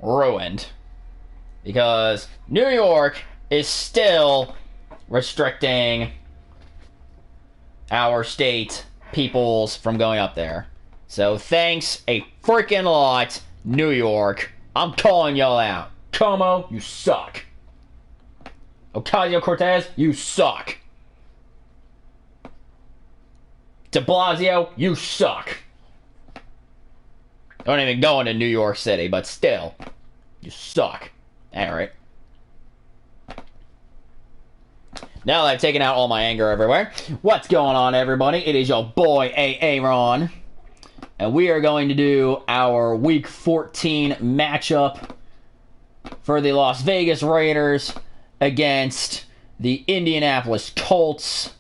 ruined. Because New York is still restricting our state peoples from going up there. So thanks a freaking lot, New York. I'm calling y'all out. Como, you suck. Ocasio-Cortez, you suck. De Blasio, you suck. Don't even go into New York City, but still, you suck. Alright. Now that I've taken out all my anger everywhere, what's going on, everybody? It is your boy, Aaron. And we are going to do our Week 14 matchup for the Las Vegas Raiders against the Indianapolis Colts.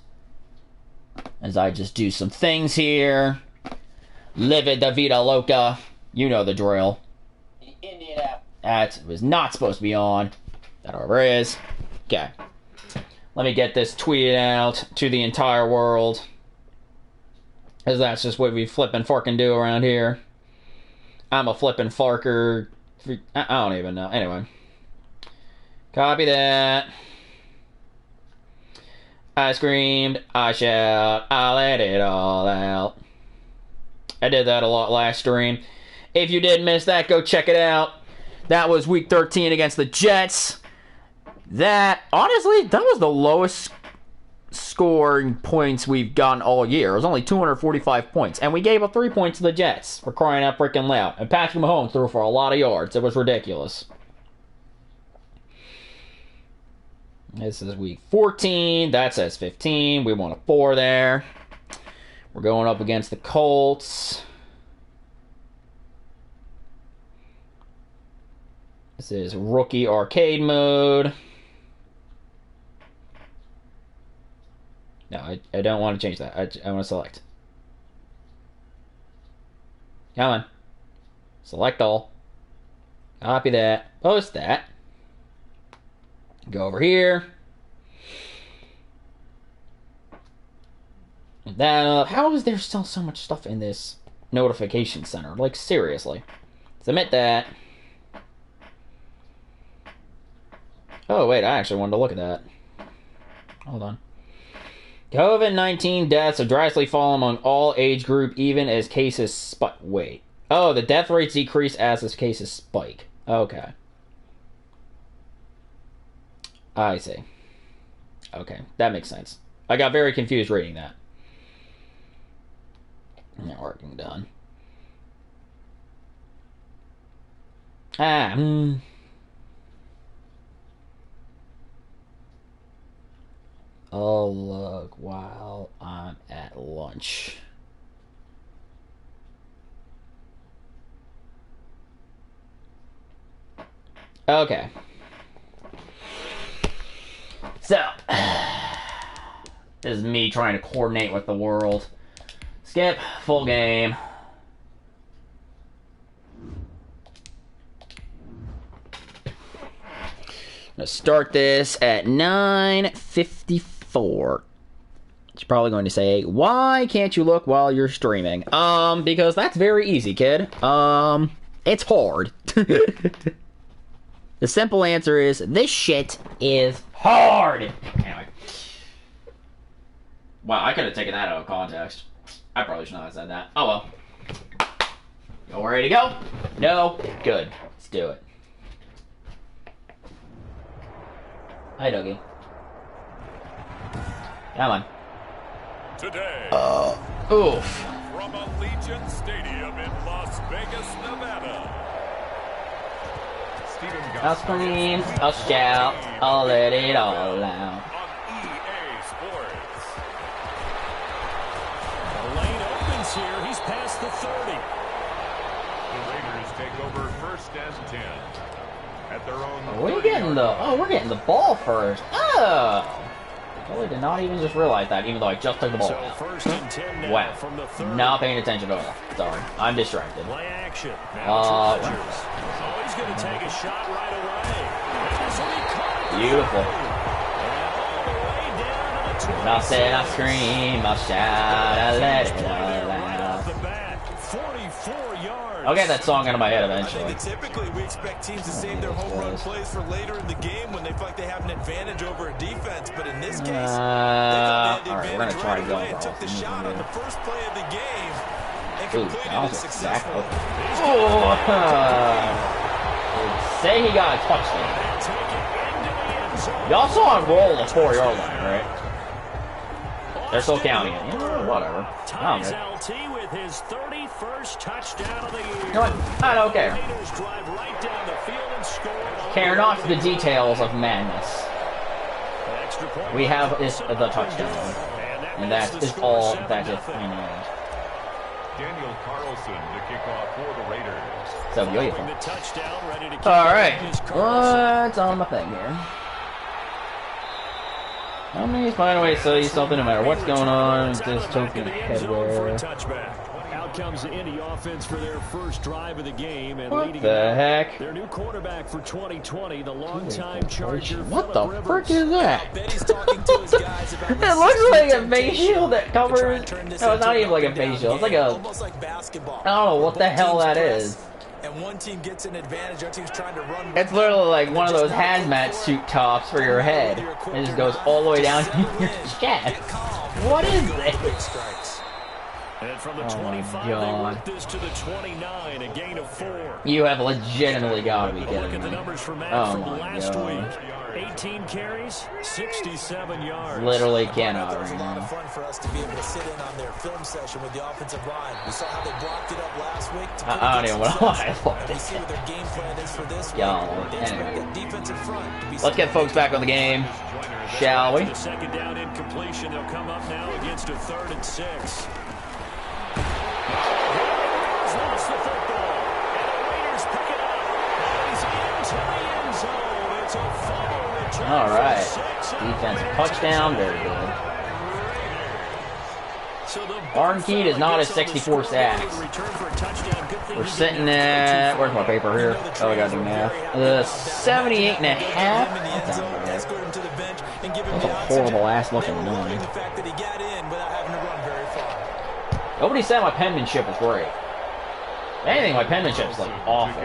As I just do some things here. Live it, da vida loca. You know the drill. The Indianapolis. That was not supposed to be on. That however is. Okay. Let me get this tweeted out to the entire world. Because that's just what we flippin' forkin' do around here. I'm a flippin' farker. I don't even know. Anyway. Copy that. I screamed, I shout, I let it all out. I did that a lot last stream. If you did miss that, go check it out. That was Week 13 against the Jets. That, honestly, that was the lowest scoring points we've gotten all year. It was only 245 points. And we gave up 3 points to the Jets for crying out freaking loud. And Patrick Mahomes threw for a lot of yards. It was ridiculous. This is Week 14. That says 15. We won a 4 there. We're going up against the Colts. This is rookie arcade mode. No, I don't want to change that. I want to select. Come on. Select all. Copy that. Post that. Go over here. That up. How is there still so much stuff in this notification center? Like, seriously. Submit that. Oh, wait, I actually wanted to look at that. Hold on. COVID-19 deaths have drastically fallen among all age group, even as cases spike. Wait. Oh, the death rates decrease as the cases spike. Okay. I see. Okay, that makes sense. I got very confused reading that. Networking done. Oh, look, while I'm at lunch. Okay. So, this is me trying to coordinate with the world. Skip, full game. I'm going to start this at 9:54. It's probably going to say, why can't you look while you're streaming? Because that's very easy, kid. It's hard. The simple answer is, this shit is hard. Anyway. Wow, I could have taken that out of context. I probably should not have said that. Oh well. You ready to go? No? Good. Let's do it. Hi, Dougie. Come on. Today. Oof. From Allegiant Stadium in Las Vegas, Nevada. I'll scream, I'll shout, I'll let it all out. On EA Sports. The lane opens here. He's past the 30. The Raiders take over first and 10 at their own. We're getting we're getting the ball first. Oh, I totally did not even just realize that, even though I just took the ball out. First and 10 now Wow, from the 30. not paying attention at all. Sorry, I'm distracted. Play action. Now to Rodgers. Oh, he's going to take a shot right away. Beautiful. And all the way down to the 20. I'll say, I'll scream, I'll shout, I'll let it all out. Off the bat, 44 yards. I'll get that song out of my head eventually. Typically, we expect teams to save their home run plays for later in the game when they feel like they have an advantage over a defense. But in this case, all right, we're gonna try to go. and took the shot on the first play of the game and Ooh, completed that it was successfully. Say he got a touchdown. Y'all saw him roll the 4-yard line, right? They're still counting it. You know, whatever. I don't care. LT with his 31st touchdown of the year. You know what? I don't care. Raiders drive right down the field and score. Care not the details of madness. We have is the touchdown, and that is all that is I need. Daniel Carlson to kick off for the Raiders. So beautiful. The touchdown, ready to kick All off right, is Carlson. what's on my thing here? I'm gonna find a way to sell you something no matter what's going on. It's this token headwear. Out comes the Indy offense for their first drive of the game, and What leading the it heck? their new quarterback for 2020, the longtime Charger. What the Phillip frick Rivers. is that? Betty's talking to his guys about It looks like a face shield that covers. No, it's not even like a face shield. It's like a. almost like basketball. I don't know what the hell that is. And one team gets an advantage, other team's trying to run. It's literally like one of those hazmat suit tops for your head. It just goes all the way down to your chest. What is this? And from the Oh my 25, they God. work this to the 29, a gain of 4. You have legitimately got to be Look kidding at the me. numbers for Matt Oh from my last God. week. 18 carries, 67 yards. Literally cannot It was right a lot of now. fun for us to be able to sit in on their film session with the offensive line. We saw how they blocked it up last week. To I don't even want to watch and we see what their game plan is for this week. Y'all, They expect anyway. that defensive front to be Let's get folks back on the game, shall we? The second down incompletion. They'll come up now against a 3rd and 6. Lost the football, and the Raiders pick it up. He's into the end zone. It's a fumble return. All right. for 6. Defensive touchdown, very good. So the Arden Key is not at 64 sacks. We're sitting at, where's my paper here? Oh, I gotta do math. 78 and a half. That's not bad. escort him to the bench and give him That's a the horrible ass looking They were loving gun. the fact that he got in without having to run very far. Nobody said my penmanship is great. If anything, my penmanship's like awful.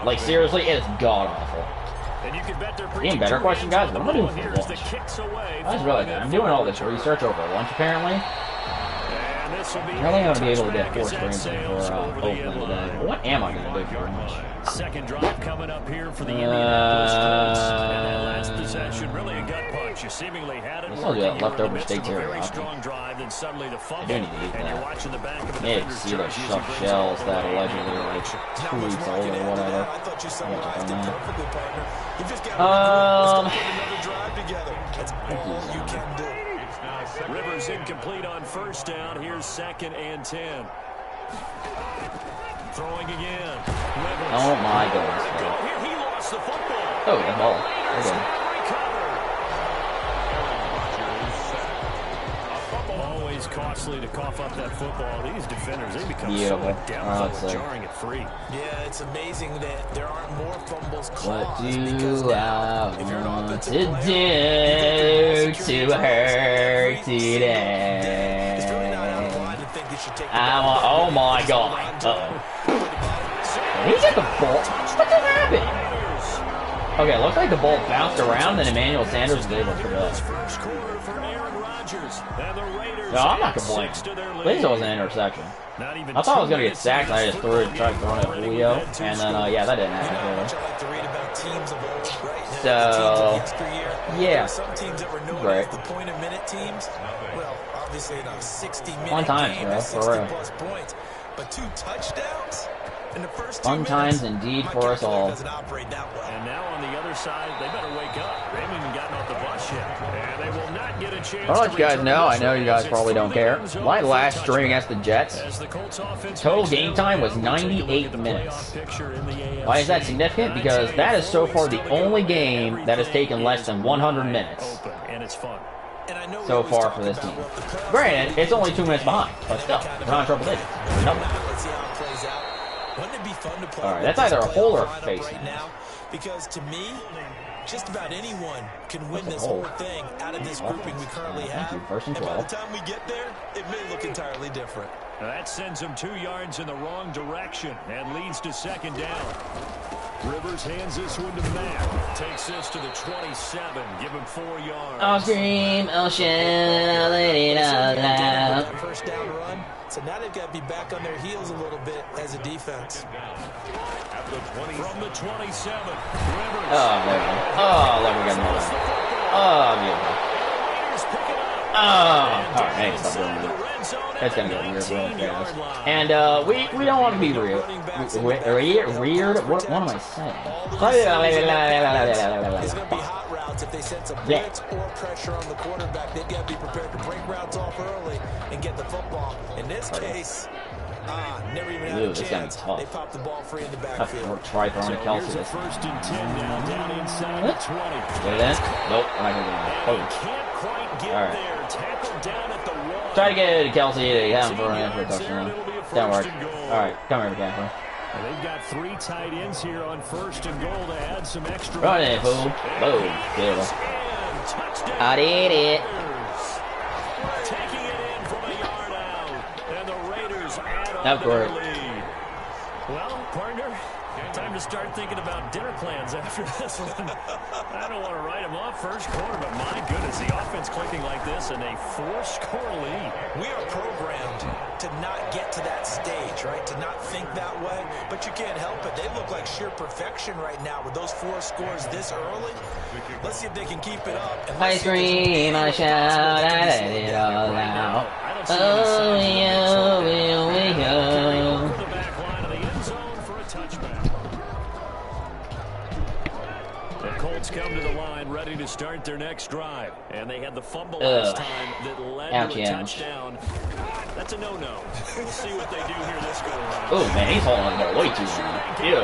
Like seriously, it's god awful. Even better question, guys. What am I doing for lunch? That's really good. I'm doing all this research over lunch, apparently. I'm really going to be able to get 4 screens in for Oakland today. What am I going to do for lunch? Second drive coming up here for the Indianapolis Colts. And that last possession, really a gut punch. You seemingly had it. Let's do that leftover midst steak of a very teriyaki. strong drive, then suddenly the I fumble. do need to eat And you're that. watching the back of the Yeah, you defender's see those jersey as stuffed he brings shells it that back. allegedly are like 2 weeks old or whatever. I thought you I'm summarized it gonna perfectly, partner. You just got to put another drive together. That's all you can do. Rivers incomplete on first down. Here's 2nd and 10. Throwing again. Rivers. Oh my goodness. Go here. He lost the football. Oh, the ball. Okay. Always costly to cough up that football. These defenders, they become so Beautiful. adept That's at it. jarring it free. Yeah, it's amazing that there aren't more fumbles What caused do because I now, if you're an want offensive to player, do to her it's really not out of today? line to think you should take the I ball. want, oh my god. Uh-oh. Did he get the ball? What just happened? Okay, it looks like the ball bounced around and Emmanuel Sanders was able to go. First quarter for Aaron Rodgers. And the Raiders No, I'm not add complaining. 6 to their At lead. least it was an interception. Not even I thought I was 2 going to get minutes sacked and I into just this tried football throwing it at game. Julio. Already had 2 And then, yeah, that didn't happen. Much I like to read about teams of old, right? So, The teams of yesteryear. yeah. There were some teams that were known Right. as the point-a-minute teams. Well, obviously in a 60-minute Fun times, game, bro, that's for real. 60-plus points. But 2 touchdowns in the first 2 Fun minutes? times indeed My for us calculator all. doesn't operate that well. And now on the other side, they better wake up. They haven't even gotten off the bus yet. And they will not get a chance I'll let you guys return know, this I know you guys as it's probably through don't the care. end zone My for last touchdown. stream against the Jets, As the Colts offense total makes game their time way was down, we'll take a look 98 at the minutes. playoff picture in the AFC. Why is that significant? Because that is so far the only game that has taken less than 100 minutes Open, and it's fun. And I know we so always far talk for this about team. what the playoffs Granted, are. it's only 2 minutes behind, but still, they're not in trouble digits. They're double. Let's see how it plays out. Wouldn't it be fun to play All right, with that's this either a hole or a playoff face lineup right mask. now? Because to me, just about anyone can win this whole thing out of this grouping we currently have. And by the time we get there, it may look entirely different. That sends him 2 yards in the wrong direction and leads to second down. Rivers hands this one to Matt. Takes this to the 27. Give him 4 yards. I'll scream, I'll shout, I'll let it out loud. That first down run. So now they've got to be back on their heels a little bit as a defense. From the 27. Rivers. Oh, there we go. Oh, there we go. Oh, beautiful. Oh, alright, hey, stop doing that. That's gonna get weird real fast. And we don't want to be weird. Weird? What am I saying? It's gonna be hot routes if they sense a blitz or pressure on the quarterback. They've got to be prepared to break routes off early and get the football. In this case, never even had a chance. They popped the ball free in the backfield. Try throwing to Kelsey. Here's a first and 10 down inside the 20. Get it in? Nope, I'm not gonna get it. Can't quite get there. Tackled down at the 1. Try to get it to Kelsey. He hasn't thrown it in for a touchdown. Don't worry. Alright, come here, Campbell. They've got 3 tight ends here on first and goal to add some extra. Run it, fool. Boom. Beautiful. I did it. Taking it in from a yard out. And the Raiders add on That's to their great. lead. Well, partner, time to start thinking about dinner plans after this one. I don't want to write them off first quarter, but my goodness, the offense clicking like this and a 4-score lead. We are programmed to not get to that stage, right? To not think that way, but you can't help it. They look like sheer perfection right now with those 4 scores this early. Let's see if they can keep it up. And I scream, I shout, I let it all out. Oh, yeah, here we go. The back line of the end zone for a touchback. The Colts come to the line ready to start their next drive. And they had the fumble last time that led to a touchdown. That's a no-no. We'll see what they do here this go around. Oh, man, he's holding on way too long. Ew.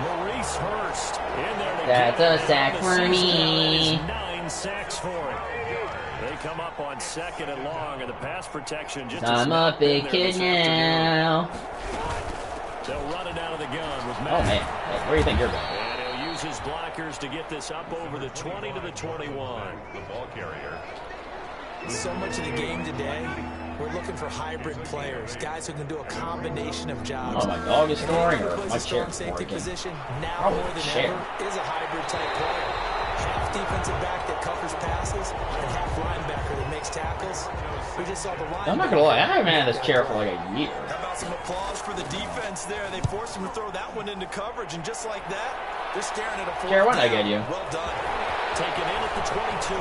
Maurice Hurst in there to That's a sack for me. 9 sacks for it. They come up on second and long, and the pass protection just I'm a big kid now. They'll run it out of the gun with Matt. Oh, man. Where do you think you're going? And he'll use his blockers to get this up over the 20 to the 21. The ball carrier. So much of the game today, we're looking for hybrid players, guys who can do a combination of jobs. Oh, my dog is snoring, or Plays my a chair strong safety snoring. position now more than ever is a hybrid type player. Half defensive back that covers passes and half linebacker that makes tackles. We just saw the line. I'm not gonna lie, I haven't had this chair for like a year. How about some applause for the defense there? They forced him to throw that one into coverage, and just like that, they're staring at a fourth Chair, what did I down. get you? Well done. Taken in at the 22.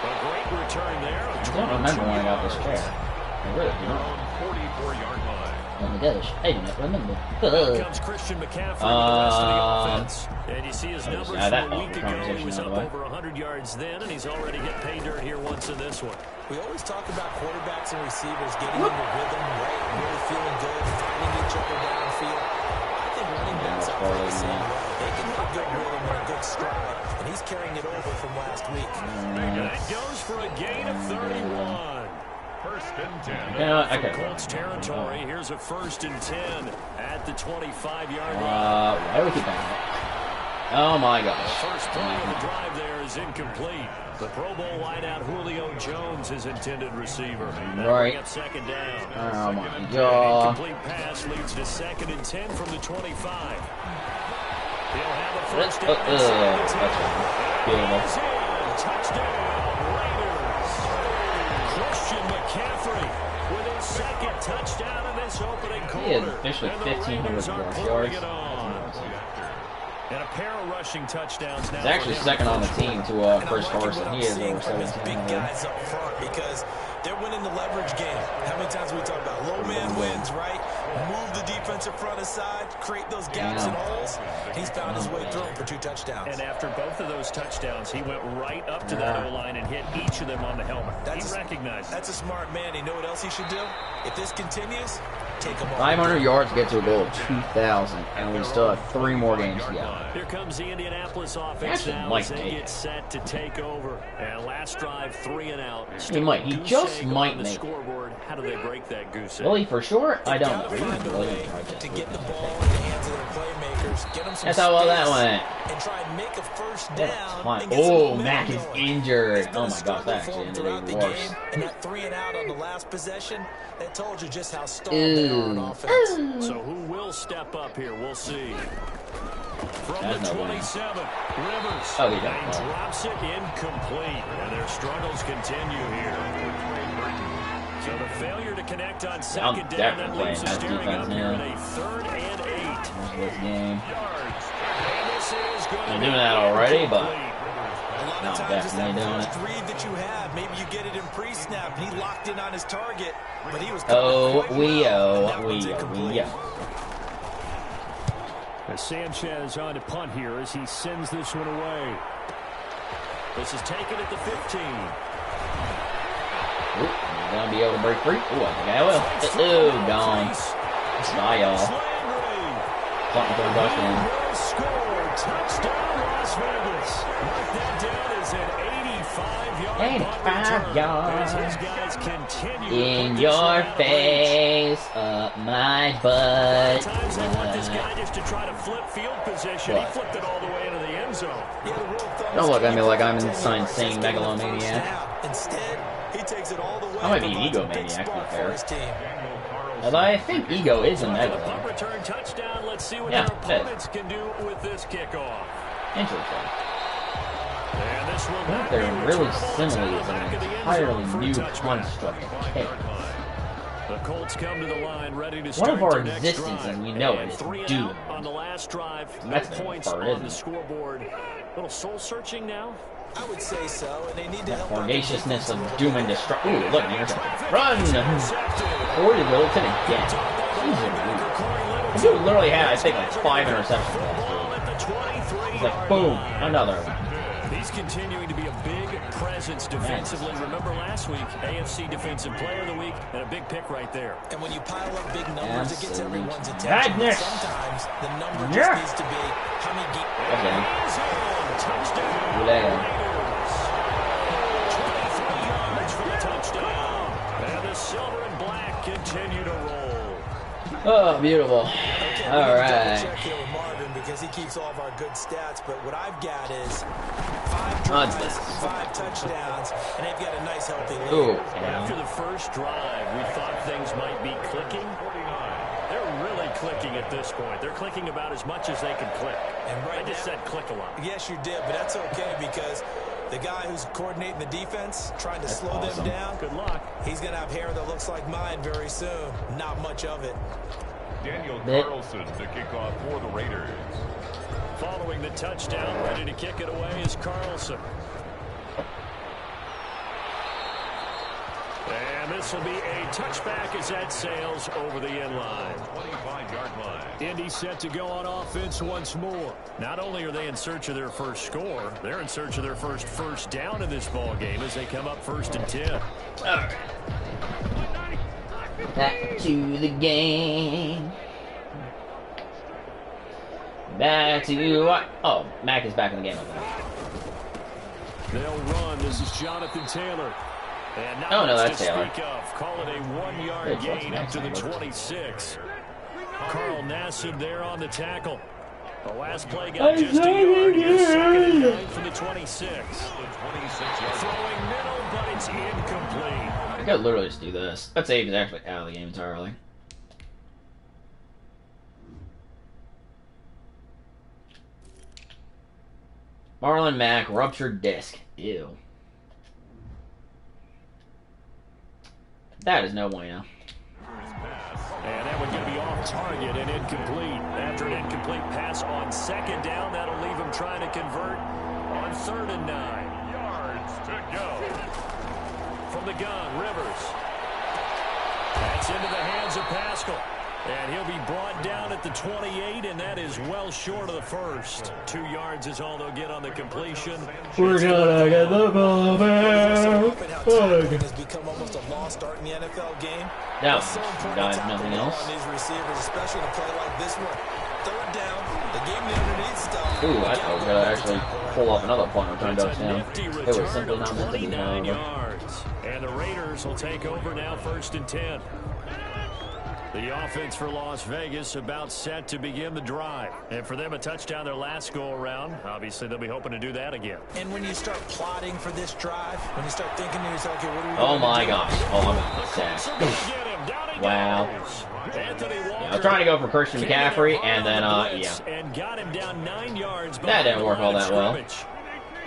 A great return there. I don't remember when I got this chair. I really do not. 44-yard line. Oh my gosh, I do not remember. Here comes Christian McCaffrey with the rest of the offense. And you see his numbers that from a week ago. He conversation was out up of the way. over 100 yards then, and he's already hit pay dirt here once in this one. We always talk about quarterbacks and receivers getting into rhythm, right? Really feeling good, finding each other downfield. I think running backs are the same way. They can hit a good rhythm and a good stride, and he's carrying it over from last week. And that goes for a gain of 31. First and 10. Okay. From Colts territory, here's a first and 10 at the 25-yard line. Why do we keep that? Oh my gosh. First play of the drive there is incomplete. The Pro Bowl wideout Julio Jones is intended receiver. That'll bring up second down. Oh my An god. incomplete pass leads to second and 10 from the 25. He'll have a first down. That's beautiful. He's in. Touchdown, Raiders. Christian McCaffrey with his second touchdown in this opening quarter. He had officially And the 1,500 Raiders are yards. pulling it That's on. amazing. And a pair of rushing touchdowns now. He's actually second on the team to Chris Carson. He is over Big 1,700. guys up front because they're winning the leverage game. How many times have we talk about low man wins, right? Move the defensive front aside, create those gaps and holes. He's found his way through them for 2 touchdowns. And after both of those touchdowns, he went right up to that O-line and hit each of them on the helmet. He recognized it. That's a smart man. You know what else he should do? If this continues, take him off. 500 yards to get to a goal of 2,000, and we still have 3 more games to go. Here comes the Indianapolis offense Actually, now might as they make get it. set to take over. And last drive, 3 and out. He might. He Goose just egg might on the make it. scoreboard. How do they break that goose egg? Really, for sure? I don't know. Gotta find a Really way tried to get the ball in the hands of their playmakers, get them some That's how well that space went. and try and make a first down. Oh, and get some momentum Mac is going. injured. It's been Oh a my gosh, struggle that for actually him ended throughout the even worse. game, and that 3 and out on the last possession, that told you just how stalled they are on offense. So who will step up here? We'll see. From That's the no 27, Rivers. Oh, he got and it. drops it incomplete. And their struggles continue here. So the failure to connect on second down, that leaves us staring up here at a 3rd and 8. This game. And this is going to They're be doing that already, but A lot no, of times it's that definitely doing first it. read that you have. Maybe you get it in pre-snap. He locked in on his target, but he was Oh, covered quite we well, and oh, that one's incomplete. As Sanchez on to punt here as he sends this one away. This is taken at the 15. Oop, not gonna be able to break free. Ooh, I think I will. Ooh, gone. Bye, y'all. Something for a touchdown. Touchdown, Las Vegas. Mark that down as an 85-yard 85 yards. His guys continue In your face, up my butt. Times they want this guy just to try to flip field position. What? He flipped it all the way into the end zone. Don't look at me like I'm insane megalomaniac. Instead, he takes it all the way. I might be an provides a big egomaniac, to be spark for fair. his team. Although I think ego is a Punt megalom. return touchdown. Let's see what Yeah, their it is. opponents can do with this kickoff. Interesting. And this will I think not they're be really returnable. simile It's is out an the back of the end entirely zone for a new touchback. construct of kick. The Colts come to the line, ready to One start of our their next existence, drive. and we know it, And is 3 and doomed. out on the last drive. No That's the points part, on isn't the it? scoreboard. Little soul searching now. I would say so, and they need to That help formaciousness of doom and destruction. Ooh, look, an interception. Run! Corey Littleton again. This dude literally had, I think, like 5 interceptions last week. He's like, boom, another one. He's continuing to be a big presence defensively. Remember last week, AFC Defensive Player of the Week, and a big pick right there. And when you pile up big numbers, it gets everyone's attention. Madness. Sometimes the number just needs to be how many Okay. Touchdown. Later. 23 yards for the touchdown. And the silver and black continue to roll. Oh, beautiful. Okay, All we're gonna right. double check here with Marvin because he keeps all of our good stats, but what I've got is 5 Odds drives, best. 5 touchdowns, and they've got a nice healthy lead. Ooh, After the first drive, we thought things might be clicking. They're really clicking at this point. They're clicking about as much as they can click. And right I just now- said click a lot. Yes, you did, but that's okay because the guy who's coordinating the defense, trying to slow awesome. them down, Good luck. he's going to have hair that looks like mine very soon. Not much of it. Daniel Bit. Carlson to kick off for the Raiders. Following the touchdown, ready to kick it away is Carlson. And this will be a touchback as that sails over the end line. 25-yard line. Indy set to go on offense once more. Not only are they in search of their first score, they're in search of their first down in this ball game as they come up 1st and 10. All right. Back to the game. Back to what? Oh, Mac is back in the game. They'll run. This is Jonathan Taylor. And not Oh, no, much that's to Taylor. speak of. Call it a 1-yard Good, that's gain up to the nice. 26. Carl Nassib there on the tackle. The last play got just a yard. Here's 2nd and 9 from the 26. Throwing middle, but it's incomplete. I could literally just do this. Let's say he's actually out of the game entirely. Marlon Mack, ruptured disc. Ew. That is no bueno. And that one going to be off target and incomplete. After an incomplete pass on 2nd down, that'll leave him trying to convert on 3rd and 9. Yards to go. From the gun, Rivers. That's into the hands of Pascal. And he'll be brought down at the 28, and that is well short of the first. 2 yards is all they'll get on the completion. We're gonna get the ball back. Has become almost a lost art in the NFL game. Now, It's so important guys, to tap the nothing ball else. on these receivers, especially in a play like this one. 3rd down, the game the underneath stuff. Ooh, I thought we were gonna actually pull off another punt return It's a touchdown. nifty It was return simply of not meant to be. 29 however. yards. And the Raiders will take over now 1st and 10. The offense for Las Vegas about set to begin the drive. And for them, a touchdown their last go-around. Obviously, they'll be hoping to do that again. And when you start plotting for this drive, when you start thinking to yourself, okay, what are we Oh going my to do? gosh. Oh, I'm sad. Wow. Yeah, I was trying to go for Christian McCaffrey, and then, yeah. And got him down 9 yards. That didn't work all that well.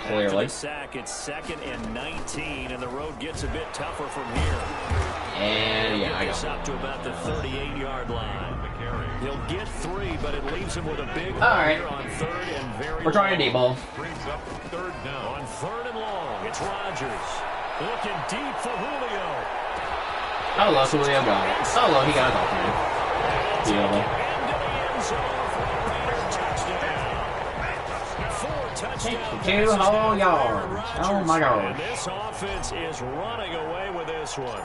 Clearly. After the sack, it's 2nd and 19, and the road gets a bit tougher from here. And, yeah, I Gets got up to about the 38-yard line. He'll get 3, but it leaves him with a big all right. on 3rd and very We're trying to deep ball. Brings up 3rd down. On 3rd and long, it's Rodgers. Looking deep for Julio. Oh, look, Julio got it. Oh, look, he got it off, man. Beautiful. Into the end zone for a Raider touchdown. 4 touchdowns. 2 whole yards. Oh, my And gosh. this offense is running away with this one.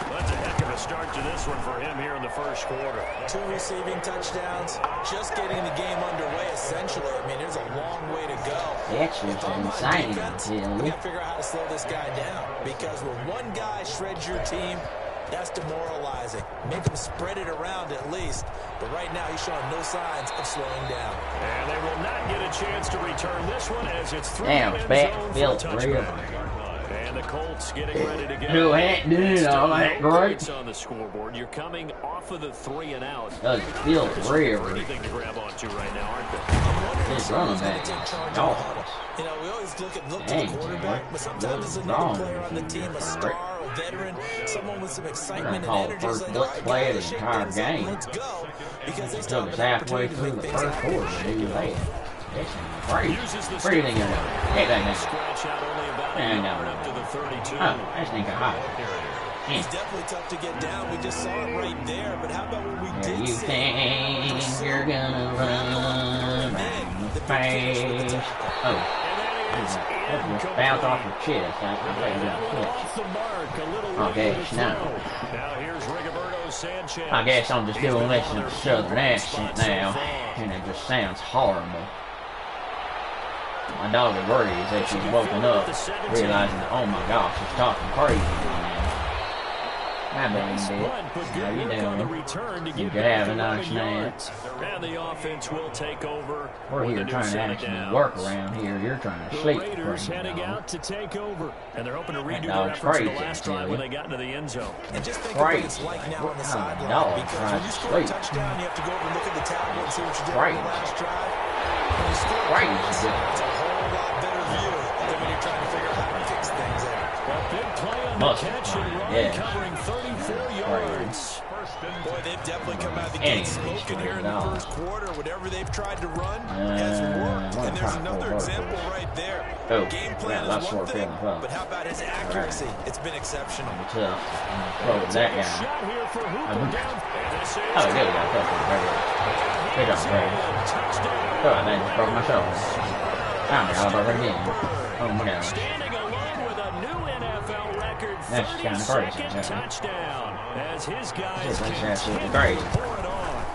That's a heck of a start to this one for him here in the first quarter. 2 receiving touchdowns, just getting the game underway, essentially. I mean, there's a long way to go. That's just insane. We got to figure out how to slow this guy down. Because when one guy shreds your team, that's demoralizing. Make him spread it around at least. But right now, he's showing no signs of slowing down. And they will not get a chance to return this one as it's through Damn, the end back zone for a built touchback. And the Colts getting ready to go. Who ain't doing all that great? It's on the scoreboard. You're coming off of the 3 and out. Does feel real. Anything to grab onto right now, aren't they? This running back. Oh. You know, we always look to Dang, the quarterback, boy. but sometimes there's another player on the team, a star, a veteran, someone with some excitement call and it energy. first Like, blitz all right, play of guys, the shake entire things up, game. let's go. Because they Took still us have an halfway opportunity to through make the things first happen. quarter to do that. That's crazy. Where do you think you're going? Hey, that nigga. Scratch out only about a And yard up to the 32. oh, that's nigga hot. He's definitely tough to get down. We just saw it right there. But how about when we Where did you see think you're gonna run around the face? Oh. That just bounced off your chest. I thought you were Off the mark, a little Okay, late now. Now here's Rigoberto Sanchez. I guess I'm just He's doing been this on in their a southern favorite accent spot so now, far. and it just sounds horrible. My dog worries that she's woken up, realizing that, oh my gosh, she's talking crazy now. Hi, baby. How you doing? You could have a nice nap. And the offense will take over. We're with here a new trying to set of actually downs. work around here. You're trying to The sleep. Raiders crazy heading dog. out to take over. And they're hoping to redo their dog's efforts in the crazy, last I drive tell when you. they got into the end zone. And just think of what Crazy. it's like now What on the kind of sideline. dog Because tries when you to score a sleep? touchdown, you have to go over and look at the tablet and see what you did on Crazy. the last drive. When you score Crazy. points, it's a whole lot better view than when you're trying to figure out how to fix things there. A big play on the Muscle catch and mind, run, yeah. covering 34 yards. Boy, they've definitely come out of the Any gate smoking here in the dog. first quarter. Whatever they've tried to run has worked. one And there's time another for example right there. Oh, Game yeah, plan that's is one what thing, feeling well. but how about his accuracy? It's been exceptional. Tough. Throw that Take a guy. shot here for Hooper Mhm. down. And this is Oh, good. I thought Good job, Brady. touchdown. Oh, I think I just broke my shoulder. Oh my god, I broke it again. Oh my gosh. Standing alone with a new NFL record, That's kinda crazy, 32nd yeah. touchdown. As his guys That's absolutely continue crazy. to pour it on.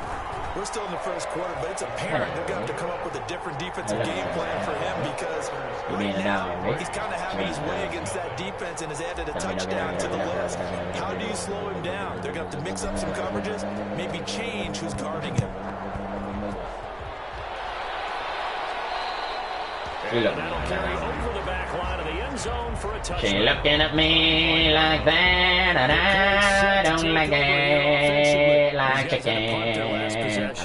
We're still in the first quarter, but it's apparent they're going to have to come up with a different defensive game plan for him because You right mean an now hour, right? he's kind of having his way against that defense and has added a touchdown to the list. How do you slow him down? They're going to have to mix up some coverages, maybe change who's guarding him. She And that'll carry over the back line of the end zone for a touchdown. looking at me like that, and I don't like it like chicken.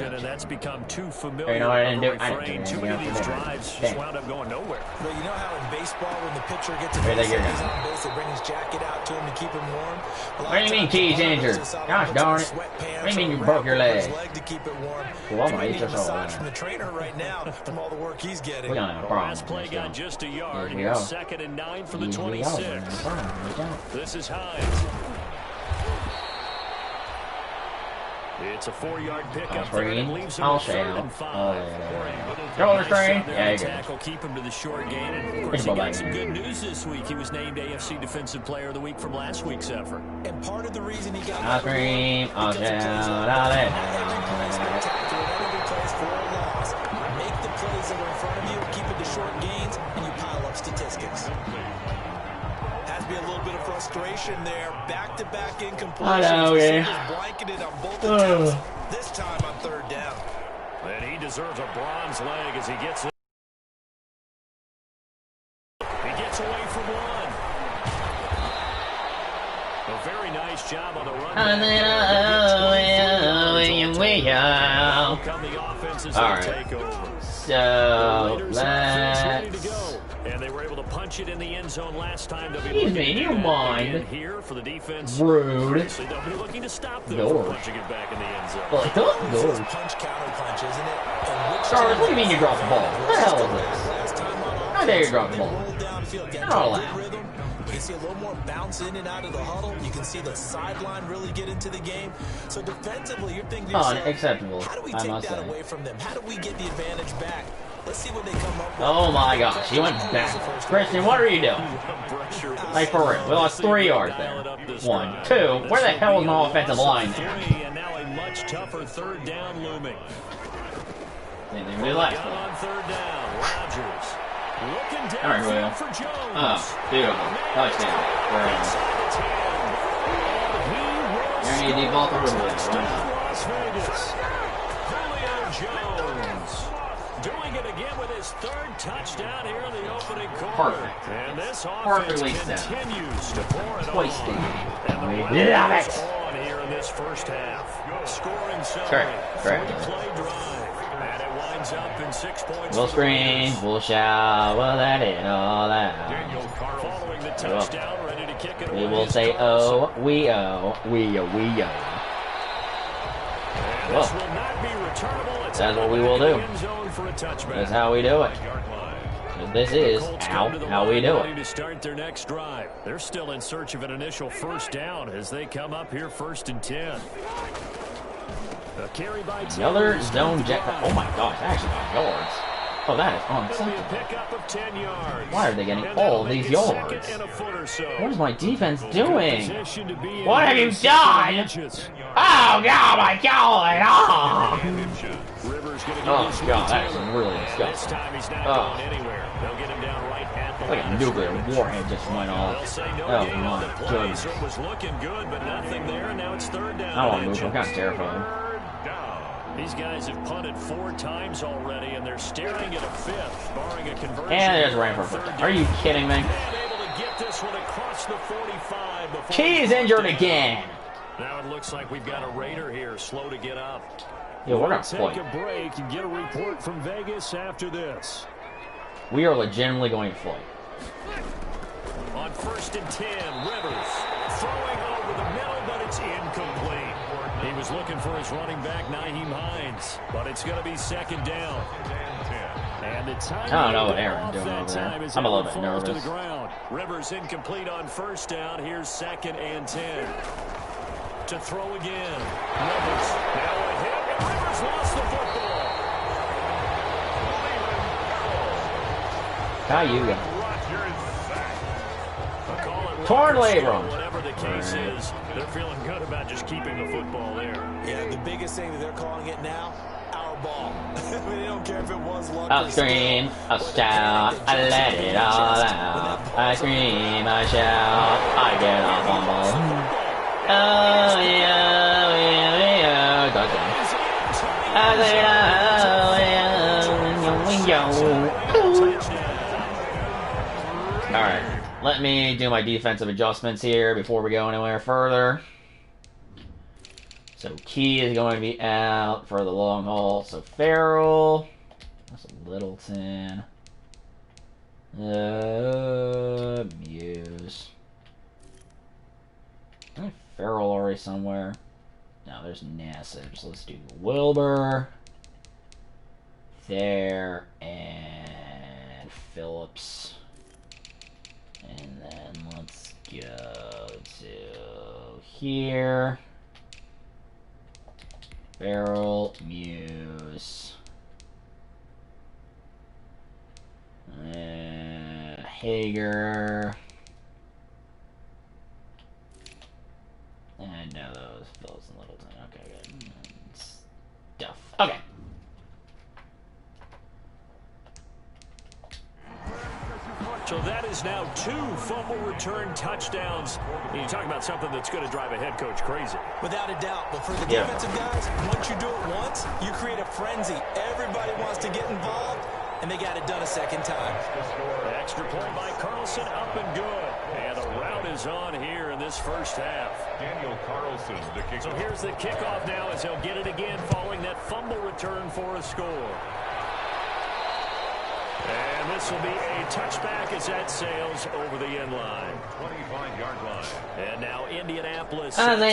And that's become too familiar. You know what I didn't do? of a I didn't refrain. do Too many of anything these else. drives just Damn. wound up going nowhere. But you know how in baseball, when the pitcher gets a Where base they and get he's it? on base, they bring his jacket out to him to keep him warm. What do you mean he's injured? Gosh darn it. What do you mean you broke your leg? To keep it warm. Well, I'm He gonna may eat need this a all massage out. from the trainer right now from all the work he's getting. We don't have a problem. Last play got just a yard. Here we Here's go. 2nd and 9 for the Here we go. 26. This is Hines. It's a 4-yard pickup there, and it leaves him with 3rd and 5. Shoulder strain. Out there Yeah, on you the go. tackle, keep him to the short gain. And of course, he got some good news this week. He was named AFC Defensive Player of the Week from last week's effort. And part of the reason he got Ice cream, I'll shout out every plays for a loss. Make the plays that are in front of you, keep it to short gains, and you pile up statistics. Has to be a little bit of frustration. situation there. Back-to-back incompletions. I know, yeah. Receivers blanketed on both accounts. This time on third down. And he deserves a bronze leg as he gets it. He gets away from one. A very nice job on the run. All right. Take over. So let's. And they were able to punch it in the end zone last time. Excuse me, do you mind? Here for the defense. Rude. They'll be looking to stop them from punching it back in the end zone. Well, It's punch counter punch, isn't it? Charles, what do you mean you dropped the ball? What the hell is this? How dare you drop the ball? Not allowed. You can see a little more bounce in and out of the huddle. You can see the sideline really get into the game. So defensively, you're thinking to yourself, unacceptable. how do we take that away from them? How do we get the advantage back? Let's see what they come up with. Oh my gosh, he went back. Christian, what are you doing? Like for real, we lost 3 yards there. 1, 2. Where the hell is my offensive line there? And now a much tougher third down looming. Anything we left. On third down, Rodgers. Looking down All right, Will. for Jones. Oh, beautiful. Touchdown. You're going to deep ball through the middle. Las Vegas. Julio Jones. Doing it again with his third touchdown here in the opening quarter. Perfect. And this Perfectly offense set. continues to pour it Twisting. on. And the Love run it. is on here in this first half. Scoring summary. Correct. Three-play drive. And it winds up in 6 points. We'll scream, we'll shout, we'll let it all out. Following the touchdown, ready to kick it away. We will say, oh, we oh, we oh, we oh. And this will not be returnable. That's what we will do. That's how we do it. This is how we do it. To start their next drive. They're still in search of an initial first down as they come up here 1st and 10. A carry by Another zone jet. Oh my gosh, that actually got yards. Oh, that is unacceptable. Why are they getting all these yards? What is my defense doing? What have you done? Oh god, my god! Oh god, that is really disgusting. Oh. Like a nuclear warhead just went off. Oh my goodness. I don't want to move, I'm kind of terrified. These guys have punted 4 times already, and they're staring at a 5th, barring a conversion. And there's ran for a first down. Are you kidding me? Key is injured again. Now it looks like we've got a Raider here, slow to get up. Yeah, we're gonna take a break and get a report from Vegas after this. We are legitimately going to fight. On 1st and 10, Rivers throwing over the middle, but it's incomplete. He was looking for his running back, Nyheim Hines, but it's going to be 2nd down. And the time I don't know what Aaron's doing over there. I'm a little bit nervous. To the ground. Rivers incomplete on 1st down. Here's 2nd and 10. To throw again. Rivers. Now a hit, and Rivers lost the football. How you going? Torn labrum. Whatever the case is, they're feeling good about just keeping the football there. Yeah, the biggest thing that they're calling it now, our ball. I mean, they don't care if it was luck. I'll scream, I'll shout, I let it all out. I scream, I shout, I get off on ball. Oh yeah, yeah, touchdown. I say oh yeah, all right. Let me do my defensive adjustments here before we go anywhere further. So Key is going to be out for the long haul. So Farrell. That's a Littleton. Muse. Isn't Farrell already somewhere? No, there's Nassage. Let's do Wilbur. There. And Phillips. And then let's go to here. Farrell, Muse. Hager. And no, those Phillips and Littleton. Okay, good. Stuff. Okay. So that is now 2 fumble return touchdowns. You talk about something that's going to drive a head coach crazy. Without a doubt. But for the defensive guys, once you do it once, you create a frenzy. Everybody wants to get involved, and they got it done a second time. Extra point by Carlson, up and good. And the route is on here in this first half. Daniel Carlson, the kickoff. So here's the kickoff now as he'll get it again following that fumble return for a score. And this will be a touchback as that sails over the end line. 25-yard line. And now Indianapolis. What do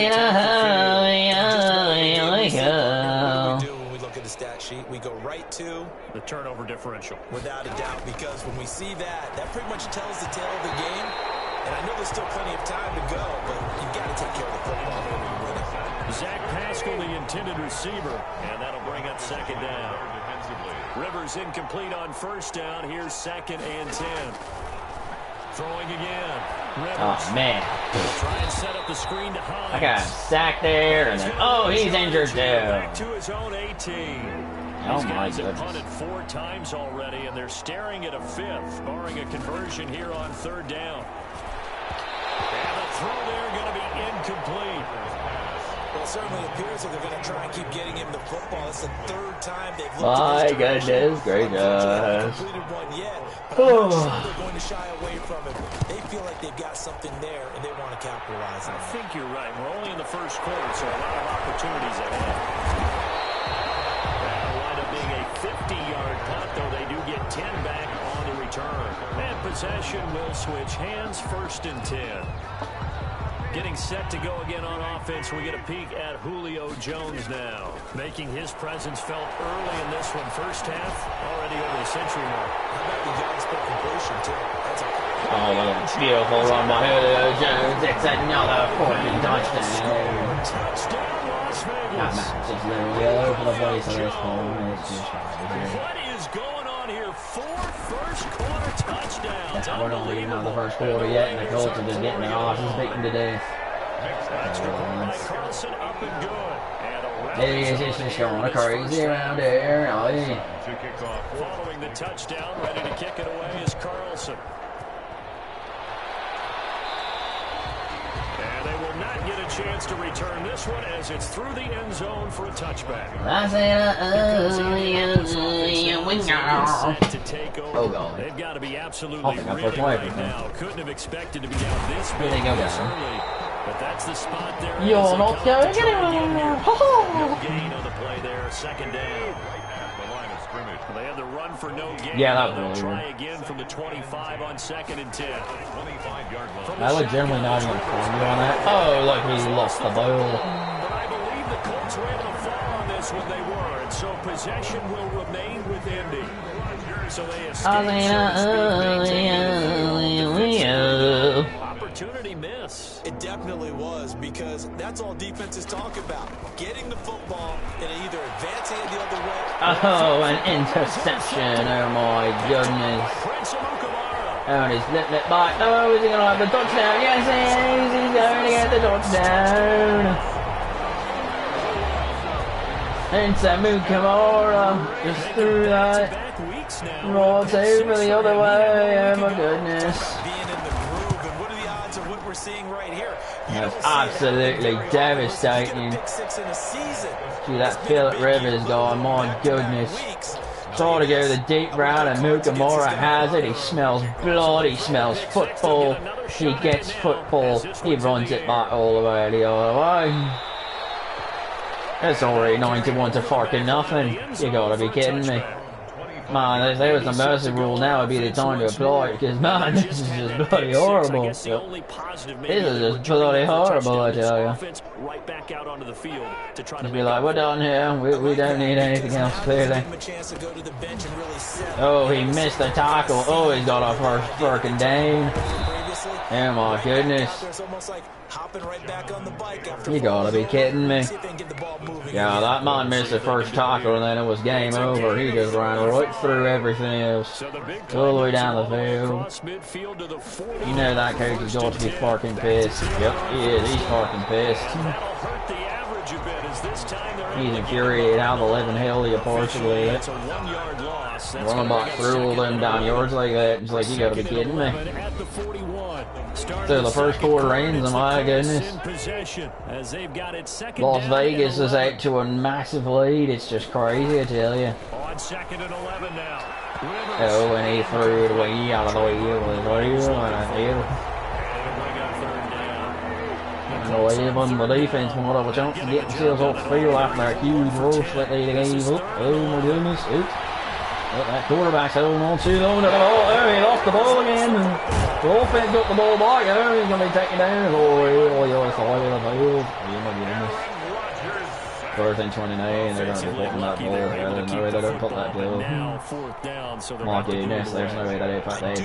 we look at the stat sheet? We go right to the turnover differential. Without a doubt, because when we see that, that pretty much tells the tale of the game. And I know there's still plenty of time to go, but you've got to take care of the football in order to win it. Zach Pascal, the intended receiver, and that'll bring up second down. Rivers incomplete on first down. Here's 2nd and 10. Throwing again. Rivers. Oh, man. Try and set up the screen to Hines. I got him sacked there, and then, oh, he's injured too. Back to his own 18. Oh, These my guys have goodness. punted 4 times already, and they're staring at a 5th, barring a conversion here on 3rd down. And the throw there going to be incomplete. Well, it certainly appears that they're going to try and keep getting him the football. It's the 3rd time they've looked My at this goodness, great haven't gosh. completed one yet, but I'm not sure they're going to shy away from it. They feel like they've got something there, and they want to capitalize on I it. think you're right. We're only in the first quarter, so a lot of opportunities ahead. That'll wind up being a 50-yard punt, though they do get 10 back on the return. And possession will switch hands, 1st and 10. Getting set to go again on offense. We get a peek at Julio Jones now, making his presence felt early in this one. First half, already over the century mark. How about the yards per completion, too? That's a Oh, look at this beautiful run by Julio Jones. It's another 40 touchdown. Touchdown, Las That Vegas. match is literally all over the place at this point. It's just What is going on here? 4 first-quarter touchdowns. yeah, we're not even out of the first quarter yet, and the Colts are just getting their asses beaten to death. Extra point by Carlson, up and good. And around It's just going crazy around here. Oh, yeah. To kick off. following the touchdown, ready to kick it away is Carlson. And they will not get a chance to return this one as it's through the end zone for a touchback. I said, To take over. Oh, God. They've got to be absolutely I think I'm ready first wife, right man. now. Couldn't have expected to be down this big There they go, this guys. early. But that's the spot there. You're as they not come up to going try again anywhere. here. No gain on the play there. 2nd down. At the line of scrimmage. They had the run for no gain. Yeah, that was They'll really try weird. again from the 25 on 2nd and 10. 25-yard line. I legitimately not even informed you on that. Oh, look, he lost the ball. But I believe the Colts were able to fall on this when they were, and so possession will remain with Indy. So they escape, opportunity miss. It definitely was, because that's all defenses talk about. Getting the football and either advancing it the other way. Oh, an interception. Oh, my goodness. Prince Amukamara. Oh, and he's flipped it back. Oh, is he going to have the touchdown? Yes, he is. He's going to get the touchdown. Into Mukamara. Just threw that right over the other way. Oh, my goodness. Being in the groove, and what are the odds of what we're seeing right here? That's absolutely devastating. Pick 6 in a season. See that Phillip Rivers going, my goodness. Trying to go the deep route, and Mukamara has it. He smells blood, he smells football. He gets football, he runs it back all the way the other way. It's already 91 to fucking nothing. You gotta be kidding me. Man, if there was a mercy rule now, it'd be the time to apply it, because man, this is just bloody horrible. This is just bloody horrible, I tell you. Right back out onto the field to try to Just be like, we're done here, we don't need anything else, clearly. Oh, he missed the tackle. Oh, he's got a first freaking down. Oh my goodness. You gotta be kidding me. Yeah, that man missed the first tackle and then it was game over. He just ran right through everything else. All the way down the field. You know that coach has got to be fucking pissed. Yep, he is. He's fucking pissed. That'll hurt the average a bit as this time they're He's infuriated how the living hell he partially it. It's a 1-yard loss. That's Running back through all them down yards like that. It's like, you gotta be kidding me. At the 41. So the first quarter ends, my goodness. As they've got it second Las down Vegas and is out to a massive lead. It's just crazy, I tell you. on 2nd and 11 now. Oh, and he threw it way out of the way with his wheel, and I did. And the way on the defense won't have a chance to get themselves off the field after that huge rush that they gave up. Oh my goodness, oops. But that quarterback's holding on too long to the ball. Oh, he lost the ball again. And the offense got the ball back. Oh, he's going to be taken down. Oh, it's the way of the field. Oh my goodness. 4th and 29, they're going to be putting that ball. There's no way they don't put that ball. Now 4th down, so My goodness, there's no way they put that ball.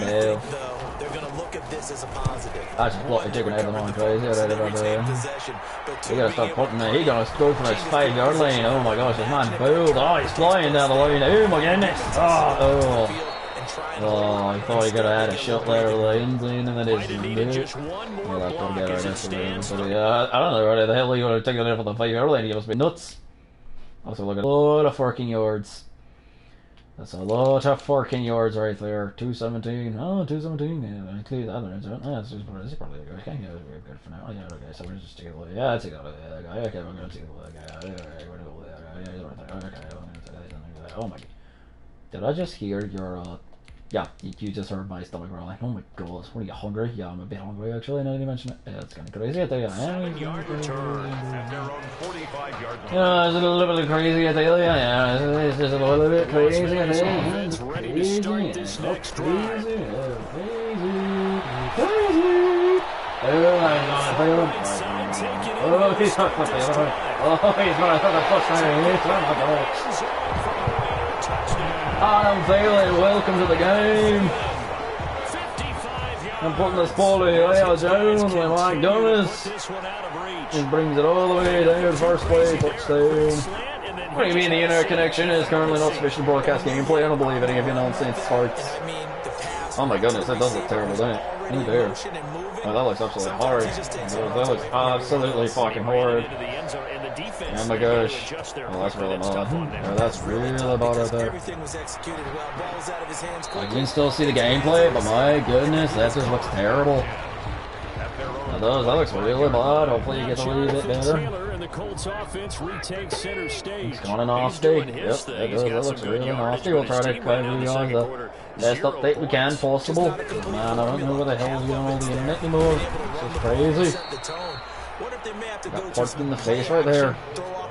They're going to look at this as a positive. I just blocked the chicken out of the mind crazy. He got to stop putting it. He's going to go for his 5-yard lane. Oh my gosh, this man bowled. Oh, he's flying down the lane. Oh my goodness. Oh. Oh, I thought he could have had a shot there with the end zone, and then it just well, that's what I guess. I don't know where the hell he would have taken it for the 5-yard lane. He must be nuts. Also, look at a lot of forking yards. That's a lot of forking yards right there. 217. Oh, 217. Yeah, include the other ones. This is probably a good. Okay, yeah, we're good for now. Yeah, okay, so we're just taking away. Yeah, take away that guy. Okay, we're going to take away that guy. Okay, we're going to go that guy. Okay, oh my god. Did I just hear your, yeah, you just heard my stomach growling. Oh my god, what are you, hungry? Yeah, I'm a bit hungry actually, now that you mention it. Yeah, it's kind of crazy, I tell you. 7-yard return at their own 45-yard line. Yeah, it's a little bit crazy, I tell you. Yeah, it's just a little bit crazy, I tell you. It's ready to start this next drive. Crazy. Oh my god, oh, he's not the field. Oh, he's not the first time. He's not the box. Adam Thielen, welcome to the game. I'm putting this ball to Leo Jones with my goodness. He brings it all the way down, first play, touchdown. What do you mean the internet connection is currently not sufficient to broadcast gameplay? I don't believe any of your nonsense farts. Oh my goodness, that does look terrible, doesn't it? Oh dear. Oh, that looks absolutely horrid. That looks absolutely fucking horrid. Oh my gosh. Oh, that's really bad. Oh, that's really bad right there. I can still see the gameplay, but my goodness, that just looks terrible. That looks really bad. Hopefully you get a little bit better. It's gone an off day. Yep, that looks really nasty. We'll try to cover you on the best update we can possible. Man, I don't know where the hell is going on the internet anymore. It's just crazy. Got punched in the face right there.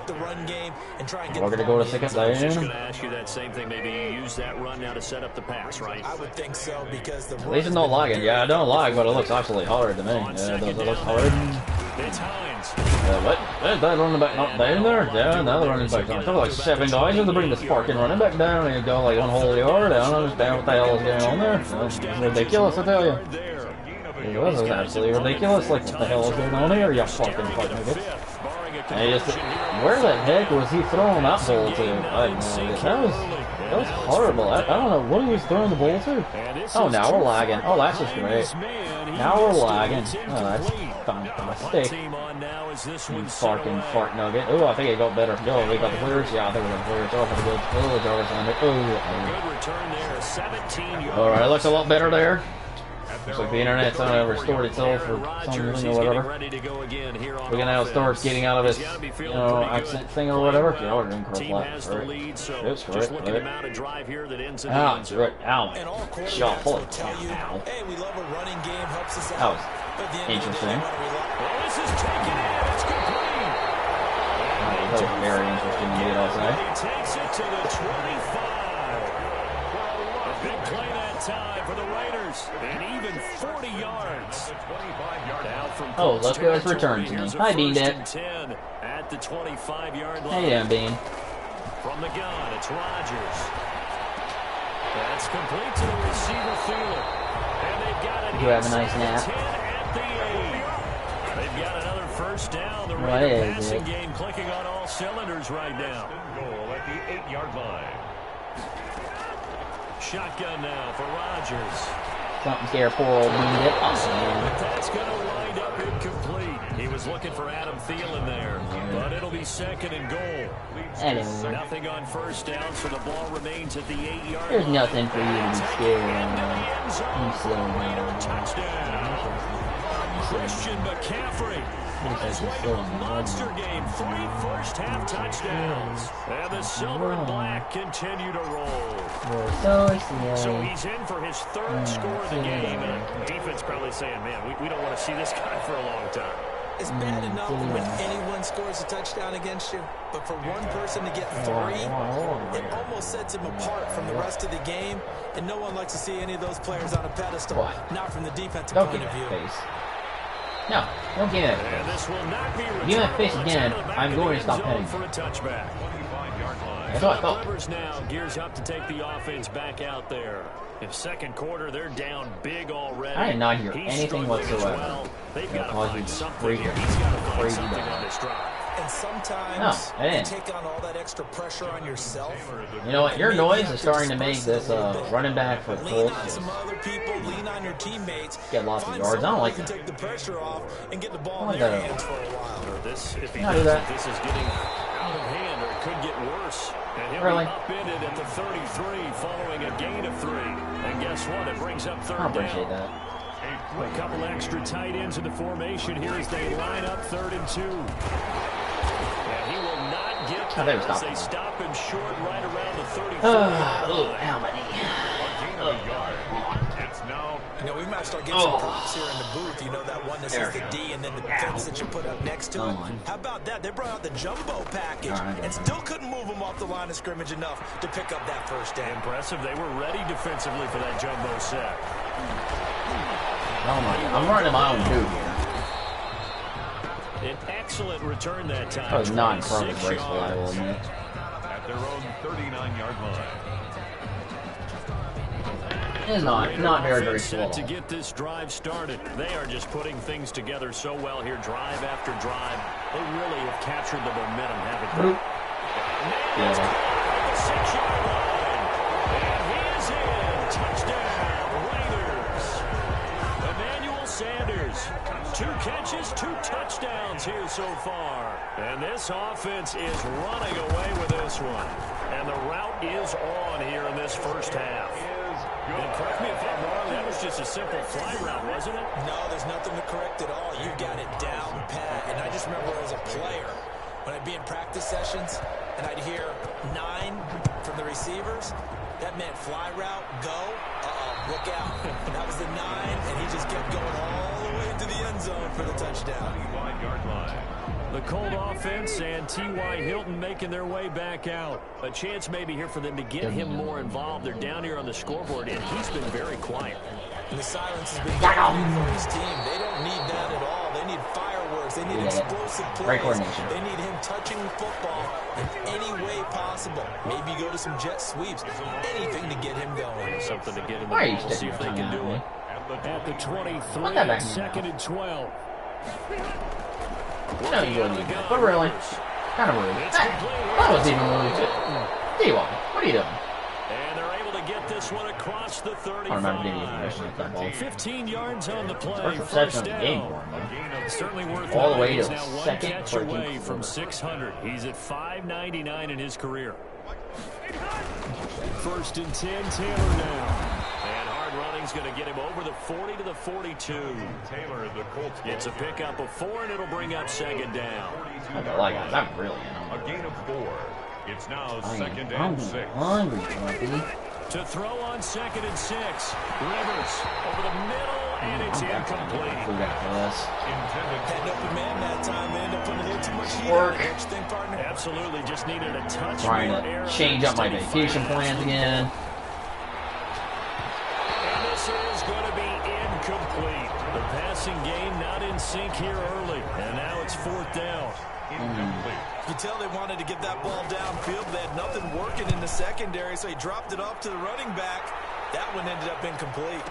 We're going to go to second down. I was just going to ask you that same thing. Maybe you use that run now to set up the pass, right? I would think so, because at least it's not lagging. Yeah, I don't lag, but it looks absolutely hard to me. Yeah, it looks hard. It's Hines. What? Is that running back not down there? Yeah, now the running back down. There's like 7 guys have to bring this fucking running back down and you go like 1 whole yard. I don't understand what the hell is going on there. It's ridiculous, I tell you. This is absolutely ridiculous. Like, what the hell is going on here? You fucking niggas. Where the heck was he throwing that ball to? I have no idea. That was horrible. I don't know what he was throwing the ball to. Oh, now we're lagging. Oh, that's just great. Now we're lagging. Oh, that's fantastic. You fucking fart nugget. Oh, I think it got better. Oh, we got the clearance. Yeah, I think we got the clearance. Oh, for the good. Oh, Jarvis on it. Oh. Alright, it looks a lot better there. Looks like the internet's restored itself or something or whatever. We can now start getting out of this, accent thing or whatever. Yeah, we're doing cross left. Right. Oops, right. Ah, it's right. Ow. Shot. Holy cow. Ow. That was interesting. That was very interesting indeed, I'll say. Takes it to the 25. A big play that time for the Raiders. And even 40 yards. Oh, look who's returned to me. Hi, Bean Dad. At the 25-yard line. Hey, yeah, Bean. From the gun, it's Rodgers. That's complete to the receiver Thielen. And they've got it. You have a nice nap. At the 8. They've got another first down. The Raider passing game clicking on all cylinders right now. Goal at the 8-yard line. Shotgun now for Rodgers. Something scare poor old Bean Dip. Oh, man. That's going to wind up incomplete. He was looking for Adam Thielen there, but it'll be second and goal. Nothing on first down, so the ball remains at the 8-yard line. There's nothing for you to be scared of. Touchdown. Christian McCaffrey on his way to a monster game. 3 first-half touchdowns. And the silver and black continue to roll. So he's in for his 3rd score of the game. And defense probably saying, man, we don't want to see this guy for a long time. It's bad enough when anyone scores a touchdown against you, but for one person to get 3, it almost sets him apart from the rest of the game, and no one likes to see any of those players on a pedestal, not from the defensive point of view. No, don't get it. And this will not be if you have face again, I'm going to stop heading. For a touchback. That's what I thought. Rivers now gears up to take the offense back out there. In 2nd quarter, they're down big already. I did not hear anything whatsoever. Well. They've got to find something here. He's got to find something on this drive. And sometimes you take on all that extra pressure on yourself. You know what? Your noise is starting to make this running back for lean on some other people, lean on your teammates. Get lots of yards. I don't like that. Take the pressure off and get the ball in their hands for a while. This, if he does it, this is getting out of hand, or it could get worse. And he'll be upended at the 33 following a gain of 3. And guess what? It brings up 3rd down. I appreciate that. A couple extra tight ends in the formation here as they line up 3rd and 2. And he will not get there as they stop him short right around the 34. How many? You know, we might start getting some props here in the booth. You know, that one that says the D and then the fence that you put up next to it. How about that? They brought out the jumbo package and still couldn't move them off the line of scrimmage enough to pick up that first down. Impressive. They were ready defensively for that jumbo set. Oh my God. I'm running my own dude here. An excellent return that time. That was not in front of the graceful, I will admit. At their own 39-yard line. It's not very graceful. To get this drive started, they are just putting things together so well here, drive after drive. They really have captured the momentum, haven't they? Yeah. The 6-yard line. And he is in. Touchdown, Raiders. Emmanuel Sanders. 2 catches, 2 touchdowns here so far. And this offense is running away with this one. And the route is on here in this first half. And correct me if I'm wrong, that was just a simple fly route, wasn't it? No, there's nothing to correct at all. You got it down pat. And I just remember as a player, when I'd be in practice sessions, and I'd hear 9 from the receivers, that meant fly route, go, look out. That was the 9, and he just kept going all the way to the end zone for the touchdown. 25-yard line. The Colt offense and T.Y. Hilton making their way back out. A chance maybe here for them to get him more involved. They're down here on the scoreboard, and he's been very quiet. And the silence has been good for his team. They don't need that at all. They need fireworks. They need explosive plays. They need him touching the football in any way possible. Maybe go to some jet sweeps. Anything to get him going. Something to get in the ball. See if they can do it. At the 23, 2nd and 12. No, you wouldn't do that. But really, kind of rude. That was even rude too. T.Y., what are you doing? And they're able to get this one across the 35. I remember getting a that ball. 15 yards on the play. First reception of the game for him, though. Certainly worth all the way to now one second catch away from 600. He's at 599 in his career. 1st and 10, Taylor now. And hard running's going to get him over the 40 to the 42. Taylor, the Colts. It's a pickup of 4, and it'll bring up 2nd down. I don't like it. I'm really A gain of 4. It's now I'm 2nd and 6. hungry, Grumpy. To throw on 2nd and 6. Rivers over the middle, and it's incomplete. Had open man that time. They ended up putting a little too much heat Work. on it. What you think, partner? Absolutely, just needed a touch Trying more to air. change up my vacation plans again. And this is going to be incomplete. The passing game not in sync here early, and now it's 4th down. You tell they wanted to get that ball downfield. They had nothing working in the secondary, so he dropped it off to the running back. That one ended up incomplete.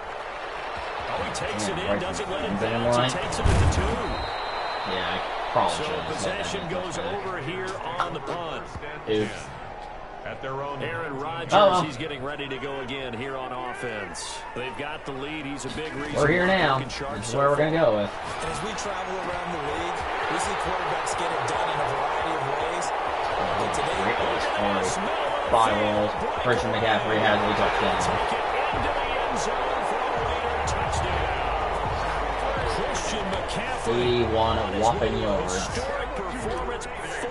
Oh, he takes it in, doesn't let it Van bounce. He line. takes it at the 2. Yeah, I probably So should have possession goes over here on the punt. Dude. at their own. Aaron Rodgers, he's getting ready to go again here on offense. They've got the lead. He's a big reason. We're here now. This is where we're going to go with. And as we travel around the league, we see quarterbacks get it done in a variety of ways. But today, Firewalls. Christian McCaffrey has a touchdown. Christian McCaffrey. 81 whopping yards. Historic performance. 4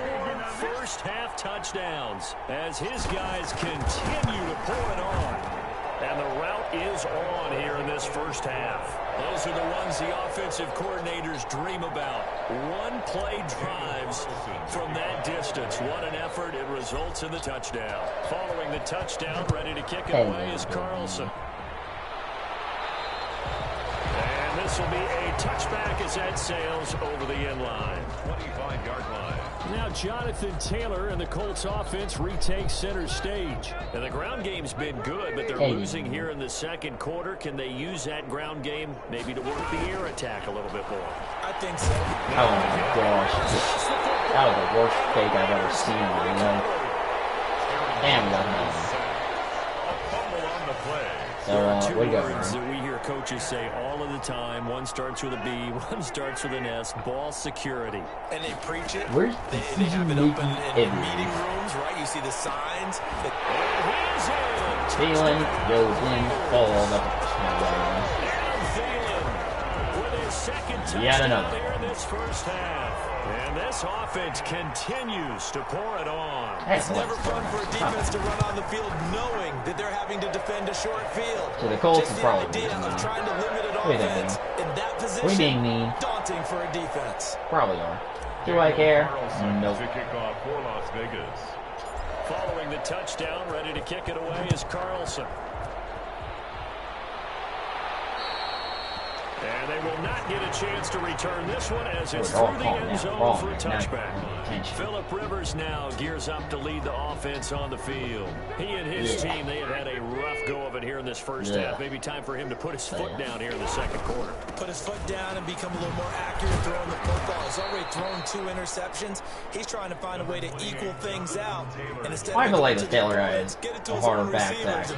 first-half touchdowns as his guys continue to pour it on. And the route is on here in this first half. Those are the ones the offensive coordinators dream about. One-play drives from that distance. What an effort. It results in the touchdown. Following the touchdown, ready to kick it away is Carlson. And this will be a touchback as that sails over the end line. 25-yard line. Now Jonathan Taylor and the Colts offense retakes center stage. And the ground game's been good, but they're losing here in the second quarter. Can they use that ground game maybe to work the air attack a little bit more? I think so. Oh my gosh. That was the worst fake I've ever seen in my life. Damn, we got him. A fumble on the play. So, what do you got, Words Aaron? that we hear coaches say all of the time. One starts with a B, one starts with an S. Ball security. And they preach it. Where's They have it open in meeting rooms, right? You see the signs. Thielen goes in full of the yet another. There in this first half. And this offense continues to pour it on. It's never fun for a defense to run on the field knowing that they're having to defend a short field. So the Colts Just are probably the idea of trying to limit it Wait a offense minute. in that position. We being mean. Daunting for a defense. Probably are. Do I care? Nope. To kick off for Las Vegas. Following the touchdown, ready to kick it away is Carlson. And they will not get a chance to return this one as it's through the end zone for a touchback. Phillip Rivers now gears up to lead the offense on the field. He and his team, they have had a rough go of it here in this first half. Maybe time for him to put his foot down here in the second quarter. Put his foot down and become a little more accurate throwing the football. He's already thrown 2 interceptions. He's trying to find a way to equal things out. And instead I of feel like the Taylor guy is a harder back to actually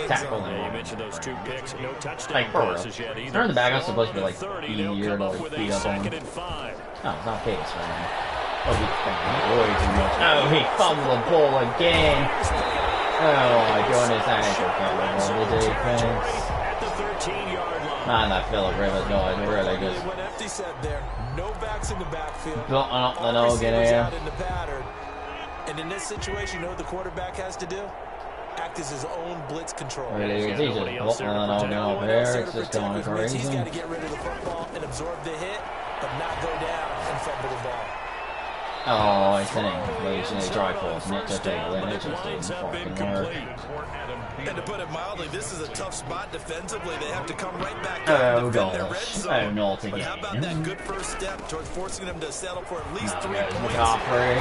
tackle Yeah, you him. mentioned those 2 picks. No touchdown Like, for real. passes yet either. Turn the back, I'm supposed to be like 30, easier they'll to come up like with beat a up on. 2nd and 5. No, it's not case right now. Oh, he way too much. Oh, he fumbled the ball again. Oh my goodness, that ain't gonna the defense. At the 13-yard line. Man, that Phillip Rivers guy is really They just went empty set there. No backs in the backfield. blotting up the All noggin receivers here. out in the pattern. And in this situation, you know what the quarterback has to do? Act as his own blitz control. Really, he's just blotting the noggin up here. It's just going He's got crazy. to get rid of the football and absorb the hit, but not go down and fumble the ball. Oh, I think they try for it, and it just ain't it just didn't fucking work. And to put it mildly, this is a tough spot defensively. They have to come right back Oh, and defend their red gosh. zone. Oh, not But how about that again. good first step towards forcing them to settle for at least 3 points? McCaffrey.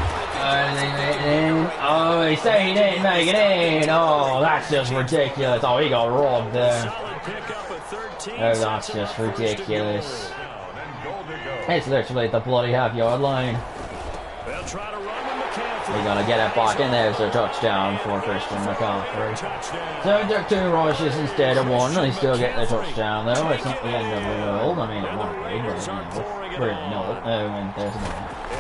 Oh, he said he didn't make it in. Oh, that's just ridiculous. Oh, he got robbed there. Solid pickup of 13. Oh, that's just ridiculous. It's literally the bloody half-yard line. They'll try to run with McCaffrey. We're gonna get it back in there. It's a touchdown for Christian McCaffrey. Touchdown. So took 2 rushes instead of 1. They still get the touchdown though. It's not the end of the world. I mean, it might be, but you know, really not. Oh, and there's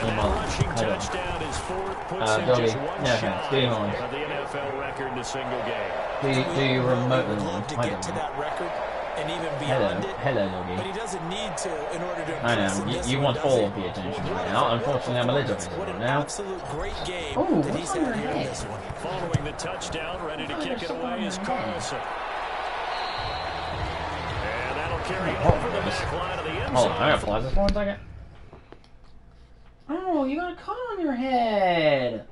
And that rushing touchdown is 4th, puts him Doggy. just 1 No, shy do you mind? of the NFL record in a single game. Do you remotely Would love want? to I get to don't know. that record and even Hello, beyond it. hello, But doggy. he doesn't need to in order to I impress know, in this you one, want does all he? of the attention right now. Unfortunately, I'm a little busy What right an now. absolute great game Oh, that what's he's on your had here in head? this one. Following the touchdown, ready to kick it away is Carlson. And that'll carry over the back line of the end Hold on, I zone. gotta pause this for 1 second. Oh, you got a cut on your head.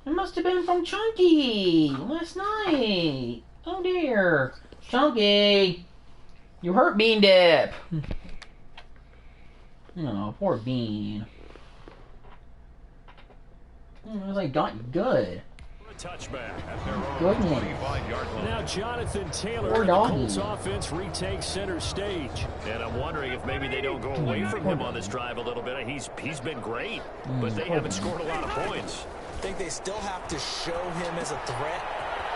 It must have been from Chunky last night. Oh dear. Chunky, you hurt Bean Dip. Oh, poor Bean. I was like, got good. Touchback. Good one. Now Jonathan Taylor Poor and the doggy. Colts offense retakes center stage. And I'm wondering if maybe they don't go away from him on this drive a little bit. He's been great, but they haven't scored a lot of points. think they still have to show him as a threat.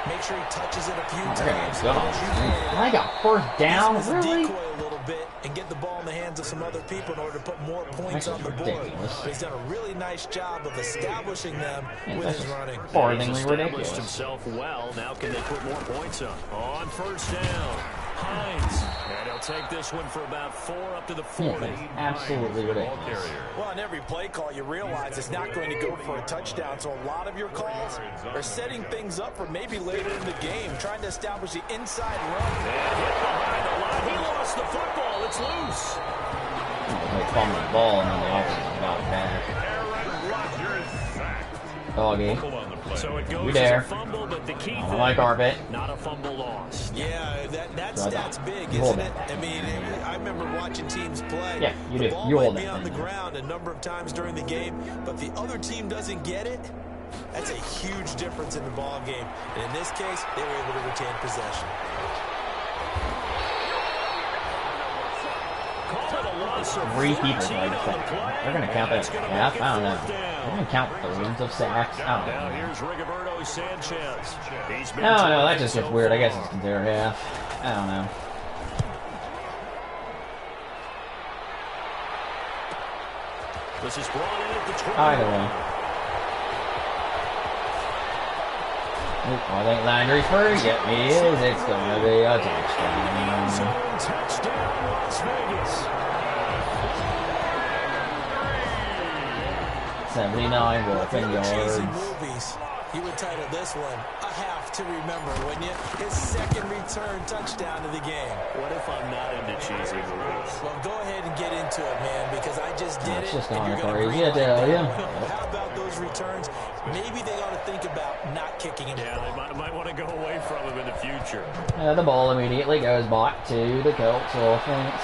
Make sure he touches it a few times. I got first down, use him as a really? decoy a little bit and get the ball in the hands of some other people in order to put more points on the board. Ridiculous. But he's done a really nice job of establishing them with his running. Farthingly Established ridiculous. himself well. Now can they put more points on first down? Hines, and he'll take this one for about 4 up to the 40. Absolutely ridiculous. Well, on every play call, you realize it's not going to go for a touchdown. So a lot of your calls are setting things up for maybe later in the game, trying to establish the inside run. And hit behind the line. He lost the football. It's loose. They fumble the ball and then the offense got back. Doggy. So it goes You as there. a fumble, but the key I thing, like Arbit. not a fumble lost. Yeah, that stat's big, Hold isn't it? it. I mean, I remember watching teams play. Yeah, you the do. ball You might hold be that on the thing. ground a number of times during the game, but the other team doesn't get it. That's a huge difference in the ball game. And in this case, they were able to retain possession. Three people tried to sack. They're going to count that as half? I don't know. They're going to count thirds of sacks? I don't Now know. here's Rigoberto Sanchez. He's been No, that just gets weird. I guess it's considered half. I don't know. This is brought in at the 20. Either way. Oop, I think Landry's free. Yep, he is. It's going to be a touchdown. Touchdown, Las Vegas. 79 working Cheesy yards. movies. You would title this one a half to remember, wouldn't you? His second return touchdown of the game. What if I'm not into cheesy movies? Well, go ahead and get into it, man, because I just did It's it. just and not you're gonna crazy, I greenlight tell that ya. one. How about those returns? Maybe they ought to think about not kicking him. Yeah, they might want to go away from him in the future. The ball immediately goes back to the Colts offense.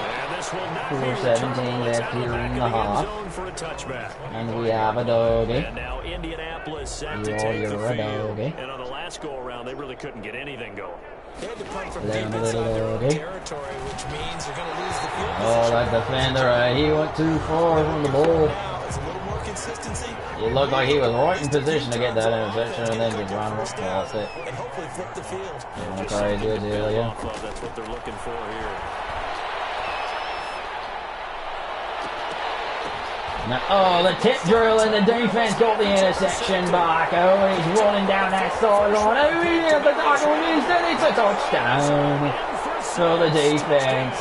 And this will not be 4:17 returned. It's left out here the back in of the end half. zone for a touchback. And we have a doggy. And now Indianapolis set to You're take the a field. doggy. And on the last go-around, they really couldn't get anything going. They had to punt from Let deep him inside their own doggy. territory, which means they're going to lose the field Oh, position. that defender, he went too far from the ball. Now, it's a little more consistency. It looked like he was right in position to get that interception and then just run right past it. And hopefully flip the field. Yeah, crazy, I tell ya. Off of, that's what they're looking for here. Now, oh, the tip drill and the defense got the interception back. Oh, he's running down that sideline. Oh, he has the tackle and it's a touchdown for the defense.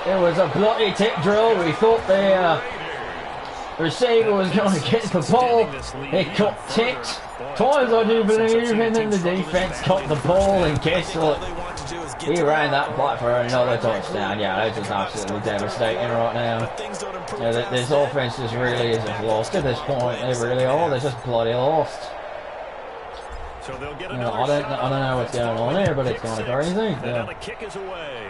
It was a bloody tip drill. We thought the receiver was going to get the ball. It got tipped twice, I do believe, and then the defense caught the ball, and guess what? He ran that back for another touchdown. Yeah, that's just absolutely devastating right now. Yeah, this offense just really is just lost at this point. They really are. They're just bloody lost. So they'll get You know, I don't know what's going on here, but it's kind of crazy. Now Yeah. the kick is away.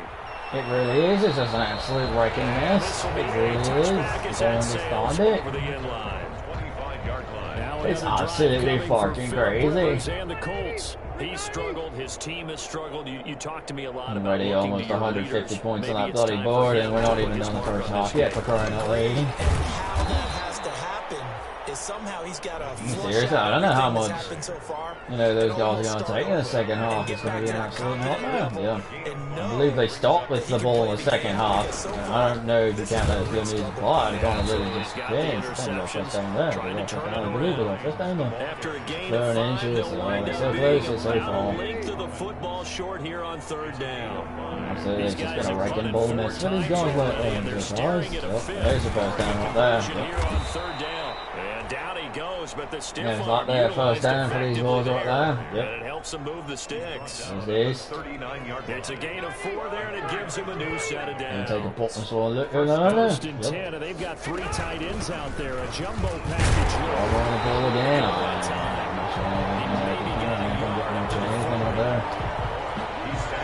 It really is. It's just an absolute wrecking mess. It really is. I don't understand it. Over the end line. 25-yard line. Now It's another absolutely time coming fucking for Philip crazy. Rivers and the Colts. He struggled. His team has struggled. You talked to me a lot about Already looking almost to your 150 leaders. points on Maybe that it's bloody time for board, him and we're to not put even his done the mark first on half this yet for game. crying out loud. And how that has to happen is somehow he's got to flush Seriously, out I don't know how everything much, that's happened so far. you know, those And guys are almost going to start take in the over second and half. get It's going to back be an that absolute confident nightmare. level. Yeah. And I know believe they stopped with that the he can ball play in the the second game half. because so I far, don't know if you this count is that as the good news first applied. It kind of So really he's just got the depends. Depends on interceptions, first down there. trying to But turn I it don't believe it around. on first down there. After a gain Third of 5, inches, they'll wind they're up so being close, it's so about far. a length of the football short here on third down. Absolutely, These it's just guys been a have wrecking run ball it mess for 4 these times guys like already, and that. they're Just staring at a Yep, fifth. there's the first down right there. Conversion Yep. here on third down. And down he goes, but the stiff Yeah, it's arm like that first utilized down for these effectively boys right there. there. And it helps them move the sticks. There's this. 39-yard line. It's a gain of 4 there, and it gives him a new set of And take a downs. pop and swallow. Look, no, no, no. First and Yep. 10, and they've got 3 tight ends out there. A jumbo package I'm look. on the ball again. I'm That time.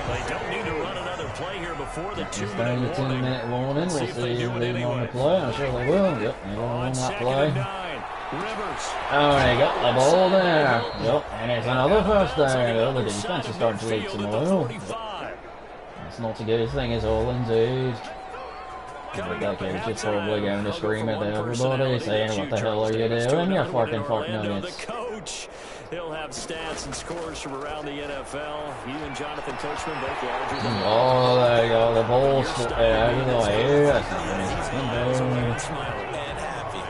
They don't need to run another play here before the Just 2-minute down the warning. 2-minute warning. We'll see if they if do it they want anyway. to play. I'm sure they will. Yep, they're going to On win that second play. and 9, Rivers. Oh, they got the ball there. Yep, and it's another first down. Well, the defense is starting to lead some oil. That's not a good thing at all, indeed. Okay, just probably going to scream at everybody, saying, what the hell are you doing, you fucking fuck nuggets. The coach. He'll have stats and scores from around the NFL. You and Jonathan Coachman both larger than oh, there you go, the ball's there. And happy.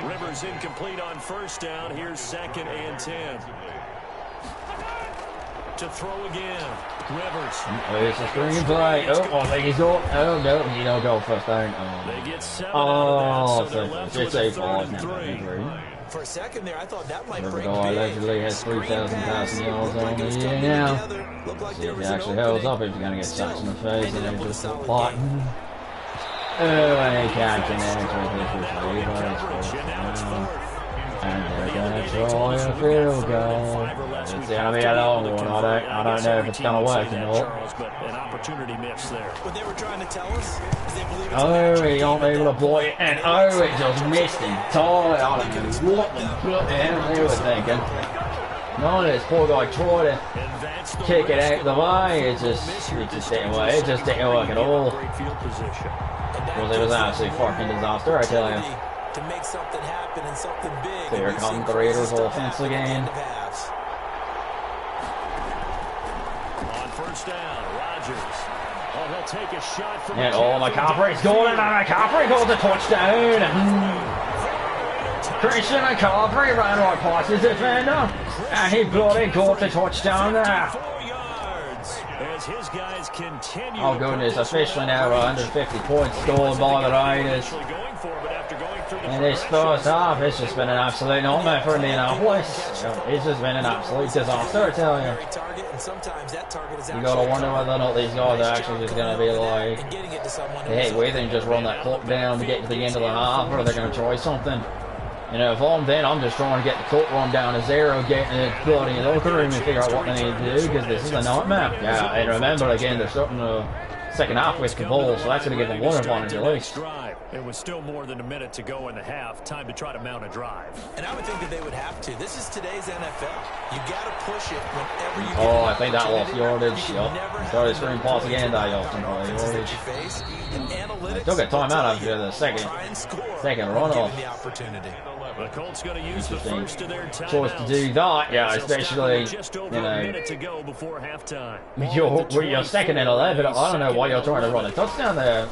Rivers incomplete on first down. Here's 2nd and 10. To throw again. Rivers. It's a screen play. Oh, I think he's up. Oh, no, he don't go first down. They get 7 Oh, out of that, so they're left with it's a a 3rd ball. and 3. For a second there, I thought that might break Rivergo allegedly has 3,000 passing yards on the year now. See if he actually holds up, if he's going to get sacked in the face, and then just plotting. Oh, and he catching it with his receiver. And they're going to try a field goal. It's going to be a long one. I don't know if it's going to work or not. But an opportunity miss there. What they were trying to tell us is they believe it's Oh, he don't able to block it, and oh, it just missed him. Totally, I don't know what the hell they were thinking. No, this poor guy tried to kick it out of the way. It just didn't work. It just didn't work at all. Because it was an absolute fucking disaster, I tell you. to make something happen and something big. So here comes the Raiders offense again. On first down, Rodgers. Oh, he'll take a shot from And McCaffrey's going, and McCaffrey goes a touchdown. Christian McCaffrey ran right past his defender, and he bloody got the touchdown there. 4 yards as his guys continue. Oh goodness, officially now 150 points scored by the Raiders. In this first half, it's just been an absolute nightmare for Indianapolis. It's just been an absolute disaster, I tell you. You gotta wonder whether or not these guys are actually just gonna be like, hey, we think just run that clock down to get to the end of the half, or they're gonna try something. You know, if I'm then, I'm just trying to get the clock run down to 0, get in the bloody locker room and figure out what they need to do, because this is a nightmare. Yeah, and remember, again, they're starting the second half with the ball, so that's going to give them one advantage at least. It was still more than a minute to go in the half. Time to try to mount a drive. And I would think that they would have to. This is today's NFL. You got to push it whenever you Oh, I think that lost yardage. Yep. Started screen pass again, that lost yardage. Took a timeout after the second runoff. The Colts going to use the first of their timeouts. Choice to do that, yeah, especially, you know, you're second and 11. I don't know why you're trying to run a touchdown there.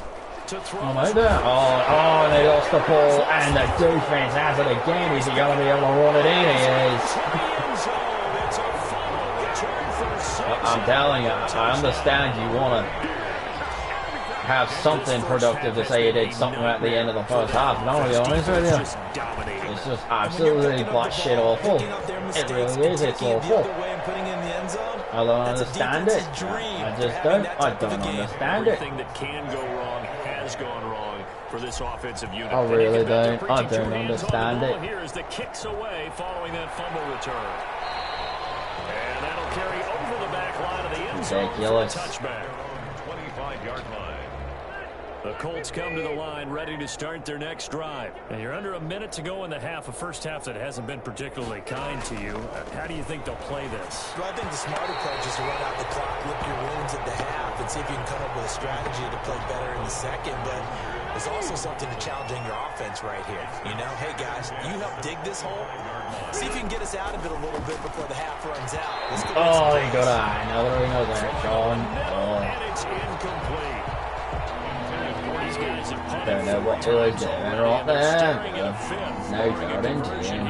Oh, no, there. Oh, and they lost the ball, and the defense has it again. Is he going to be able to run it in? He is. I'm telling you, I understand you want to have something productive to say you did something at the end of the first half. But I'm going to be honest with you, it's just absolutely black shit awful. It really is. It's awful. I don't understand it. I just don't. I don't understand it. Everything that can go wrong has gone wrong for this offensive unit. I really don't. I don't understand it. Here as the kicks away following that fumble return. And that'll carry over the back line of the end zone for a touchback. 25-yard line. The Colts come to the line ready to start their next drive. And you're under a minute to go in the half, a first half that hasn't been particularly kind to you. How do you think they'll play this? Well, I think the smart approach is to run out the clock, lick your wounds at the half, and see if you can come up with a strategy to play better in the second. But there's also something to challenging your offense right here. You know, hey guys, you help dig this hole. See if you can get us out of it a little bit before the half runs out. Oh, he got another ring over there, John. Oh. And it's incomplete. Don't know what to do right there. No garden to him.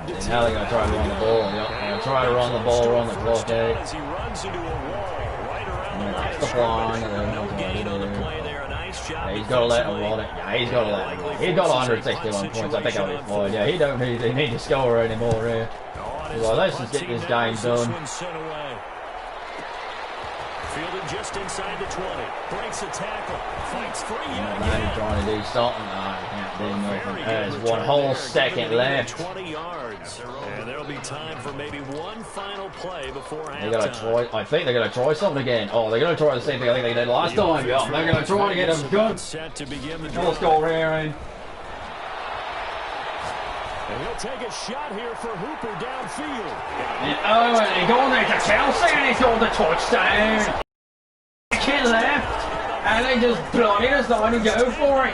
And now they're going to try to run the ball. Yep, they're going to try to run the ball, run the clock out. And that's the plan. Yeah, he's got to let him run it. Yeah, he's got to let him run it. He's got 161 points. I think I'll be fine. Yeah, he don't need to score anymore here. Well, let's just get this game done. Fielded just inside the 20. Breaks a tackle. Fights 3 yet again. Trying to do something. No, he can't do nothing. There's one whole second left. 20 yards. And there'll be time for maybe one final play before halftime. They gotta try. I think they're gonna try something again. Oh, they're gonna try the same thing I think they did last time. Yeah, they're gonna try to get them good. Set to begin the Let's go, Aaron. And he'll take a shot here for Hooper downfield. And he's going there to Kelsey, and he's going to touchdown. second left, and they just bloody decided to go for it.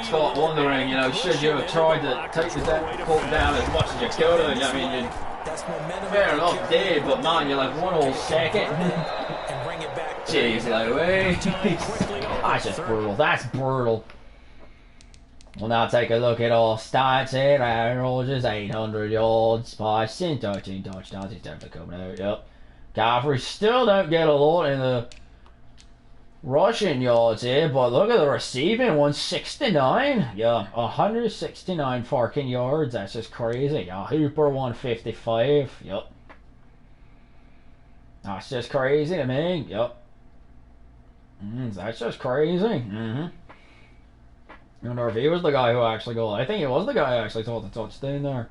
Start wondering, you know, should you have tried to take the ball down as much as you could? I mean, you fair enough did, but man, you're like 1 whole second. Jeez, Louise. That's just brutal. That's brutal. We'll now take a look at our stats here. Aaron Rodgers, 800 yards, passing, 13 touchdowns. He's definitely coming out, yep. Caffrey still don't get a lot in the rushing yards here, but look at the receiving, 169. Yeah, 169 fucking yards. That's just crazy. Yeah, Hooper, 155. Yep. That's just crazy to me. Yep. That's just crazy. I wonder if he was the guy who actually got. I think he was the guy who actually took the touchdown there.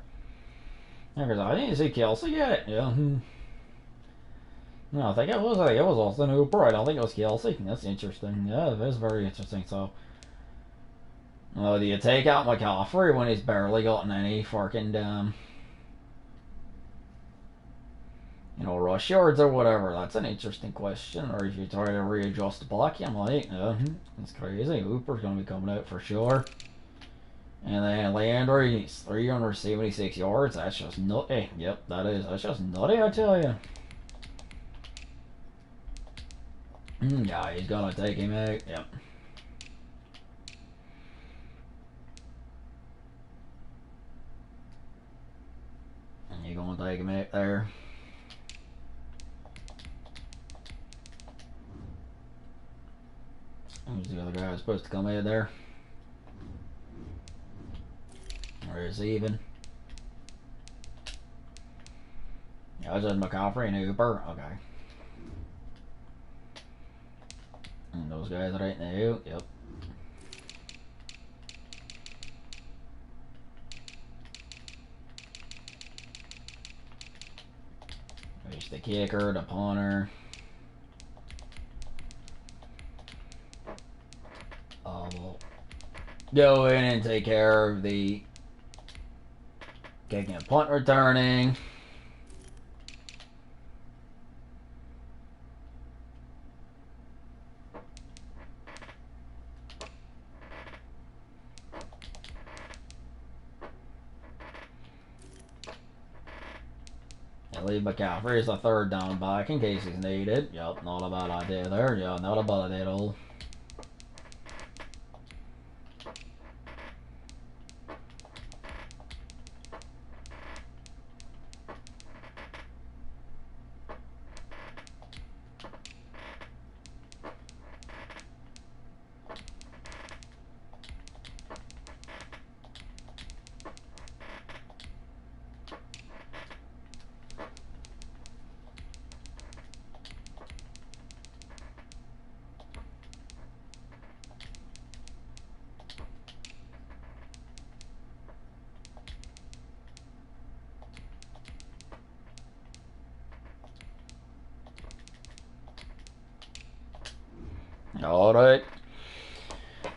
Because I didn't see Kelsey yet. Yeah. No, I think it was Austin Hooper. I don't think it was Kelsey. That's interesting. Yeah, it is very interesting. So, do you take out McCaffrey when he's barely gotten any fucking rush yards or whatever? That's an interesting question. Or if you try to readjust the block, I'm like, that's crazy. Hooper's going to be coming out for sure. And then Landry, 376 yards. That's just nutty. Yep, that's just nutty, I tell you. Yeah, he's going to take him out. Yep. And you're going to take him out there. Who's the other guy who's supposed to come in there? Or is he even? Yeah, it's just McCaffrey and Hooper. Okay. And those guys right now. Yep. There's the kicker, the punter. We'll go in and take care of the kicking and punt returning. And leave McCaffrey as the third down back in case he's needed. Yep, not a bad idea there. Yeah, not a bad idea at all. Alright.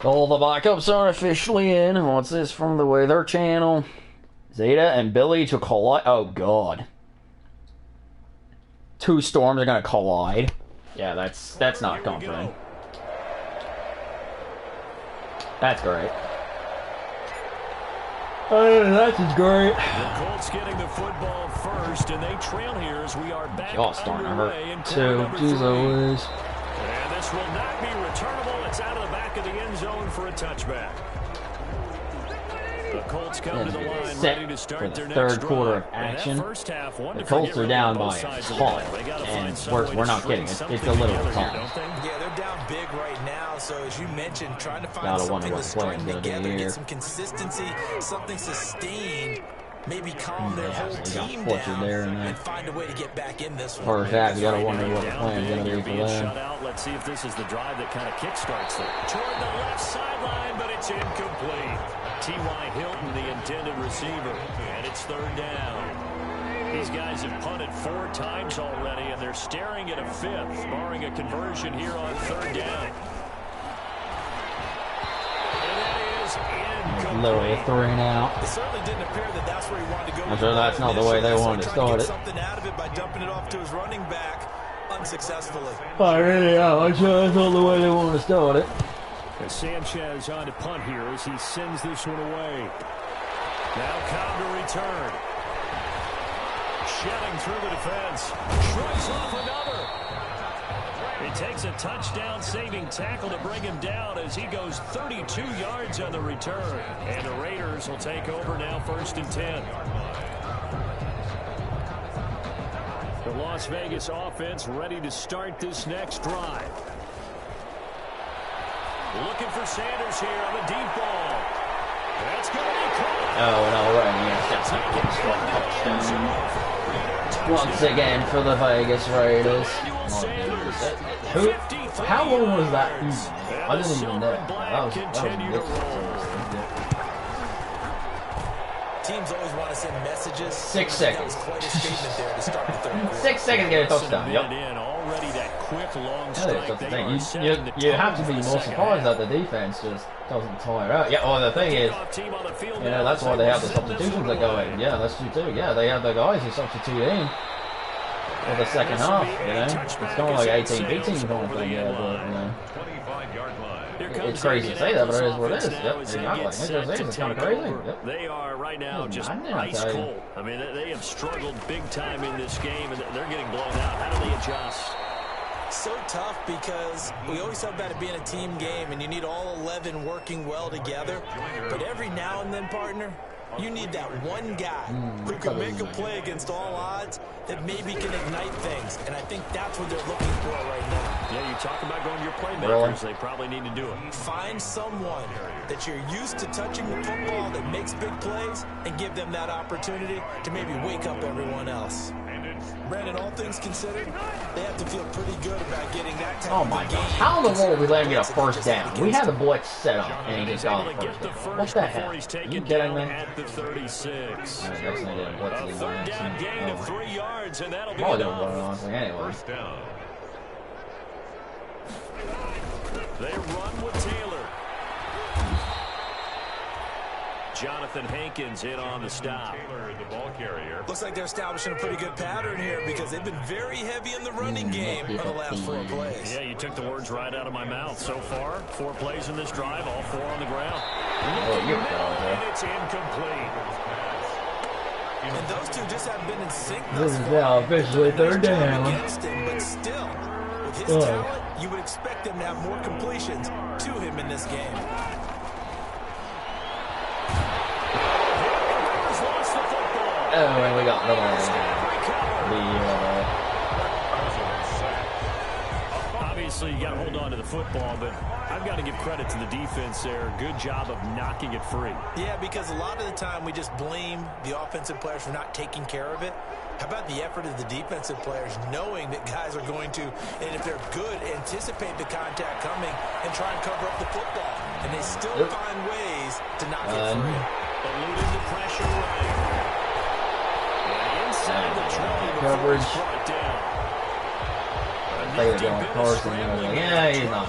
All the backups are officially in. What's this from the Weather Channel? Zeta and Billy to collide. Oh, God. Two storms are going to collide. Yeah, that's not comforting. That's great. That's just great. The Colts getting the football first, and they trail here as we are back. Y'all starting to hurt too. Jeez Louise. And this will not be returnable. It's out of the back of the end zone for a touchback. The Colts come to the line ready to start their third quarter of action. The Colts are down by a ton, and we're not kidding. It's a literal ton. Yeah, they're down big right now. So as you mentioned, trying to find something to string together, get some consistency, something sustained. Maybe calm their whole team down and find a way to get back in this one. First half, you gotta wonder what the plan's gonna be for them. Let's see if this is the drive that kind of kickstarts them. Toward the left sideline, but it's incomplete. T.Y. Hilton, the intended receiver, and it's third down. These guys have punted 4 times already, and they're staring at a 5th, barring a conversion here on third down. Literally a 3 now. It certainly didn't appear that that's where he wanted to go. I'm sure that's not the way they wanted to start it. Something out of it by dumping it off to his running back. unsuccessfully. I really am. I'm sure that's all the way they want to start it. And Sanchez on to punt here as he sends this one away. Now Cobb to return. Shedding through the defense. Shrugs off another. He takes a touchdown-saving tackle to bring him down as he goes 32 yards on the return. And the Raiders will take over now, 1st and 10. The Las Vegas offense ready to start this next drive. Looking for Sanders here on the deep ball. That's going to be caught. Oh, no, right. Yes, once again for the Vegas Raiders. How long was that? I didn't even know. That was ridiculous. Teams always want to send messages. 6 seconds. That was quite a statement there to start the third quarter. 6 seconds to get a touchdown. Yep. Already that quick long That's strike. the thing. You have to be more surprised that the defense just doesn't tire out. Yeah, well, the thing is, that's why they have the substitutions that go in. Yeah, that's true too. Yeah, they have the guys who substitute in for the second half. It's kind of like 18-18 kind of thing. Yeah, but it's crazy to say that, but it is what it is. Yep, exactly. It's kind of crazy. Yep. They are right now just ice cold. I mean, they have struggled big time in this game, and they're getting blown out. How do they adjust? So tough because we always talk about it being a team game, and you need all 11 working well together. But every now and then, partner, you need that one guy who can make a play against all odds that maybe can ignite things. And I think that's what they're looking for right now. Yeah, you talk about going to your playmakers. They probably need to do it. Find someone that you're used to touching the football that makes big plays and give them that opportunity to maybe wake up everyone else. Brandon, all things considered, they have to feel pretty good about getting that type Oh my gosh. How in the world did we let him get a first down? We had the blitz set up and he just got a first down. What the hell? Are you kidding me? At the 36. Third down gain of 3 yards, and that'll be enough. Anyway. First down. They run with Taylor. Jonathan Hankins in on the stop. Taylor, the ball carrier. Looks like they're establishing a pretty good pattern here because they've been very heavy in the running game on the last 4 plays. Yeah, you took the words right out of my mouth. So far, 4 plays in this drive, all 4 on the ground. And it's incomplete. And those two just haven't been in sync. This is now officially third down. Against him, but still, with his talent, you would expect them to have more completions to him in this game. Oh, and we got another one. Obviously, you got to hold on to the football, but I've got to give credit to the defense there. Good job of knocking it free. Yeah, because a lot of the time we just blame the offensive players for not taking care of it. How about the effort of the defensive players knowing that guys are going to, and if they're good, anticipate the contact coming and try and cover up the football. And they still find ways to knock it free. Eluding the pressure right. Coverage. They were going Carson. Yeah, he's not.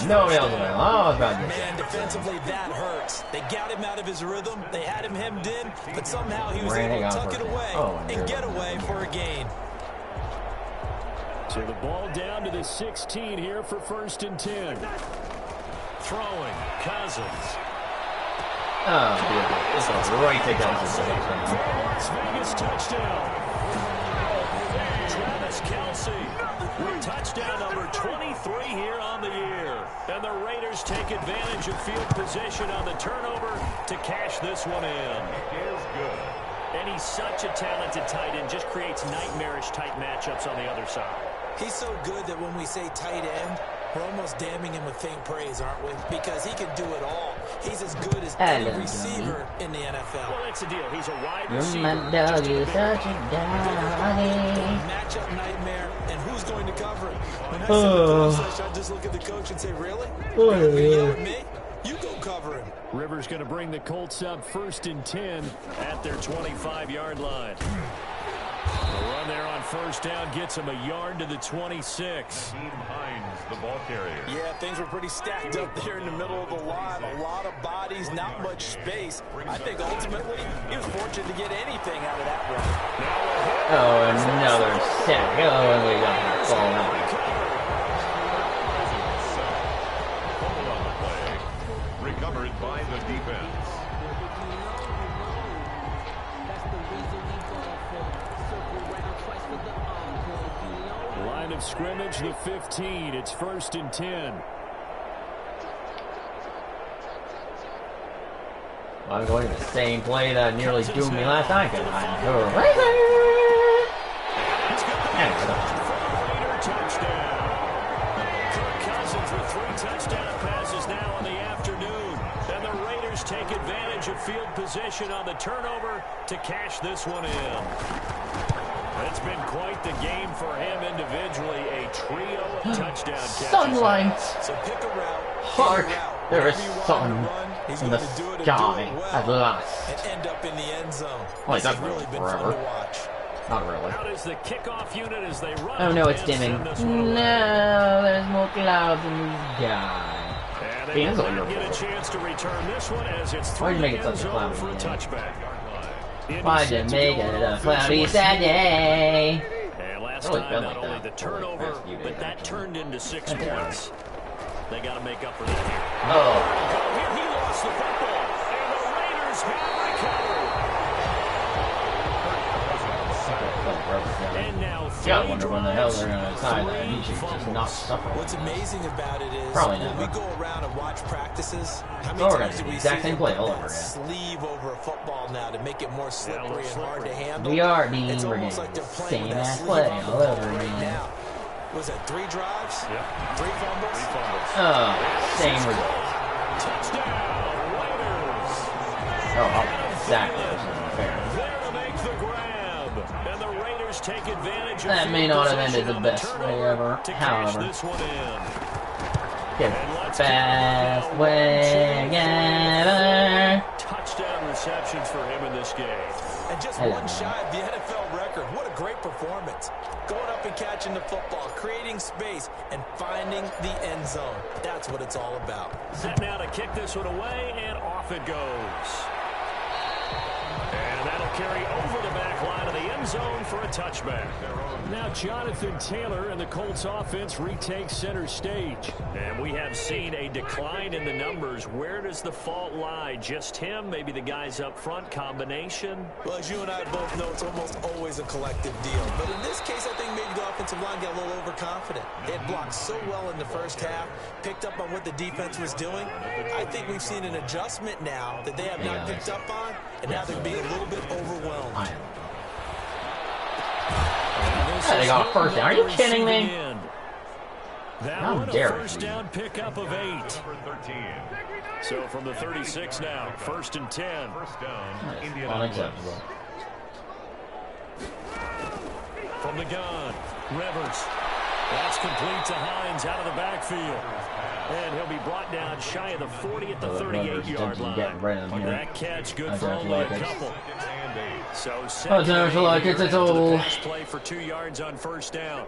Nobody else around. Oh, it's about to Man, defensively, that hurts. They got him out of his rhythm. They had him hemmed in, but somehow he was able to tuck it away and get away for a gain. So the ball down to the 16 here for 1st and 10. Throwing, Cousins. Oh, beautiful. This is a great takedown. Las Vegas touchdown. Travis Kelce with touchdown number 23 here on the year. And the Raiders take advantage of field position on the turnover to cash this one in. It is good. And he's such a talented tight end, just creates nightmarish type matchups on the other side. He's so good that when we say tight end, we're almost damning him with faint praise, aren't we? Because he can do it all. He's as good as any receiver in the NFL. Well, that's the deal. He's a wide receiver. Matchup nightmare, and who's going to cover it? When I said the session, I just look at the coach and say, really? You're going to yell at me? You go cover him. Rivers going to bring the Colts up 1st and 10 at their 25-yard line. The run there on 1st down gets him a yard to the 26. Hines, the ball carrier. Yeah, things were pretty stacked up there in the middle of the line. A lot of bodies, not much space. I think ultimately he was fortunate to get anything out of that run. Oh, another sack. Oh, and we got football out. Recovered by the defense. Line of scrimmage, the 15. It's 1st and 10. I'm going to the same play that nearly doomed me last night. Cousins with 3 touchdown passes now in the afternoon. And the Raiders take advantage of field position on the turnover to cash this one in. It's been quite the game for him individually. A trio of touchdown catches. Sunlight. So pick a route. Hark, there is sun in the sky at last. And end up in the end zone. Oh, it's This not has really been forever. fun to watch. Not really. Out is the kickoff unit as they run. Oh no, it's and dimming. send this one away. No, there's more clouds in the sky. And they Fans will are not your get a fault. chance to return this one as it's Why'd you through make it the end such a zone cloudy for a day? touchback. Why'd you make it a cloudy Saturday? And last Really time, felt not like only that the for like turnover, past few days, but that actually. turned into 6 That's points. They got to make up for that here. Oh. Here he lost the football, and the Raiders have recovered. And now Gotta wonder when the hell they're gonna tie that. He should just not suffer. What's amazing about it is Probably when we never. go around and watch practices, how So many we're gonna times do do the we exact see same them play put all that over again. sleeve over a football now to make it more slippery and hard to handle? We are being It's we're almost getting like they're the playing same with that ass sleeve play on the all ball over right again. now. Was that 3 drives? Yep. 3 fumbles? 3 fumbles. Oh, same result. Touchdown, Raiders. Oh, exactly. This isn't fair. There to make the grab. And the Raiders take advantage of That may field not have position ended the on best turnover way ever. to cash However, this one in. get And let's best keep it way ever. Touchdown receptions for him in this game. And just Hello. one shy of the NFL record. What a great performance. Going up and catching the football, creating space, and finding the end zone. That's what it's all about. Set now to kick this one away, and off it goes. And that'll carry over the back line of the end zone for a touchback. Now Jonathan Taylor and the Colts offense retakes center stage. And we have seen a decline in the numbers. Where does the fault lie? Just him? Maybe the guys up front? Combination? Well, as you and I both know, it's almost always a collective deal. But in this case, I think maybe the offensive line got a little overconfident. They had blocked so well in the first half, picked up on what the defense was doing. I think we've seen an adjustment now that they have not picked up on, and now they're being a little bit overwhelmed. They got a first down. Are you kidding me? That How one a dare first you. down pickup of 8. Number 13. So from the 36 now, 1st and 10. First down, That's Indianapolis. unacceptable. From the gun, Rivers. That's complete to Hines out of the backfield. And he'll be brought down shy of the 40 at the 38-yard line. That catch good for only a couple. So Oh, there's like it's a total. pass play for 2 yards on first down.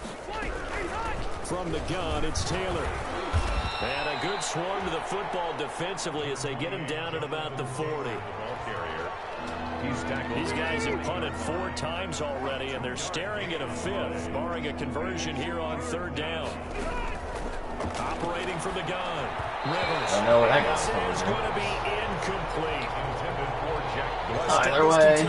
From the gun, it's Taylor. And a good swarm to the football defensively as they get him down at about the 40. These guys have punted 4 times already, and they're staring at a 5th, barring a conversion here on 3rd down. Operating from the gun, Rivers. I don't know where that This got is from. going to be incomplete. Either way,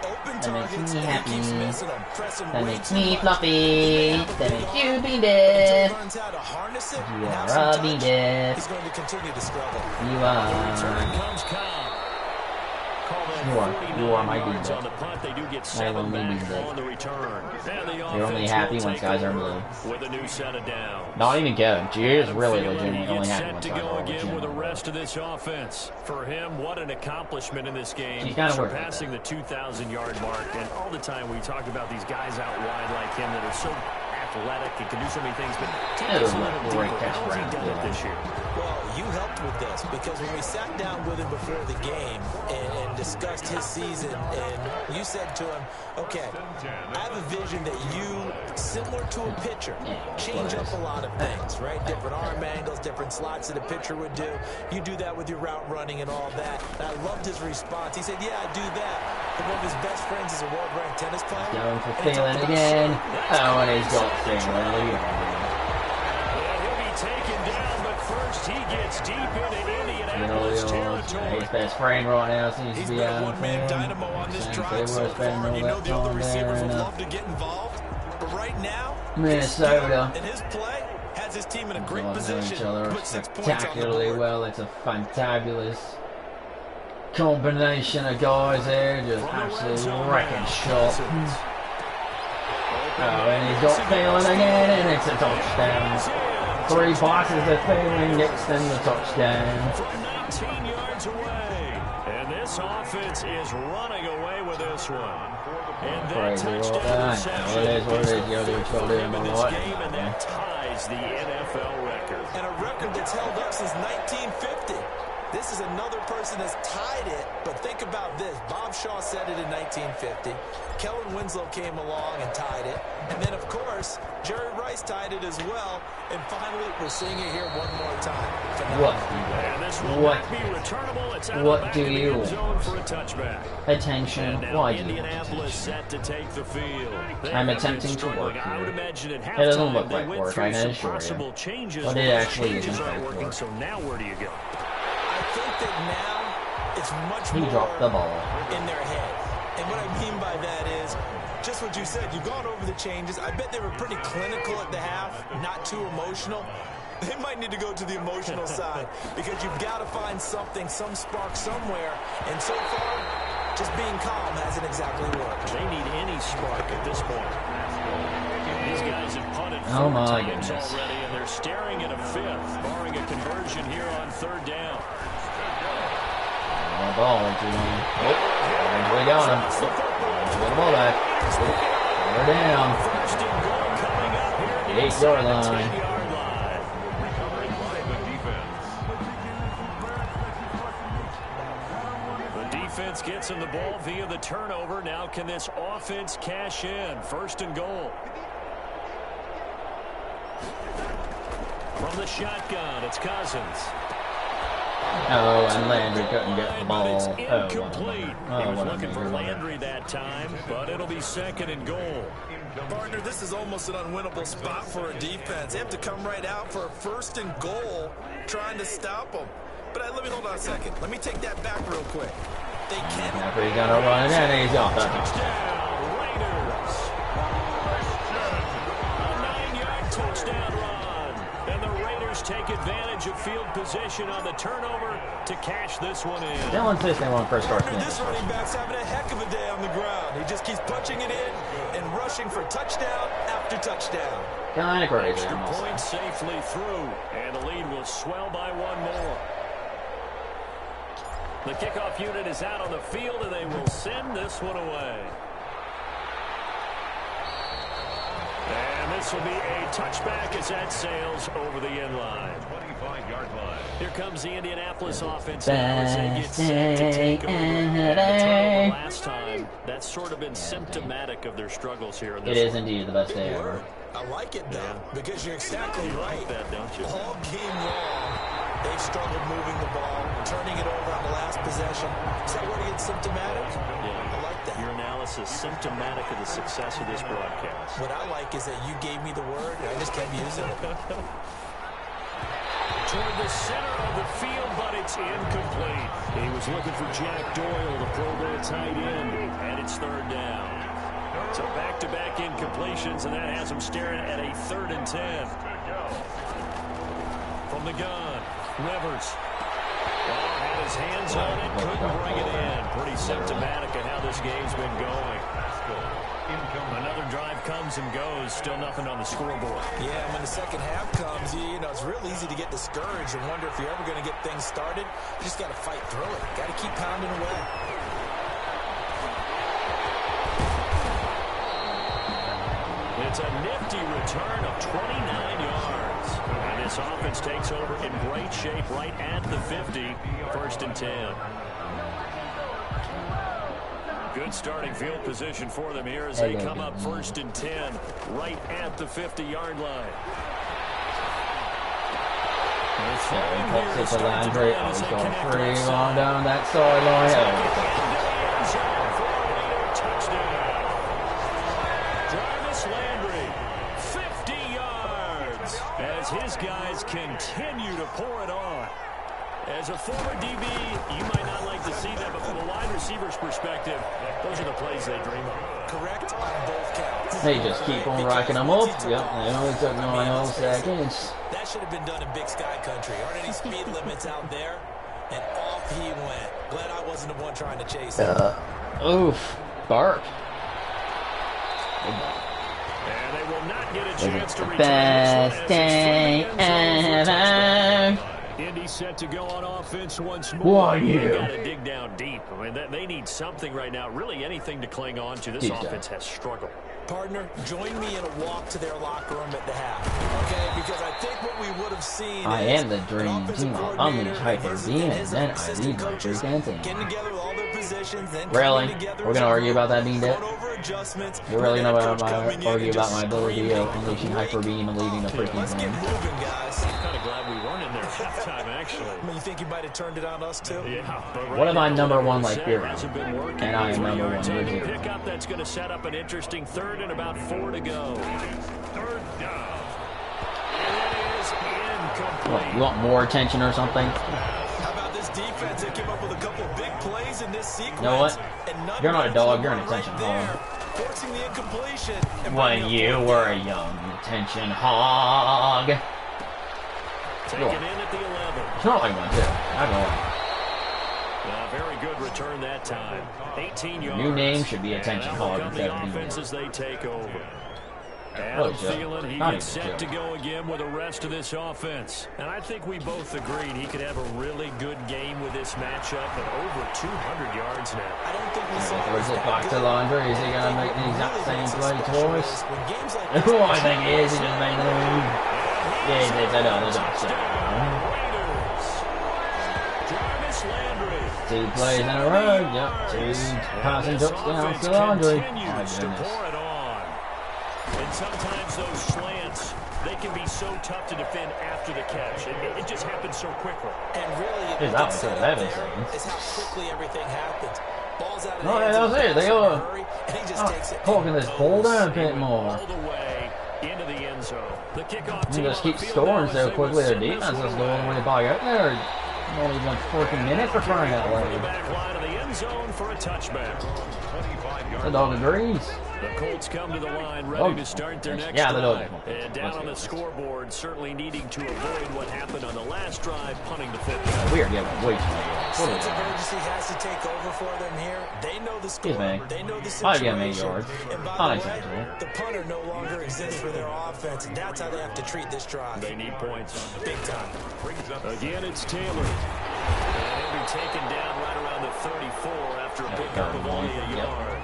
Open that makes targets, me and he happy. keeps missing them, pressing That way makes too me much. fluffy. That makes you be Until dead. he learns how to harness it, You have are some a touch, be dead. he's going to continue to struggle. You Return are. comes Cobb. Call that You are. 49 You are my yards bean on the punt. They do get I 7 will be back bean on the return. And the You're only offense happy will when take skies are over blue. with a new set of downs. Not even Kevin. G is really Feeling legitimately he only gets happy set when to skies go are again with the legitimately. rest of this offense. For him, what an accomplishment in this game. He's gotta work like surpassing that. the 2,000-yard mark. And all the time we talk about these guys out wide like him that are so athletic and can do so many things. But take It this was a a little great deeper. catch How has he round, done it yeah. this year? Well, you helped with this because when we sat down with him before the game and discussed his season, and you said to him, okay, I have a vision that you, similar to a pitcher, change up a lot of things, right? Different arm angles, different slots that a pitcher would do. You do that with your route running and all that. And I loved his response. He said, yeah, I do that. And one of his best friends is a world-ranked tennis player. Going for Thielen again. Oh, and he's got Thielen again. Well, he'll be taken down, but first he gets deep into Indianapolis territory. His best friend right now seems to be He's out. one-man dynamo on this drive so far, and you know the other receivers would love to get involved. But right now, Minnesota. and his play has his team in a great Know position each other to put 6 points on the spectacularly board. well. It's a fantabulous combination of guys here, just absolutely wrecking shot. Oh, and he's got Thielen again, and it's a touchdown. 3 passes to Thielen gets them the touchdown. From 19 yards away. And this offense is running away with this one. And that Crazy touchdown right reception there. Well, it is what it is. You the do what for you do, him in am I this right? game, and that ties the NFL record. And a record that's held up since 1950. This is another person that's tied it, but think about this. Bob Shaw said it in 1950. Kellen Winslow came along and tied it. And then, of course, Jerry Rice tied it as well. And finally, we're seeing it here one more time. What? And this will What? not be returnable. It's out What of the back do of the you end zone want? for a touchback. Attention. And now Why do you want Indianapolis set to take the field. They I'm have been attempting to work struggling. I would here. imagine at It doesn't halftime look they like went work, through I can some assure you. possible changes. But it Those actually changes isn't aren't fake working, work. so now where do you go? I think that now it's much He more dropped the ball. in their head. And what I mean by that is just what you said. You've gone over the changes. I bet they were pretty clinical at the half, not too emotional. They might need to go to the emotional side because you've got to find something, some spark somewhere. And so far, just being calm hasn't exactly worked. They need any spark at this point. These guys have punted Oh 4 my times goodness. already, and they're staring at a 5th, barring a conversion here on 3rd down. The ball way too long. Oh, we got him. Get the ball back. We're down. First and goal coming up here at the 8-yard line. 10-yard line. Recovered by the defense. The defense gets him the ball via the turnover. Now can this offense cash in? 1st and goal. From the shotgun, it's Cousins. Oh, and Landry couldn't get the But it's ball. incomplete. Oh, He was what a looking for nigger. Landry that time, but it'll be 2nd and goal. Partner, this is almost an unwinnable spot for a defense. They have to come right out for a 1st and goal trying to stop them. But let me hold on a second. Let me take that back real quick. They can. After he's gonna run it, and he's off that. Touchdown, Raiders. A 9-yard touchdown run. And the Raiders take advantage of field position on the turnover to cash this one in. Still insisting on first start Partner, finish. this running back's having a heck of a day on the ground. He just keeps punching it in and rushing for touchdown after touchdown. Kinda crazy. Extra almost. point safely through, and the lead will swell by 1 more. The kickoff unit is out on the field, and they will send this one away. And this will be a touchback as that sails over the end line. 25-yard line. Here comes the Indianapolis offense now as they get set to take over. And the turnover last time, that's sort of been symptomatic of their struggles here in this It is one. indeed the best day ever. I like it, though, because you're exactly You right. like that, don't you? All game long, they've struggled moving the ball, turning it over on the last possession. Is that where it gets symptomatic? I like that. Your analysis symptomatic of the success of this broadcast. What I like is that you gave me the word, and I just kept using it. Toward the center of the field, but it's incomplete. He was looking for Jack Doyle, the Pro Bowl tight end, and it's 3rd down. So back-to-back incompletions, and that has him staring at a 3rd and 10. From the gun, Rivers. Well, had his hands on it, couldn't bring it in. Pretty symptomatic of how this game's been going. Another drive comes and goes, still nothing on the scoreboard. Yeah, and when the second half comes, you know, it's real easy to get discouraged and wonder if you're ever going to get things started. You just got to fight through it. Got to keep pounding away. It's a nifty return of 29 yards. And this offense takes over in great shape right at the 50. 1st and 10. Good starting field position for them here as they come up 1st and 10 right at the 50-yard line. He pops it to Landry. Oh, he's going pretty long down that sideline. these guys continue to pour it on. As a former DB, you might not like to see that, but from a wide receiver's perspective, those are the plays they dream of. Correct on both counts. They just keep on racking them up. Yep, they only took 9 seconds. That should have been done in Big Sky Country. Aren't any speed limits out there? And off he went. Glad I wasn't the one trying to chase him. Oof. Bark. And they will not get a chance to return Best day ever. Indy set to go on offense once more. Why They you? got to dig down deep. I mean, they need something right now. Really, anything to cling on to. This Deep offense has struggled. Partner, join me in a walk to their locker room at the half. Okay? Because I think what we would have seen I is am the dream an offensive team. I'm the coordinator type of versus being, and his then I assistant lead my coaches freaking team. getting together with all their positions, then Really? coming together We're as gonna a argue group, about that being dead? going over adjustments, You're really and then gonna coach coming in argue and about just my ability screaming of unleashing great. hyper beam and leading the freaking Let's get game? moving, guys. I'm kind of glad we weren't in there halftime, actually. I mean, you think you might have turned it on us, too? Yeah, but right What if I'm now, number like one we like said, Hero? hasn't been working. And I am 3 number yards one on with the Hero. pickup. That's going to set up an interesting third and about 4 to go. Third down. And it is What, incomplete. you want more attention or something? How about this defense that came up with a couple big plays in this sequence? You know what? And none You're not a of dog, them you're an were attention right there, hog. forcing the incompletion. and When bringing you up fourth were a down. young attention hog. Taken in at the 11. It's not like one, too. I go on. Very good return that time. 18 yards. New name should be attention And that will hog come instead the of offense being as they take over. Really, Adam Joe. Thielen, he Not gets even set to Joe. go again with the rest of this offense. And I think we both agreed he could have a really good game with this matchup, but over 200 yards now. I don't think we saw Or is it back to Laundry? Is he going to make the exact same play twice? When games like this Who I think he is, he just made the move. Yeah, he did another touchdown. Raiders. Jarvis Landry. 2 plays in a row. Yep, 2 passing touchdowns to Laundry. My Continues to goodness. pour it on. And sometimes those slants, they can be so tough to defend after the catch. It just happens so quickly. And really, Dude, what that gets was set good. up That there was is how quickly everything happens. Ball's out of No, the hands that of was the it. They passer in a are hurry, and he just takes it. talking this ball down a bit All more. the way into the end zone. The kickoff You team just on keep the field scoring now so as they quickly. will Their send this defense is one going away. way back out there. Not even 14 minutes for crying out From the loud. back line of the end zone for a touchback. 25 The dog agrees. The Colts come to the line ready Oh, to start their next yeah, the dog. drive. And down Let's on go. the scoreboard, certainly needing to avoid what happened on the last drive, punting the 50. We are giving way too many yards. What Sense are of we urgency has to take over for them here. They know the score. Excuse me. They know the I'll give him 8 situation. yards. And by the Unacceptable. way, the punter no longer exists for their offense. And that's how they have to treat this drive. They need points. Big time. Again, it's Taylor. And he'll be taken down right around the 34 after a pickup of only a Yep. yard.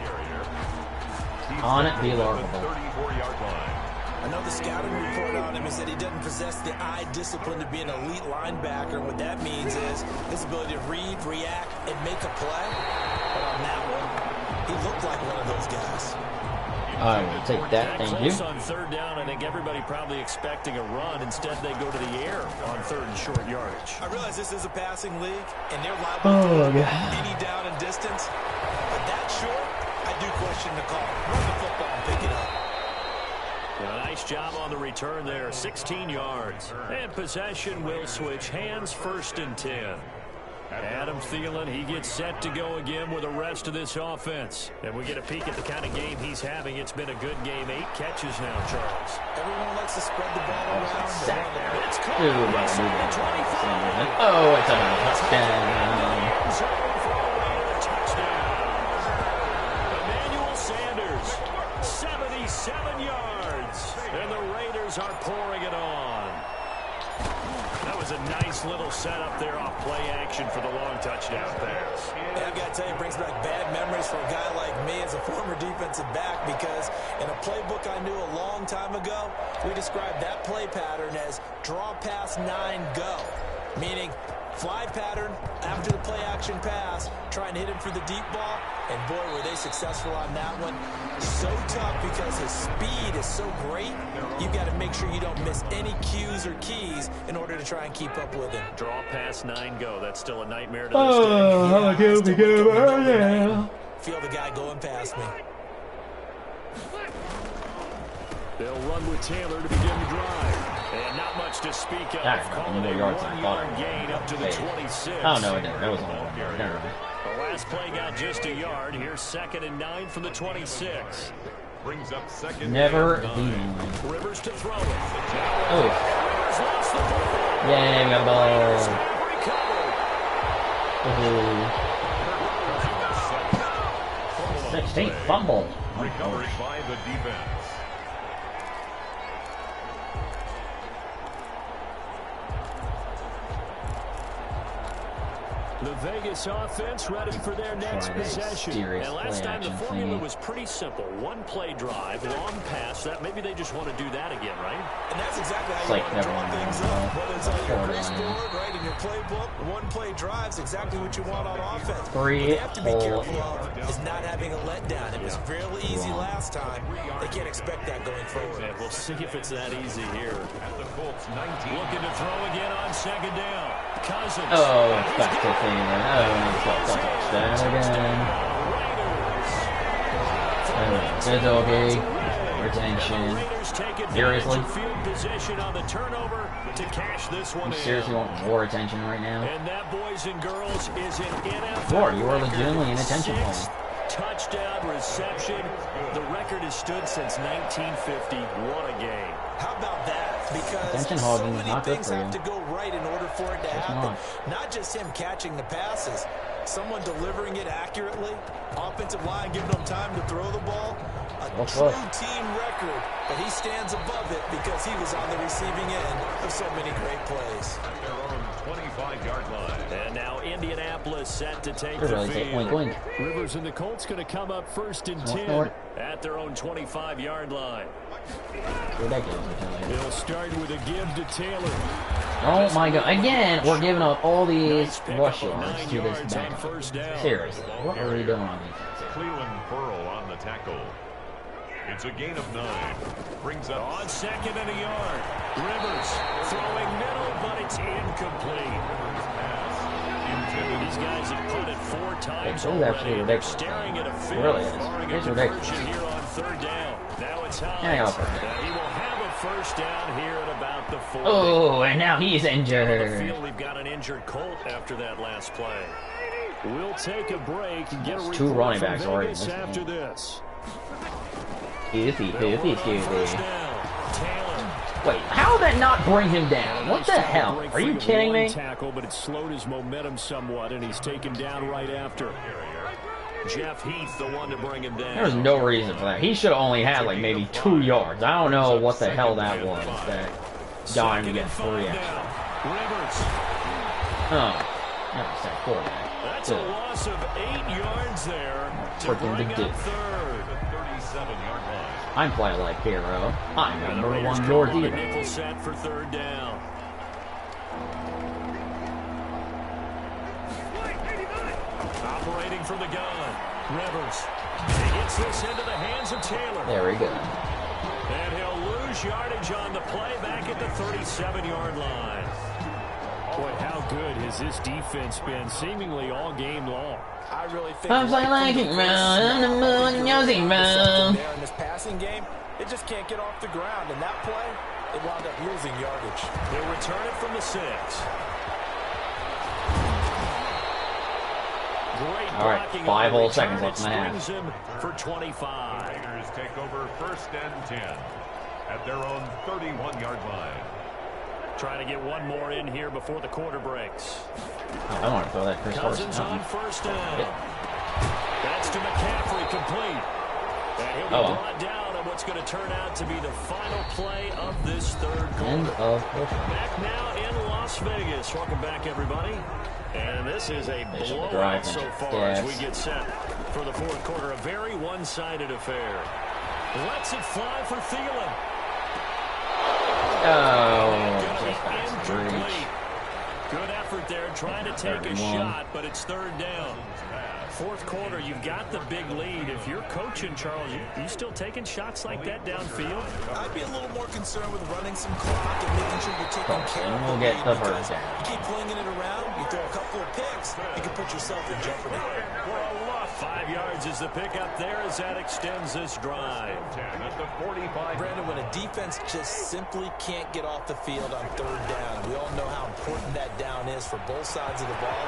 On it, be larval. 34-yard line. I know the scouting report on him is that he doesn't possess the eye discipline to be an elite linebacker. What that means is his ability to read, react, and make a play. But on that one, he looked like one of those guys. I will take that, thank you. Close on third down. I think everybody probably expecting a run. Instead, they go to the air on third and short yardage. I realize this is a passing league, and they're liable Oh, to God. any down and distance. But that short, I do question the call. Run the football and pick it up. A nice job on the return there, 16 yards. And possession will switch hands, 1st and 10. Adam Thielen, he gets set to go again with the rest of this offense. And we get a peek at the kind of game he's having. It's been a good game. 8 catches now, Charles. Everyone likes to spread the ball around. Sack. It's caught. Ooh, that's Inside moving. the 25. Oh, it's a touchdown. Zone for a Raider touchdown. Emmanuel Sanders, 77 yards. And the Raiders are pouring it on. That was a nice little setup there off play action for the long touchdown pass. And I've got to tell you, it brings back bad memories for a guy like me as a former defensive back, because in a playbook I knew a long time ago, we described that play pattern as draw pass 9 go, meaning fly pattern after the play action pass, trying to hit him for the deep ball, and boy, were they successful on that one. So tough because his speed is so great, you've got to make sure you don't miss any cues or keys in order to try and keep up with him. Draw pass 9 go. That's still a nightmare to this Oh, day. yeah. Feel the guy going past me. They'll run with Taylor to begin the drive. And not much to speak of. That's Calling more a yards than I thought. 1-yard gain up to the 26. Oh, no, it didn't. That was only 1 yard. Never mind. The last play got just a yard. Here's 2nd and 9 from the 26. Brings up second. Never and the 9. line. Rivers to throw it. Oh. Rivers lost the ball. Yeah, we got the Raiders ball. have recovered. 16 fumble. Recovered by the defense. The Vegas offense ready for their next possession. And last time the formula was pretty simple. 1 play drive, long pass. That maybe they just want to do that again, right? And that's exactly how It's you like want to draw never things mind. up. Whether it's on your race Borderline. board, right, in your playbook, 1 play drives exactly what you want on offense. Three What they have to be whole careful of is not having a letdown. It was fairly easy last time. They can't expect that going forward. And we'll see if it's that easy here. At the Colts 19. Looking to throw again on 2nd down. Cousins. Oh, it's back to Thielen. Oh, it's got touchdown again. It's okay. Retention. Raiders take advantage Seriously? of field position on the turnover to cash this one You in. seriously want more attention right now? And that, boys and girls, is an NFL Lord, you are record. legitimately an attention 6th point. touchdown reception. The record has stood since 1950. What a game. How about that? Because Attention so hogging is many not good things for have you. to go right in order for it to It's happen. Not just him catching the passes, someone delivering it accurately, offensive line giving him time to throw the ball. A What's true up? team record, but he stands above it because he was on the receiving end of so many great plays. At their own 25-yard line. And now Indianapolis set to take They're the really field. wink, wink. Rivers and the Colts going to come up 1st and 10 Snort. at their own 25-yard line. Ridiculous. They'll start with a give to Taylor. Oh my god. Again, we're giving up all these Nice pickup rush of yards 9 to this yards on back. 1st down. Seriously, what are we doing on defense? Cleveland Pearl on the tackle. It's a gain of 9. Brings up On 2nd and a yard. Rivers throwing middle, but it's incomplete. These guys have put it 4 times This is already. absolutely They're ridiculous. staring at a It field, really is. barring a It's ridiculous. conversion here on 3rd down. Now it's Hang on Hines. for a minute. He will have a 1st down here at about the 40. Oh, and now he's On the injured. field, we've got an injured Colt after that last play. We'll take a break and get a That's 2 report running from backs already in Vegas this after game. this. Goofy. First down. Taylor. Wait, how did that not bring him down? What the hell? Break Are you free of kidding one me? tackle, but it slowed his momentum somewhat, and he's taken down right after. Jeff Heath, the one to bring him down. There's no reason for that. He should have only had like maybe 2 yards. I don't know what the hell that was. That got him to get 3 extra. Rivers. Oh, that's that quarterback. That's a loss of 8 yards there to Freaking bring big up dick. 3rd. the 37-yard line. I'm playing like hero. I'm And the number Raiders 1 come Lord on the hero. nickel set for 3rd down. Operating from the gun. Rivers. He gets this into the hands of Taylor. There we go. And he'll lose yardage on the play back at the 37-yard line. Boy, how good has this defense been seemingly all game long? I really think I'm playing like it, man. I'm the moon, Yosie, man. there in this passing game, it just can't get off the ground. And that play, it wound up losing yardage. They'll return it from the 6. Great All right, blocking 5 on the whole return. seconds left in the It half. springs him for 25. Raiders take over 1st and 10 at their own 31-yard line. Trying to get one more in here before the quarter breaks. Oh, I want to throw that Chris Cousins Carson. on 1st down. That's to McCaffrey, complete. And he'll be Oh, well. brought down on what's going to turn out to be the final play of this 3rd End quarter. of quarter. Back now in Las Vegas. Welcome back, everybody. And this is a They should blowout drive so him. far Yes. as we get set for the 4th quarter. A very one-sided affair. Lets it fly for Thielen. Oh, just past reach. Incomplete. Good effort there, trying to take a 31. shot, but it's 3rd down. 4th quarter, you've got the big lead. If you're coaching, Charles, you still taking shots like that downfield? I'd be a little more concerned with running some clock and making sure you're taking care And of we'll the get lead, the because first down. you keep flinging it around, you throw a couple of picks, you can put yourself in jeopardy. For a 5 yards is the pickup there as that extends this drive. 10 at the 45. Brandon, when a defense just simply can't get off the field on third down, we all know how important that down is for both sides of the ball.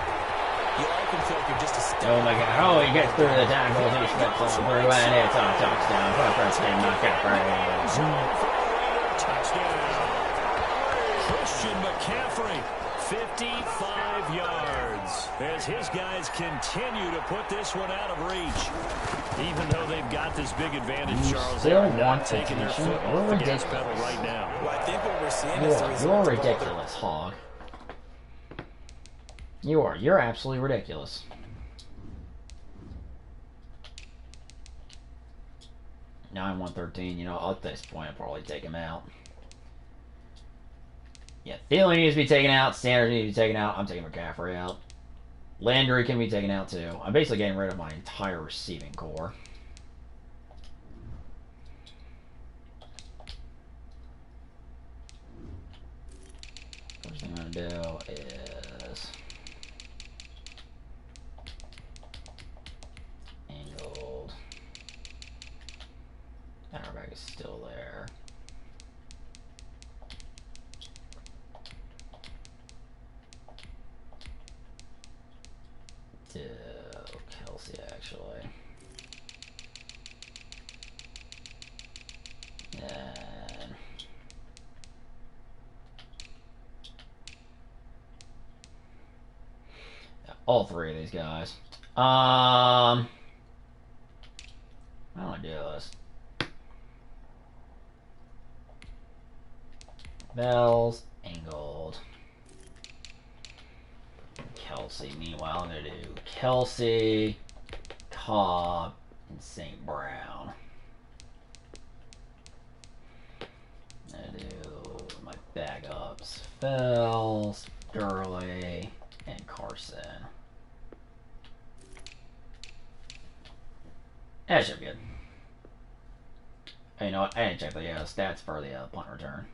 You often feel like you're just a step. Oh my God! Oh, he gets through the tackles. He steps on through, and it's a touchdown for first name McCaffrey. Touchdown. Christian McCaffrey, 55 yards. As his guys continue to put this one out of reach. Even though they've got this big advantage, Charles, they're not taking their foot off the gas pedal right now. Well, I think what we're seeing is the reason You're ridiculous, Hog. You are. You're absolutely ridiculous. Now I'm 113. You know, at this point, I'll probably take him out. Yeah, Thielen needs to be taken out. Sanders needs to be taken out. I'm taking McCaffrey out. Landry can be taken out too. I'm basically getting rid of my entire receiving core. First thing I'm going to do is angled. Center back is still there. Kelsey, actually. And all three of these guys. I want to do this. Bells, angled. Kelsey. Meanwhile, I'm going to do Kelsey, Cobb, and St. Brown. I'm going to do my backups. Fells, Gurley, and Carson. That should be good. You know what? I didn't check the stats for the punt return.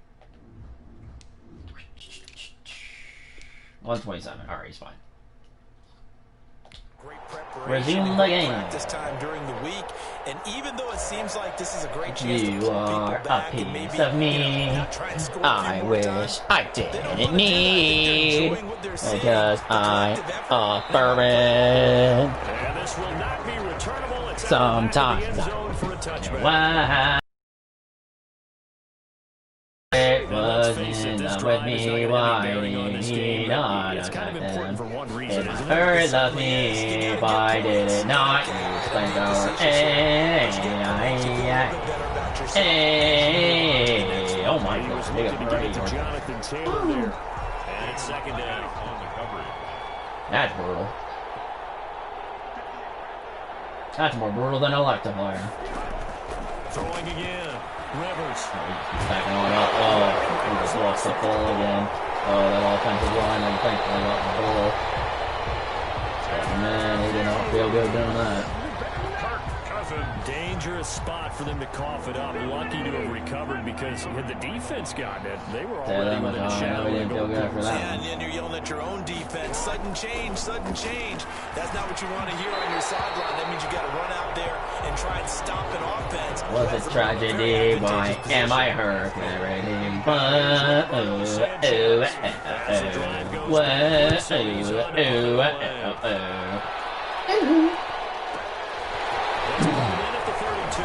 127. Alright, he's fine. Great preparation. Resume the game. Practice time during the week, and even though it seems like this is a great chance to You pull are people back a and maybe, piece of me. not try and score I 3 more wish times, I they didn't don't look need, like they're enjoying what they're seeing. because The I'm collective effort. a bourbon. And this will not be returnable. It's Sometimes out of the back of the end zone for a touchback. Why it Let's face it, wasn't this up with drive is not me, gonna why have any bearing on did this he game. not It's kind of attack important for them? one reason, If my isn't it? bird left me, why did it not use flamethrower? Hey, oh my He was God, looking to get it to big Jonathan Taylor there. And it's second down. On the coverage. That's brutal. That's more brutal than Electivire. Throwing again. Rivers. He's backing on up. Oh, he just lost the ball again. Oh, that offensive line, and thankfully got the ball. Oh, man, he did not feel good doing that. Dangerous spot for them to cough it up. Lucky to have recovered because had the defense gotten it, they were already within a shadow We of didn't a feel goal. good after that Yeah, one. and then you're yelling at your own defense. Sudden change, sudden change. That's not what you want to hear on your sideline. That means you got to run out there and try and stop an offense. Was That's a a tragedy, very why advantageous am I hurt? Everything but At the 32.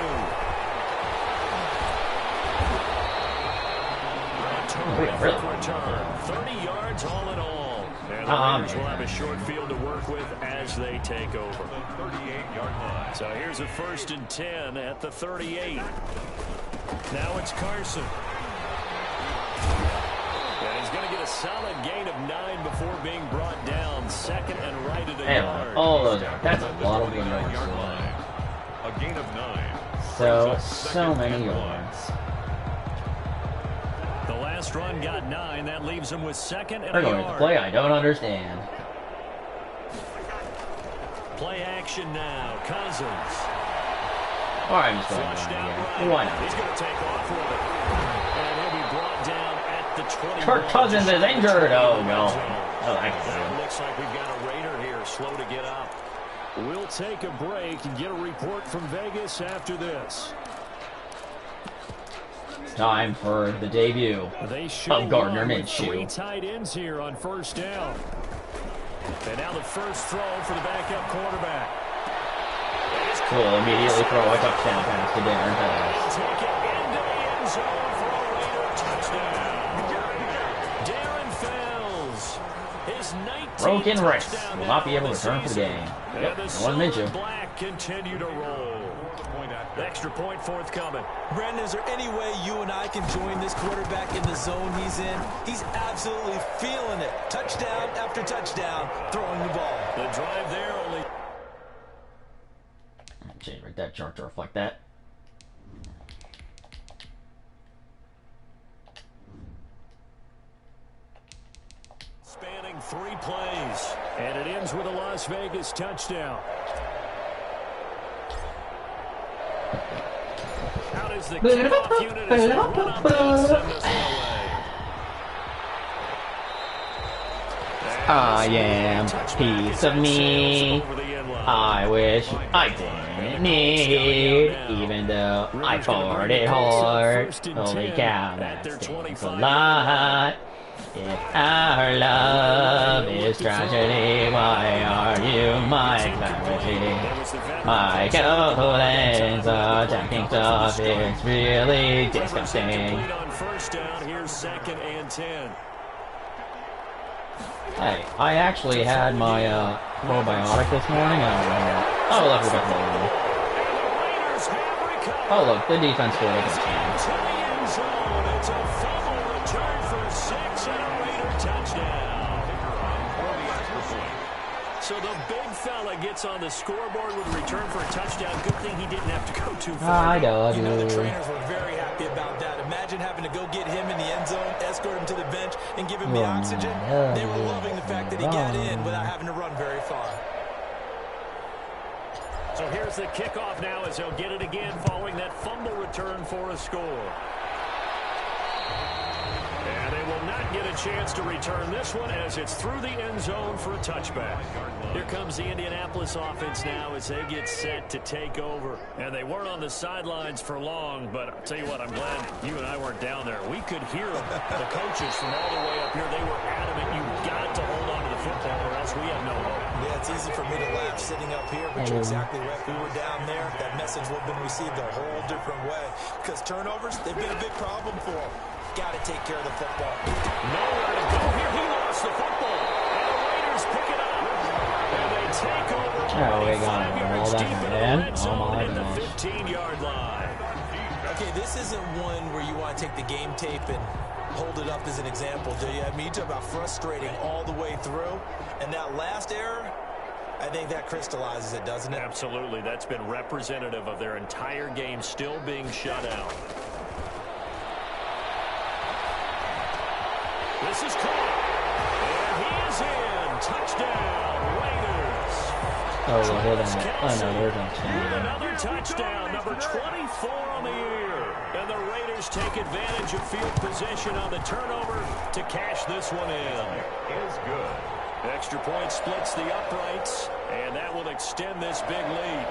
Terrific return. 30 yards all in all. And the Raiders will have a short field to work with as they take over. 38-yard line. So here's a 1st and 10 at the 38. Now it's Carson. And he's going to get a solid gain of 9 before being brought down. Second and right at a yard. all those are. That's a lot of good 39-yard yards. line. A gain of 9. So many yards. The last run got 9. That leaves him with second and They're a going to yard. play I don't understand. Play action now. Cousins. Alright, I'm just going Flushed out to right. Why not? He's going to take off with it. And he'll be brought down at the 20. Kirk Cousins is injured. Oh, no. Oh, I can Looks like we've got a Raider here, slow to get up. We'll take a break and get a report from Vegas after this. Time for the debut of Gardner Minshew. 3 tight ends here on first down. And now the first throw for the backup quarterback. Cool, immediately throw a touchdown pass to Darren Fells. Take it into the end zone for a Raider touchdown. Darren Fells, his 19th Broken wrist, touchdown will not be able to this return for the season. game. And Yep, the no one Silver Minshew. and Black continue to roll. Extra point forthcoming. Brandon, is there any way you and I can join this quarterback in the zone he's in? He's absolutely feeling it. Touchdown after touchdown, throwing the ball. The drive there only. Change right that chart to reflect that. Spanning 3 plays. And it ends with a Las Vegas touchdown. How does the kickoff unit as they run up and send this away? I am a piece of me. I wish I didn't need, even though I farted hard. Holy cow, that stinks a lot. If our love is tragedy, why are you my clarity? My colons attacking stuff, it's really disgusting. On first down, here's 2nd and 10. Hey, I actually had my probiotic this morning. Oh, look, we got the Oh, look, the defense scored a touchdown. To the end zone, it's a fumble return for 6 and a Raider touchdown. So the big fella gets on the scoreboard with a return for a touchdown. Good thing he didn't have to go too far. I know, You know, the trainers were very happy about that. Imagine having to go get him in the end zone, escort him to the bench, and give him the oxygen. They were loving the fact that he got in without having to run very far. So here's the kickoff now as they'll get it again following that fumble return for a score. And they will not get a chance to return this one as it's through the end zone for a touchback. Here comes the Indianapolis offense now as they get set to take over. And they weren't on the sidelines for long, but I'll tell you what, I'm glad you and I weren't down there. We could hear them, the coaches from all the way up here. They were adamant, you've got to hold on to the football or else we have no hope. Yeah, it's easy for me to laugh sitting up here, but you're exactly right. If we were down there, that message would have been received a whole different way. Because turnovers, they've been a big problem for them. Got to take care of the football. Nowhere to go here. He lost the football. And the Raiders pick it up. And they take over. Oh, we got it. All that man. Oh my at the gosh. 15-yard line. Okay, this isn't one where you want to take the game tape and hold it up as an example, do you? I mean, you talk about frustrating all the way through. And that last error, I think that crystallizes it, doesn't it? Absolutely. That's been representative of their entire game still being shut out. This is caught. And he is in. Touchdown, Raiders. Oh, well, hold on. Oh, no, there's no And another touchdown, number 24 on the year. And the Raiders take advantage of field position on the turnover to cash this one in. Is good. Extra point splits the uprights, and that will extend this big lead.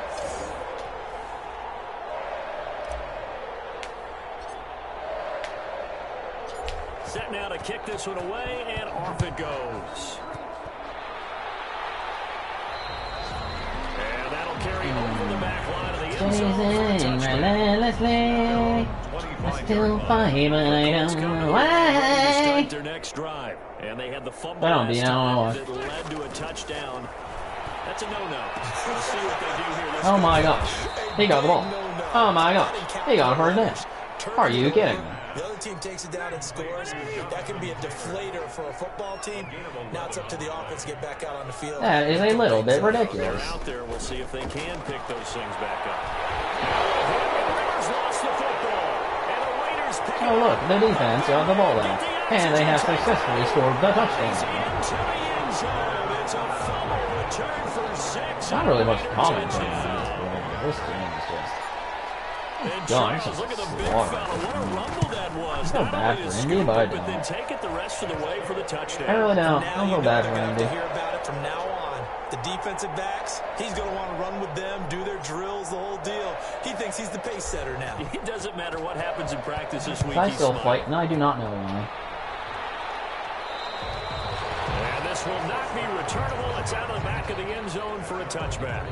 Set now to kick this one away, and off it goes. And that'll carry over the back line of the end zone. relentlessly. I still fight, but I don't why. Start their next drive, and they had the fumble That don't be last time no. that led to a touchdown. That's a no-no. We'll see what they do here. Oh my gosh. He got the ball. Oh my gosh. He got a first down. Are you kidding me? The other team takes it down and scores. That can be a deflator for a football team. Now it's up to the offense to get back out on the field. That is a little bit They're ridiculous. out there. We'll see if they can pick those things back up. Raiders lost the football, and the Raiders pick it Oh look, up. the defense got the ball out. And they have successfully scored the touchdown. Into the end zone. It's a fumble return for 6. Not really much Raider comment on touchdown. this game is just... And John, Charles, this is look at the big slaughter. fella. What a rumble that was. feel Not bad only to for Indy, scoop but I it, then don't. take it the rest of the way for the touchdown. I really don't. Now I you feel know bad they're for going to have to Indy. hear about it from now on. The defensive backs, he's going to want to run with them, do their drills, the whole deal. He thinks he's the pace setter now. It doesn't matter what happens in practice this week. I still fight. No, I do not know why. And this will not be returnable. It's out of the back of the end zone for a touchback.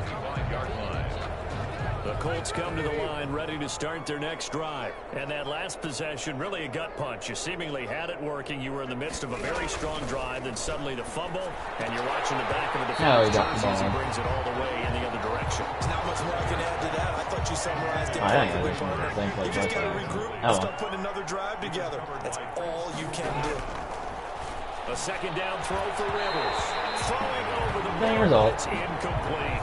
The Colts come to the line ready to start their next drive. And that last possession, really a gut punch. You seemingly had it working. You were in the midst of a very strong drive. Then suddenly the fumble, and you're watching the back of a defender's jersey as he brings it all the way in the other direction. There's not much more I can add to that. I thought you summarized it I perfectly, think partner. You just got to regroup and start putting another drive together. That's all you can do. A second down throw for Rivers. Throwing over the middle. It's incomplete.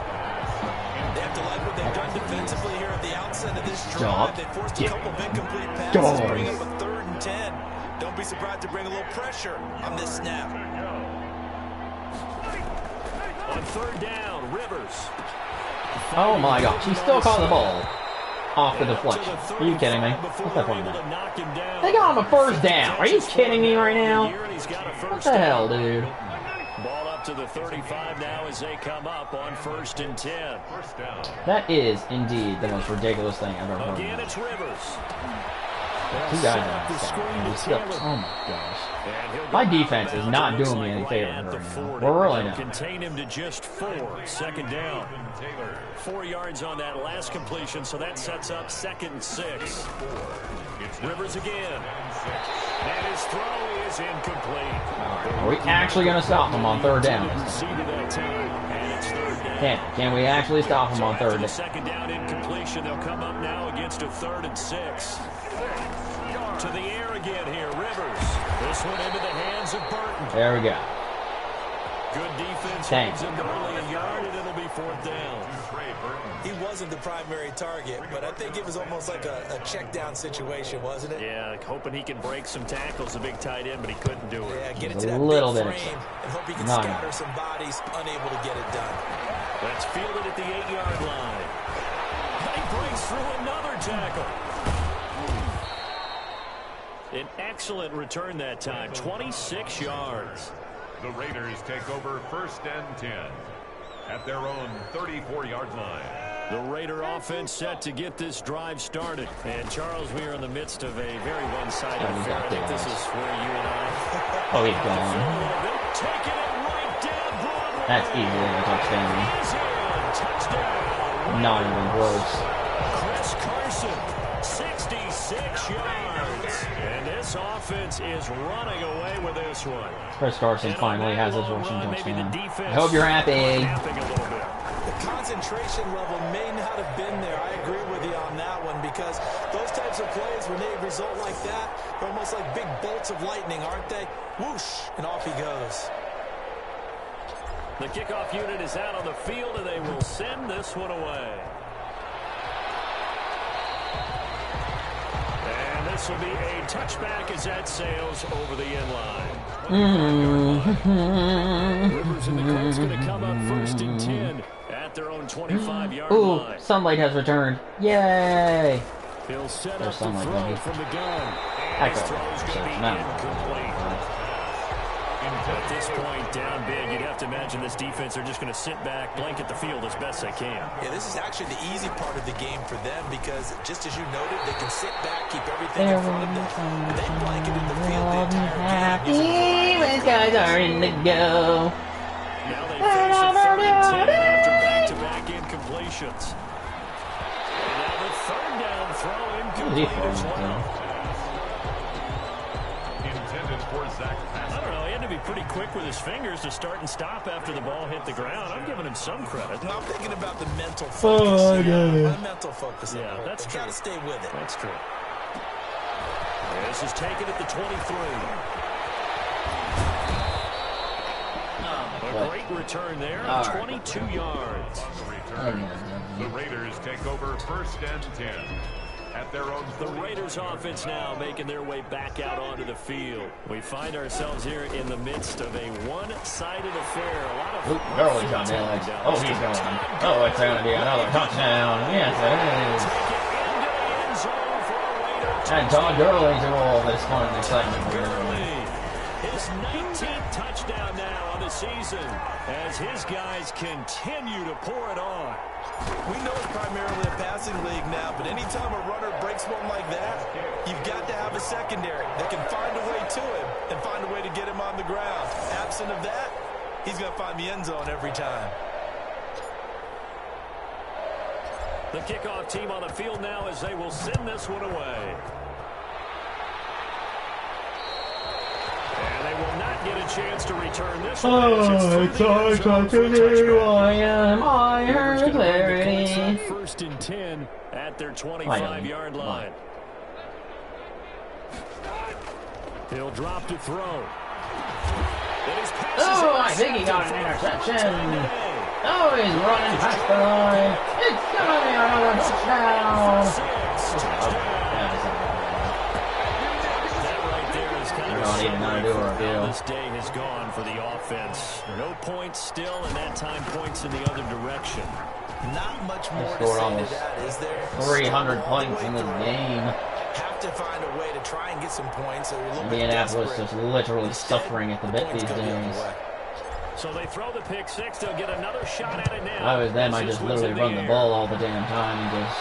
They have to like what they've done defensively here at the outset of this drive. They forced a couple of incomplete passes, bring up a 3rd and 10. Don't be surprised to bring a little pressure on this snap. On 3rd down, Rivers. Oh my gosh, he still caught the ball off the deflection. Are you kidding me? What's that point now? They got him a 1st down. Are you kidding me right now? What the hell, dude? Ball up to the 35 now as they come up on 1st and 10. That is indeed the most ridiculous thing I've ever heard. Again, it's Rivers. 2 guys on this guy. Still, oh my gosh. My defense is not doing me any favors right now. We're really not. Contain him to just 4. 2nd down. 4 yards on that last completion, so that sets up 2nd and 6. Rivers again. And his throw is incomplete. Are we actually going to stop him on 3rd down? Can we actually stop him on 3rd down? 2nd down incompletion. They'll come up now against a 3rd and 6. To the air again here, Rivers. This one into the hands of Burton. There we go. Good defense. Hangs him early a yard, and it'll be 4th down. He wasn't the primary target, but I think it was almost like a check down situation, wasn't it? Yeah, hoping he can break some tackles, a big tight end, but he couldn't do it. Yeah, get it to that little big bit frame and hope he can scatter some bodies, unable to get it done. That's fielded at the 8-yard line. And he breaks through another tackle. An excellent return that time, 26 yards. The Raiders take over 1st and 10 at their own 34-yard line. The Raider offense set to get this drive started. And, Charles, we are in the midst of a very one-sided affair. I think this is where you and I... Oh, he's gone. Taking it right down Broadway. That's easily a touchdown. Touchdown. Not even close. Chris Carson, 66 yards. And this offense is running away with this one. Chris Carson finally has his rushing touchdown. I hope you're happy. The concentration level may not have been there. I agree with you on that one because those types of plays, when they result like that, they're almost like big bolts of lightning, aren't they? Whoosh, and off he goes. The kickoff unit is out on the field, and they will send this one away. And this will be a touchback as that sails over the end line. Rivers and the Colts going to come up 1st and 10 at their own 25-yard line. Sunlight has returned. Yay! He'll set up the throw from the gun. And his throw's going to be incomplete. At this point, down big, you'd have to imagine this defense are just going to sit back, blanket the field as best they can. Yeah, this is actually the easy part of the game for them because, just as you noted, they can sit back, keep everything in front of them. They blanketed the field the entire game. These guys are in the go. Now they face a 3rd and 10 after back-to-back incompletions. And now the 3rd down throw incomplete as well. Intended for Zach. I don't know, he had to be pretty quick with his fingers to start and stop after the ball hit the ground. I'm giving him some credit. I'm thinking about the mental focus. The mental focus. Yeah, that's true. Got to stay with it. That's true. This is taken at the 23. A great return there, 22 yards. The Raiders take over 1st and 10 at their own. The Raiders offense now making their way back out onto the field. We find ourselves here in the midst of a one-sided affair. A lot of Gurley's on there. Oh, he's going. Oh, it's going to be another touchdown. Yes, it is. And Todd Gurley's in all this fun and excitement. His 19th touchdown now on the season as his guys continue to pour it on. We know it's primarily a passing league now, but anytime a runner breaks one like that, you've got to have a secondary that can find a way to him and find a way to get him on the ground. Absent of that, he's going to find the end zone every time. The kickoff team on the field now as they will send this one away. And they will not get a chance to return this one. I heard clarity. First and 10 at their 25-yard line. He'll drop to throw. Oh, I think he got an interception. Oh, he's running past the line. It's gonna be another touchdown. We're not even gonna do a review. This day has gone for the offense. No points still, and that time points in the other direction. Not much more to scored say almost to that, is there? 300 points in this game. Have to find a way to try and get some points. Indianapolis just literally suffering at the bit these days. So they throw the pick six. They'll get another shot at it now. If I was them, I just literally run the ball all the damn time and just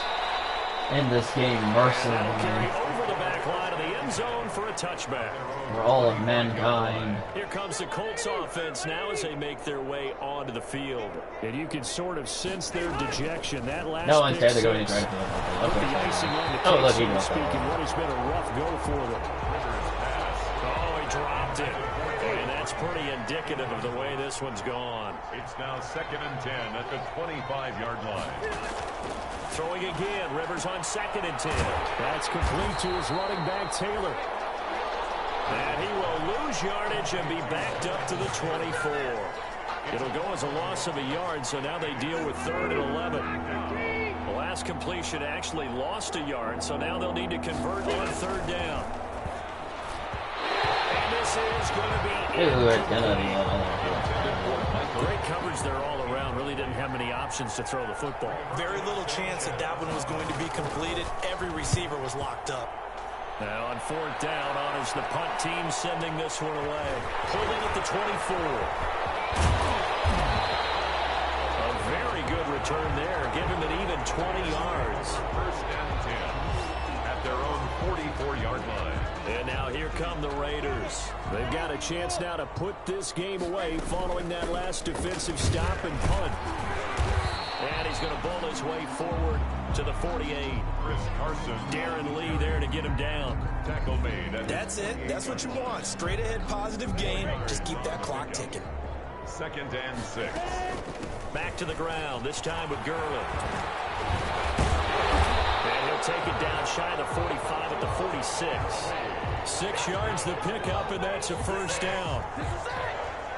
end this game mercilessly. Over the back line of the end zone for a touchback. For all of mankind. Here comes the Colts offense now as they make their way onto the field. And you can sort of sense their dejection. That last no, instead they're going to try to field. Oh, look, he dropped it. What has been a rough go for them. Oh, he dropped it. And that's pretty indicative of the way this one's gone. It's now 2nd and 10 at the 25-yard line. Throwing again. Rivers on 2nd and 10. That's complete to his running back, Taylor. And he will lose yardage and be backed up to the 24. It'll go as a loss of a yard, so now they deal with 3rd and 11. The last completion actually lost a yard, so now they'll need to convert on 3rd down. And this is going to be great coverage there all around. Really didn't have many options to throw the football. Very little chance that that one was going to be completed. Every receiver was locked up. Now on 4th down, on is the punt team sending this one away. Holding at the 24. A very good return there. Give him an even 20 yards. 1st and 10 at their own 44-yard line. And now here come the Raiders. They've got a chance now to put this game away following that last defensive stop and punt. And he's going to bowl his way forward to the 48. Chris Carson. Darren Lee there to get him down. Tackle made. That's it. That's what you want. Straight ahead positive game. Just keep that clock ticking. 2nd and 6. Back to the ground, this time with Gurley. And he'll take it down shy of the 45 at the 46. 6 yards the pickup, and that's a 1st down.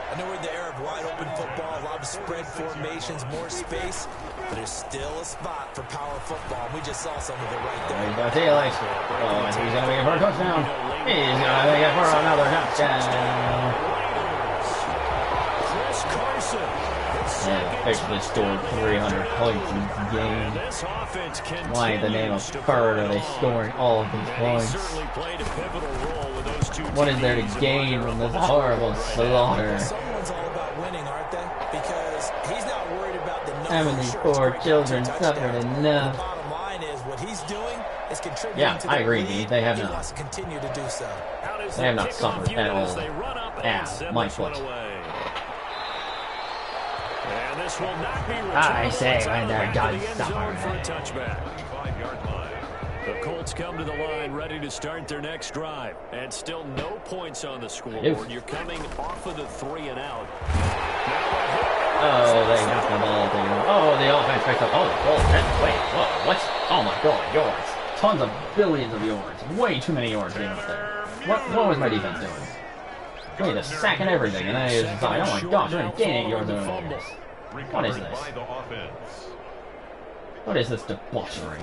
I know we're in the era of wide-open football, a lot of spread formations, more space, but there's still a spot for power football. We just saw some of it right there. He's going to take it like, oh, and he's going to make it for a touchdown. He's going to make it for another touchdown. Chris Carson. Yeah, officially scored 300 points in this game. Why in the name of Bird are they scoring all of these points? What is there to gain from this horrible slaughter? Someone's all about winning, aren't they? Because he's not worried about the number. Haven't these poor children suffered enough? The bottom line is what he's doing is contributing Yeah, to I the agree, lead. They have He not. wants to continue to do so. They have not suffered at all. My foot. And this will not be I say when they're done suffering. suffering. The Colts come to the line ready to start their next drive. And still no points on the scoreboard. Oof. You're coming off of the 3 and out. Oh, they got the ball there. Oh, the offense picked up. Oh, wait, whoa, what? Oh my god, yards. Tons of billions of yards. Way too many yards being up there. What was my defense doing? We need a sack and everything, and I just thought, oh my gosh, we're gaining 8 yards over this. What is this? What is this debauchery?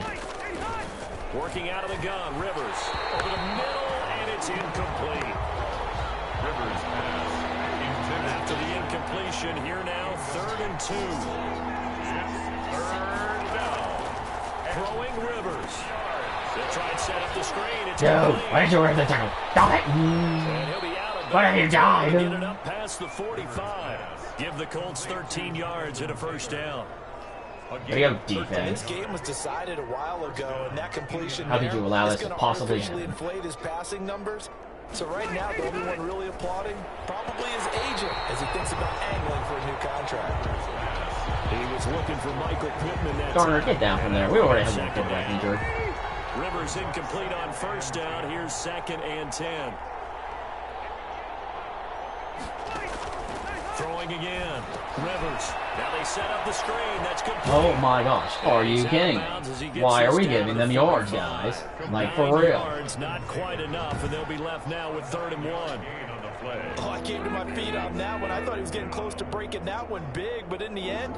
Working out of the gun, Rivers. Over the middle, and it's incomplete. Rivers pass. After the incompletion, here now, 3rd and 2. 3rd down. Throwing Rivers. They'll try and set up the screen. It's Joe, why did you wear the tackle? Stop it! And he'll be out of What have you died? Get it up past the 45. Give the Colts 13 yards and a first down. There you go, defense. This game was decided a while ago, and that completion How did you allow this to possibly happen? inflate his passing numbers. So right now, the only one really applauding probably his agent as he thinks about angling for a new contract. He was looking for Michael Pittman that Garner, time. get down from there. We already have one quarterback injured. Rivers incomplete on first down. Here's 2nd and 10. Throwing again. Rivers. Now they set up the screen. That's good. Oh my gosh. Are you kidding? Why are we giving them yards, guys? Like, for real. Yards, not quite enough, and they'll be left now with 3rd and 1. Oh, I came to my feet on that one. I thought he was getting close to breaking that one big, but in the end,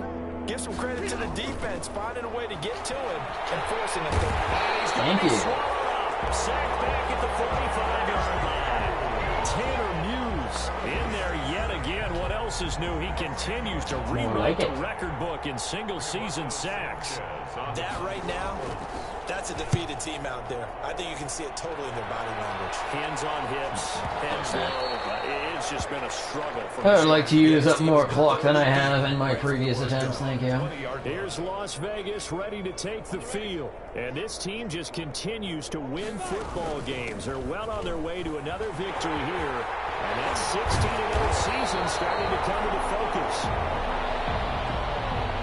give some credit to the defense, finding a way to get to him and forcing a third. Thank you. Sacked back at the 45-yard line. Tanner Muse in there yet again. What else is new? He continues to rewrite the record book in single-season sacks. That right now, that's a defeated team out there. I think you can see it totally in their body language. Hands on hips, heads low. It's just been a struggle. I would like to use up more clock than I have in my previous attempts, thank you. Here's Las Vegas ready to take the field. And this team just continues to win football games. They're well on their way to another victory here. And that 16-0 season starting to come into focus.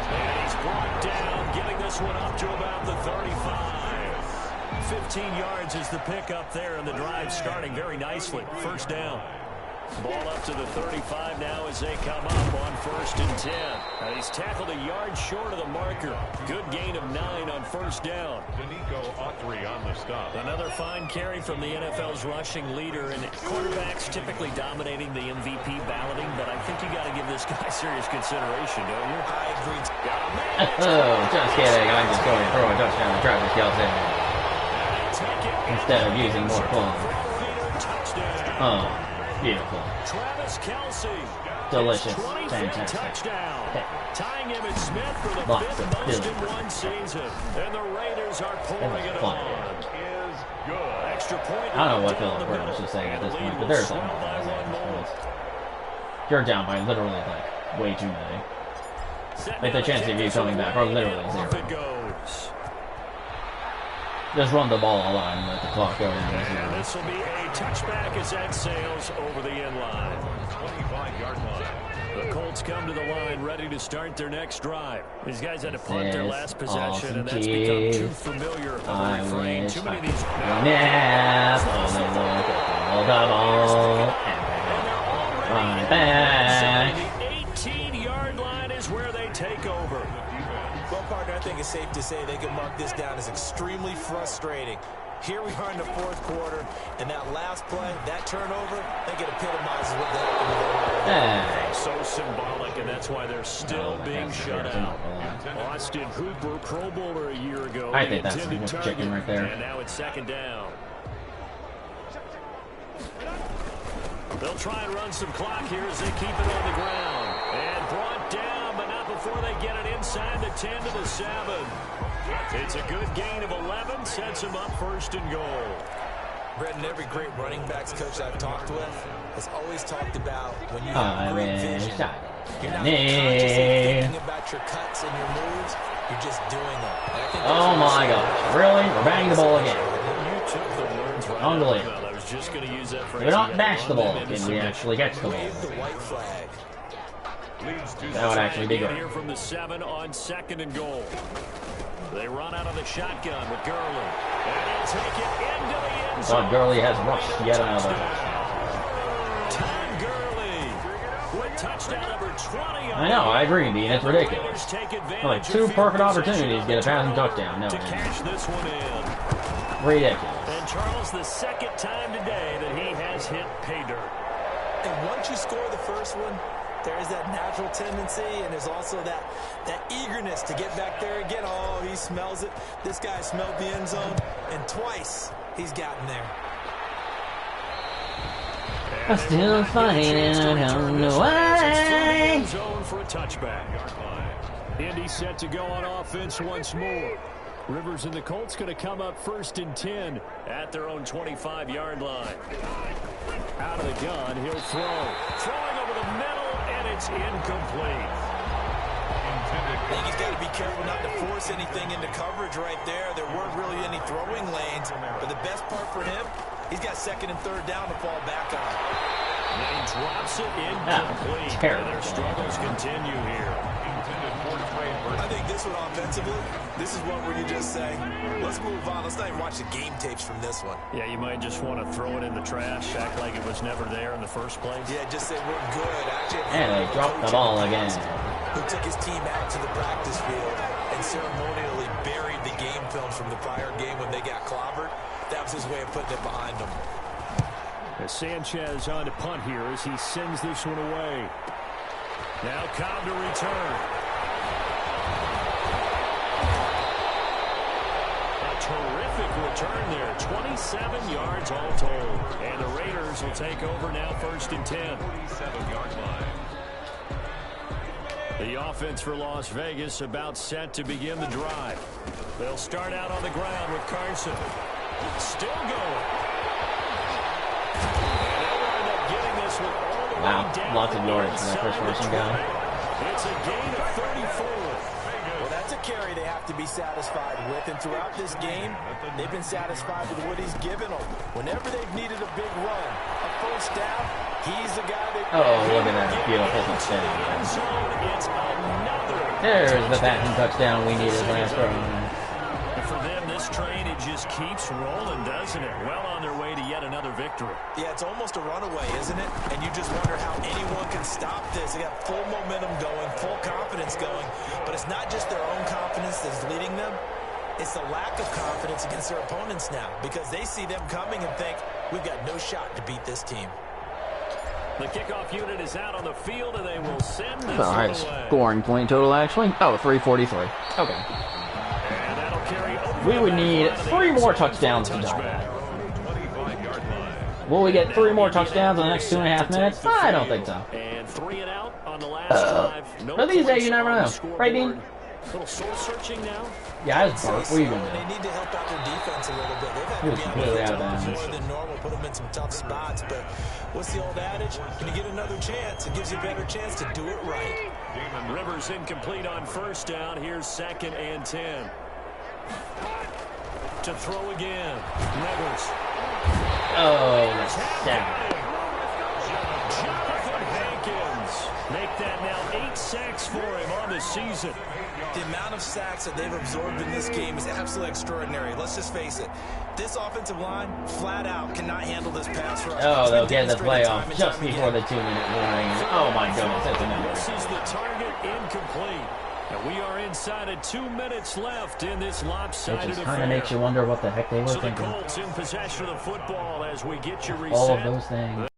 And he's brought down, getting this one up to about the 35. 15 yards is the pickup there, and the drive starting very nicely. First down. Ball up to the 35 now as they come up on 1st and 10. And he's tackled a yard short of the marker. Good gain of 9 on first down. Danico Autry on the stop. Another fine carry from the NFL's rushing leader. And quarterbacks typically dominating the MVP balloting, but I think you got to give this guy serious consideration, don't you? I agree. Oh, just kidding. I'm just going to throw a touchdown to Travis Kelce instead of using more clones. Oh. Beautiful. Travis Kelce. Delicious. Fantastic. Touchdown. Tying him at Smith for the 5th most in one season. And the Raiders are pouring it on. Extra point. I don't know what Philip Rivers is saying at this point, but there's something at this point. You're down by literally, like, way too many. Like, the chance of you coming back are literally 0. Just run the ball a lot and let the clock go down to 0. And this will be a touchback as that sails over the end line. 25-yard line. The Colts come to the line ready to start their next drive. These guys had to punt their last possession, and that's become too familiar of a refrain. Too many of these. Run back. The 18-yard line is where they take over. Well, partner, I think it's safe to say they can mark this down as extremely frustrating. Here we are in the 4th quarter, and that last play, that turnover, I think it epitomizes what happened. So symbolic, and that's why they're still being shut out. Austin Hooper, Pro Bowler a year ago. I think that's the chicken right there. And now it's 2nd down. They'll try and run some clock here as they keep it on the ground. And brought down, but not before they get it inside the 10 to the 7. It's a good gain of 11, sets them up 1st and goal. Brett, and every great running backs coach I've talked with has always talked about when you have great vision, you're not consciously thinking about your cuts and your moves, you're just doing them. Oh my gosh, really? We're batting the ball again. Unbelievable. Just going to use that phrase. We're not bash the ball again, we actually catch the ball. The white flag. That would actually be good. Here from the 7 on 2nd and goal. They run out of the shotgun with Gurley. And he'll take it into the end zone. Todd Gurley has rushed yet another. Todd Gurley with touchdown number 20. I know, I agree, Dean. It's ridiculous. Like 2 perfect opportunities to get a passing touchdown. No, to cash this one in. Ridiculous. And Charles, the 2nd time today that he has hit pay dirt. And once you score the first one, there is that natural tendency, and there's also that eagerness to get back there again. Oh, he smells it. This guy smelled the end zone, and twice he's gotten there. I'm still fighting on the way. Zone for a touchback. Indy set to go on offense once more. Rivers and the Colts going to come up 1st and 10 at their own 25-yard line. Out of the gun, he'll throw. Throwing over the middle, and it's incomplete. I think he's got to be careful not to force anything into coverage right there. There weren't really any throwing lanes, but the best part for him, he's got 2nd and 3rd down to fall back on. And he drops it incomplete. And their struggles continue here. I think this one offensively, this is one where you just say, let's move on. Let's not even watch the game tapes from this one. Yeah, you might just want to throw it in the trash, act like it was never there in the first place. Yeah, just say we're good. Actually, and they dropped the ball again. Who took his team out to the practice field and ceremonially buried the game film from the prior game when they got clobbered. That was his way of putting it behind them. As Sanchez on to punt here as he sends this one away. Now Cobb to return. Terrific return there. 27 yards all told. And the Raiders will take over now 1st and 10. 47-yard line. The offense for Las Vegas about set to begin the drive. They'll start out on the ground with Carson. Still going. And they'll wind up getting this one all the way down. Lots of yards for that first person guy. It's a gain of 34. Well, that's a carry they have to be satisfied with. And throughout this game, they've been satisfied with what he's given them. Whenever they've needed a big run, a first down, he's the guy that... Oh, look at that beautiful touchdown. It's another. There's the passing touchdown we needed last round. For them, this train, it just keeps rolling, doesn't it? Well on their way to yet another victory. Yeah, it's almost a runaway, isn't it? And you just wonder how anyone can stop this. They got full momentum going, full confidence going. But it's not just their own confidence that's leading them. It's the lack of confidence against their opponents now because they see them coming and think, we've got no shot to beat this team. The kickoff unit is out on the field, and they will send this All right, away. scoring point total, actually. Oh, 343. Okay. And that'll carry over. We would need 3 more touchdowns to die. Will we get 3 more touchdowns in the next 2.5 minutes? I don't think so. And 3 and out on the last drive. No But these days, you never know. scoreboard. Right, Dean? Little soul searching now. Yeah, I was burnt. What are you going to They need to help out their defense a little bit. They've He was had completely out to of be bounds. more than normal, put them in some tough spots. But what's the old adage? When you get another chance, it gives you a better chance to do it right. Rivers incomplete on first down. Here's 2nd and 10. To throw again. Rivers. Oh, that's down. Jonathan Hankins. Make that now 8 sacks for him on the season. The amount of sacks that they've absorbed in this game is absolutely extraordinary. Let's just face it. This offensive line, flat out, cannot handle this pass rush. Oh, they'll get the Demonstrated time playoff and just time before the again. 2-minute warning. Oh, my goodness, that's another. This is the target incomplete. And we are inside of 2 minutes left in this It lopsided just affair. kind of makes you wonder what the heck they were So the thinking. Colts in possession of the football as we get you reset. All of those things.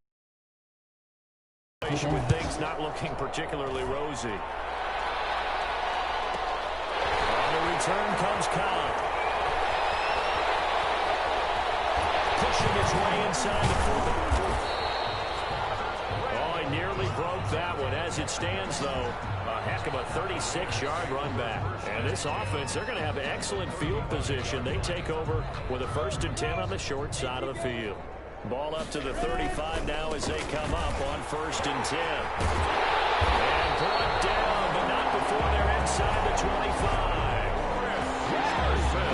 With things not looking particularly rosy. On the return comes Cobb. Pushing his way inside the 40. Oh, he nearly broke that one. As it stands, though, a heck of a 36-yard run back. And this offense, they're going to have excellent field position. They take over with a 1st and 10 on the short side of the field. Ball up to the 35 now as they come up on 1st and 10. And brought down, but not before they're inside the 25.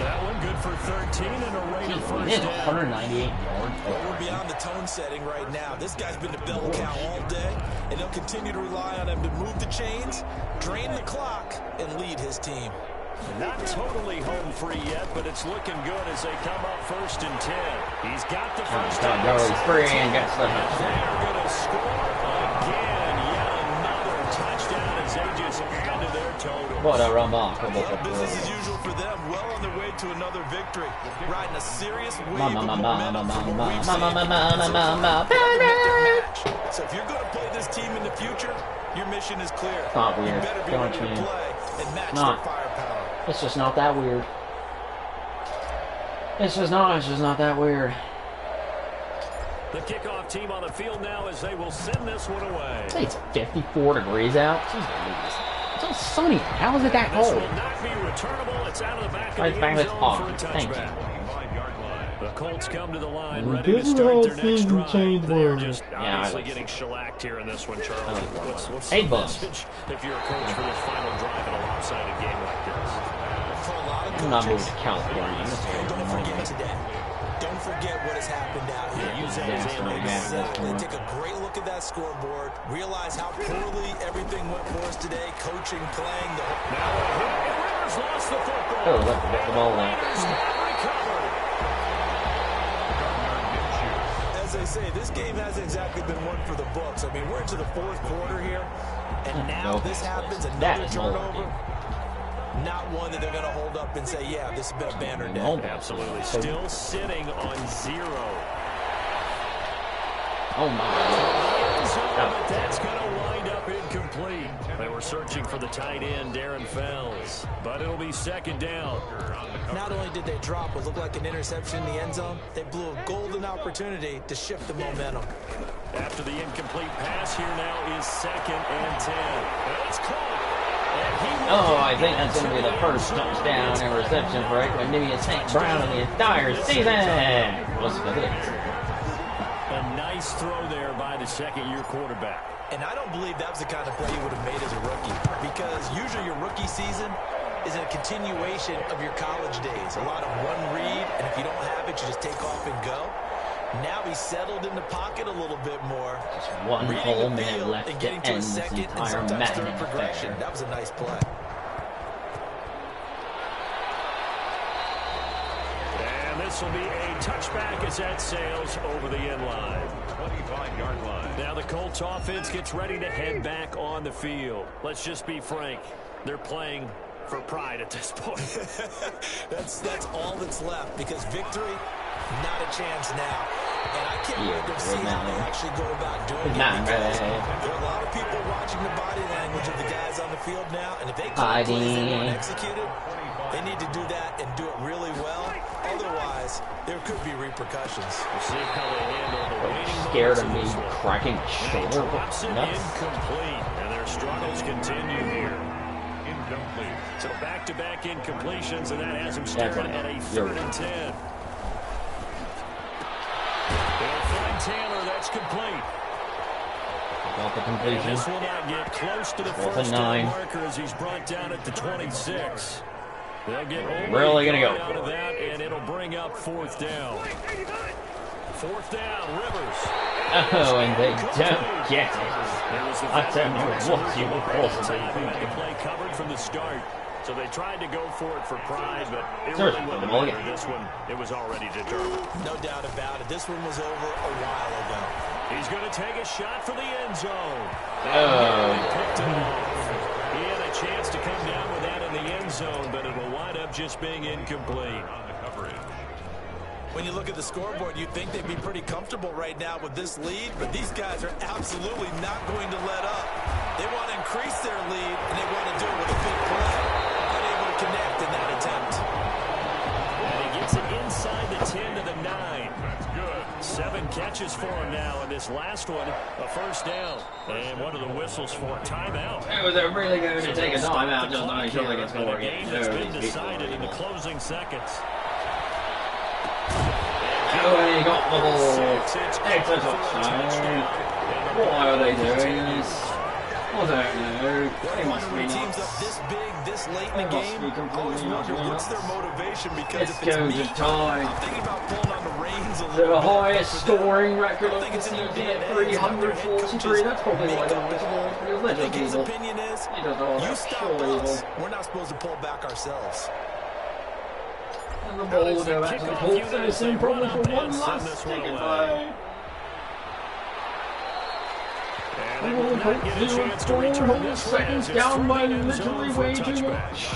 That one good for 13 and a Raider He did first down. 198 yards. Well, we're beyond the tone setting right now. This guy's been to bell cow all day, and they'll continue to rely on him to move the chains, drain the clock, and lead his team. Not totally home free yet, but it's looking good as they come up 1st and 10. He's got the first down. Goes free and gets the touchdown. They're going to score again. Yet another touchdown as they just added their total. What a remarkable Well, business as performance. usual for them, well on their way to another victory, riding a serious wave of Mama, momentum mama, from mama, what we've mama, seen. mama, mama, This is mama, their match. So if you're going to play this team in the future, your mission is clear. Not You weird. better be Don't ready to you? play and match Not. their firepower. It's just not that weird. It's just not that weird. The kickoff team on the field now as they will send this one away. Say it's 54 degrees out. Jeez Louise. It's all sunny. How is it that This cold? will not be returnable. It's out of the back of Right the back end with zone off. for a Thank you. touchback. The Colts come to the line, Well, ready to this is start how their next things drive. change They're words. just Yeah, I obviously like getting shellacked here in this one, Charles. I like that What's one. the 8 bucks. message if you're a coach for this final drive in a lopsided game like this? For a lot of I'm not moving coaches, to California. I'm just and don't going forget to today. Don't forget what has happened out here. Use that as Exactly. Take a great look at that scoreboard. Realize how poorly everything went for us today. Coaching, playing the whole. Now a hit, and Rivers lost the football. Oh, let the ball out. Raiders have recovered. As they say, this game hasn't exactly been one for the books. I mean, we're into the fourth quarter here, and now this happens, another turnover. Not one that they're going to hold up and say, yeah, this has been a banner day. Absolutely. Still sitting on 0. Oh my. But that's going to wind up incomplete. They were searching for the tight end, Darren Fells, but it'll be second down. Not only did they drop what looked like an interception in the end zone, they blew a golden opportunity to shift the momentum. After the incomplete pass, here now is 2nd and 10. And it's caught. Oh, I think that's going to be the first touchdown and reception for Equanimeous St. Brown in the entire season. What's it? A nice throw there by the second-year quarterback. And I don't believe that was the kind of play you would have made as a rookie, because usually your rookie season is a continuation of your college days. A lot of one read, and if you don't have it, you just take off and go. Now he's settled in the pocket a little bit more. Just one whole minute left and to getting to end a this second and entire sometimes Madden third progression. affair. That was a nice play. And this will be a touchback as that sails over the end line. 25-yard line. Now the Colts offense gets ready to head back on the field. Let's just be frank. They're playing for pride at this point. That's all that's left, because victory, not a chance now. And I can't wait to see how they actually go about doing it, because there are a lot of people watching the body language of the guys on the field now, and if they can't play as they want executed, they need to do that and do it really well. Otherwise, there could be repercussions. We'll see how they handle the waiting Scared of moments me in this one. cracking my shoulder. Drops it Nuts. incomplete, and their struggles continue here. Incomplete. So back-to-back incompletions, and that has him staring at a 3rd and 10. They'll find Taylor. That's complete. Got the And completion. this will not get close to the Fourth and first down 9. marker as he's brought down at the 26. They'll get only Really gonna go out of for it. that, and it'll bring up 4th down. 4th down, Rivers. Oh, and they don't get it. I don't know what you would possibly The do. play covered from the start. So they tried to go for it for pride, but it Sure, really wasn't the ball matter. game. This one, it was already determined. No doubt about it. This one was over a while ago. He's going to take a shot for the end zone. Oh. Picked it off. He had a chance to come down with that in the end zone, but it'll wind up just being incomplete. On the coverage. When you look at the scoreboard, you'd think they'd be pretty comfortable right now with this lead, but these guys are absolutely not going to let up. They want to increase their lead, and they want to do it with a big play. Unable to connect in that attempt. And he gets it inside the 10 to the 9. That's good. 7 catches for him now, and this last one, a first down. And what are the whistles for? Timeout. It was really good to take a timeout just to make sure they can And score a game again. that's No, been these people decided in the are closing seconds. Oh, and he got the ball. It's It's a touchdown. Why are they doing this? I don't know. They must be Teams up nuts. this big, this late in They the must game. be completely Always wonder nuts. what's their motivation, because Let's if it's go me, to tie. I'm thinking about pulling on the reins a The little bit. highest For them, scoring record I of think the it's in their season DNA. at 343. That's probably why they always score. Because I they're think his evil. opinion is, He does all you that stop pure us, evil. we're not supposed to pull back ourselves. And the ball will go back to the Colts. They're seeing probably for one last stinking play. And they will not get a chance to return this one as it's down by 3rd and literally zone for a way too touchback. much.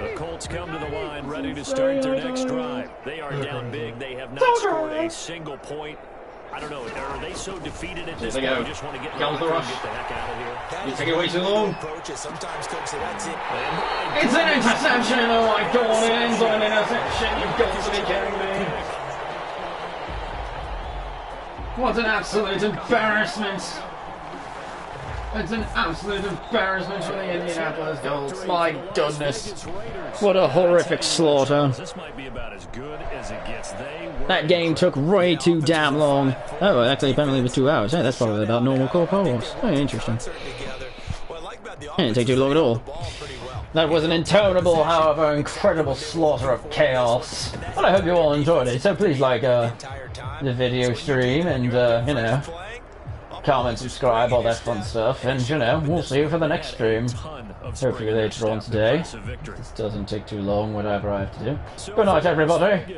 The Colts come to the line ready to start their next drive. They are down big. They have not scored a single point. I don't know. Are they so defeated at this There they point? go. They just want to get in Comes the the locker room rush. and get the heck out of here. That You is take it way too one way to long. approach it. Sometimes coach say that's it. And my It's an interception! Oh my god, it ends on an interception! You've got to be kidding me! What an absolute embarrassment! It's an absolute embarrassment for the Indianapolis Colts. My goodness. What a horrific slaughter. This might be about as good as it gets. That game took way too damn long. Oh, actually, apparently it was 2 hours. Hey, that's probably about normal core calls. Oh, interesting. It didn't take too long at all. That was an interminable, however, incredible slaughter of chaos. Well, I hope you all enjoyed it. So please like the video stream and, you know, comment, subscribe, all that fun stuff. And, you know, we'll see you for the next stream. Hopefully later on today. This doesn't take too long, whatever I have to do. Good night, everybody.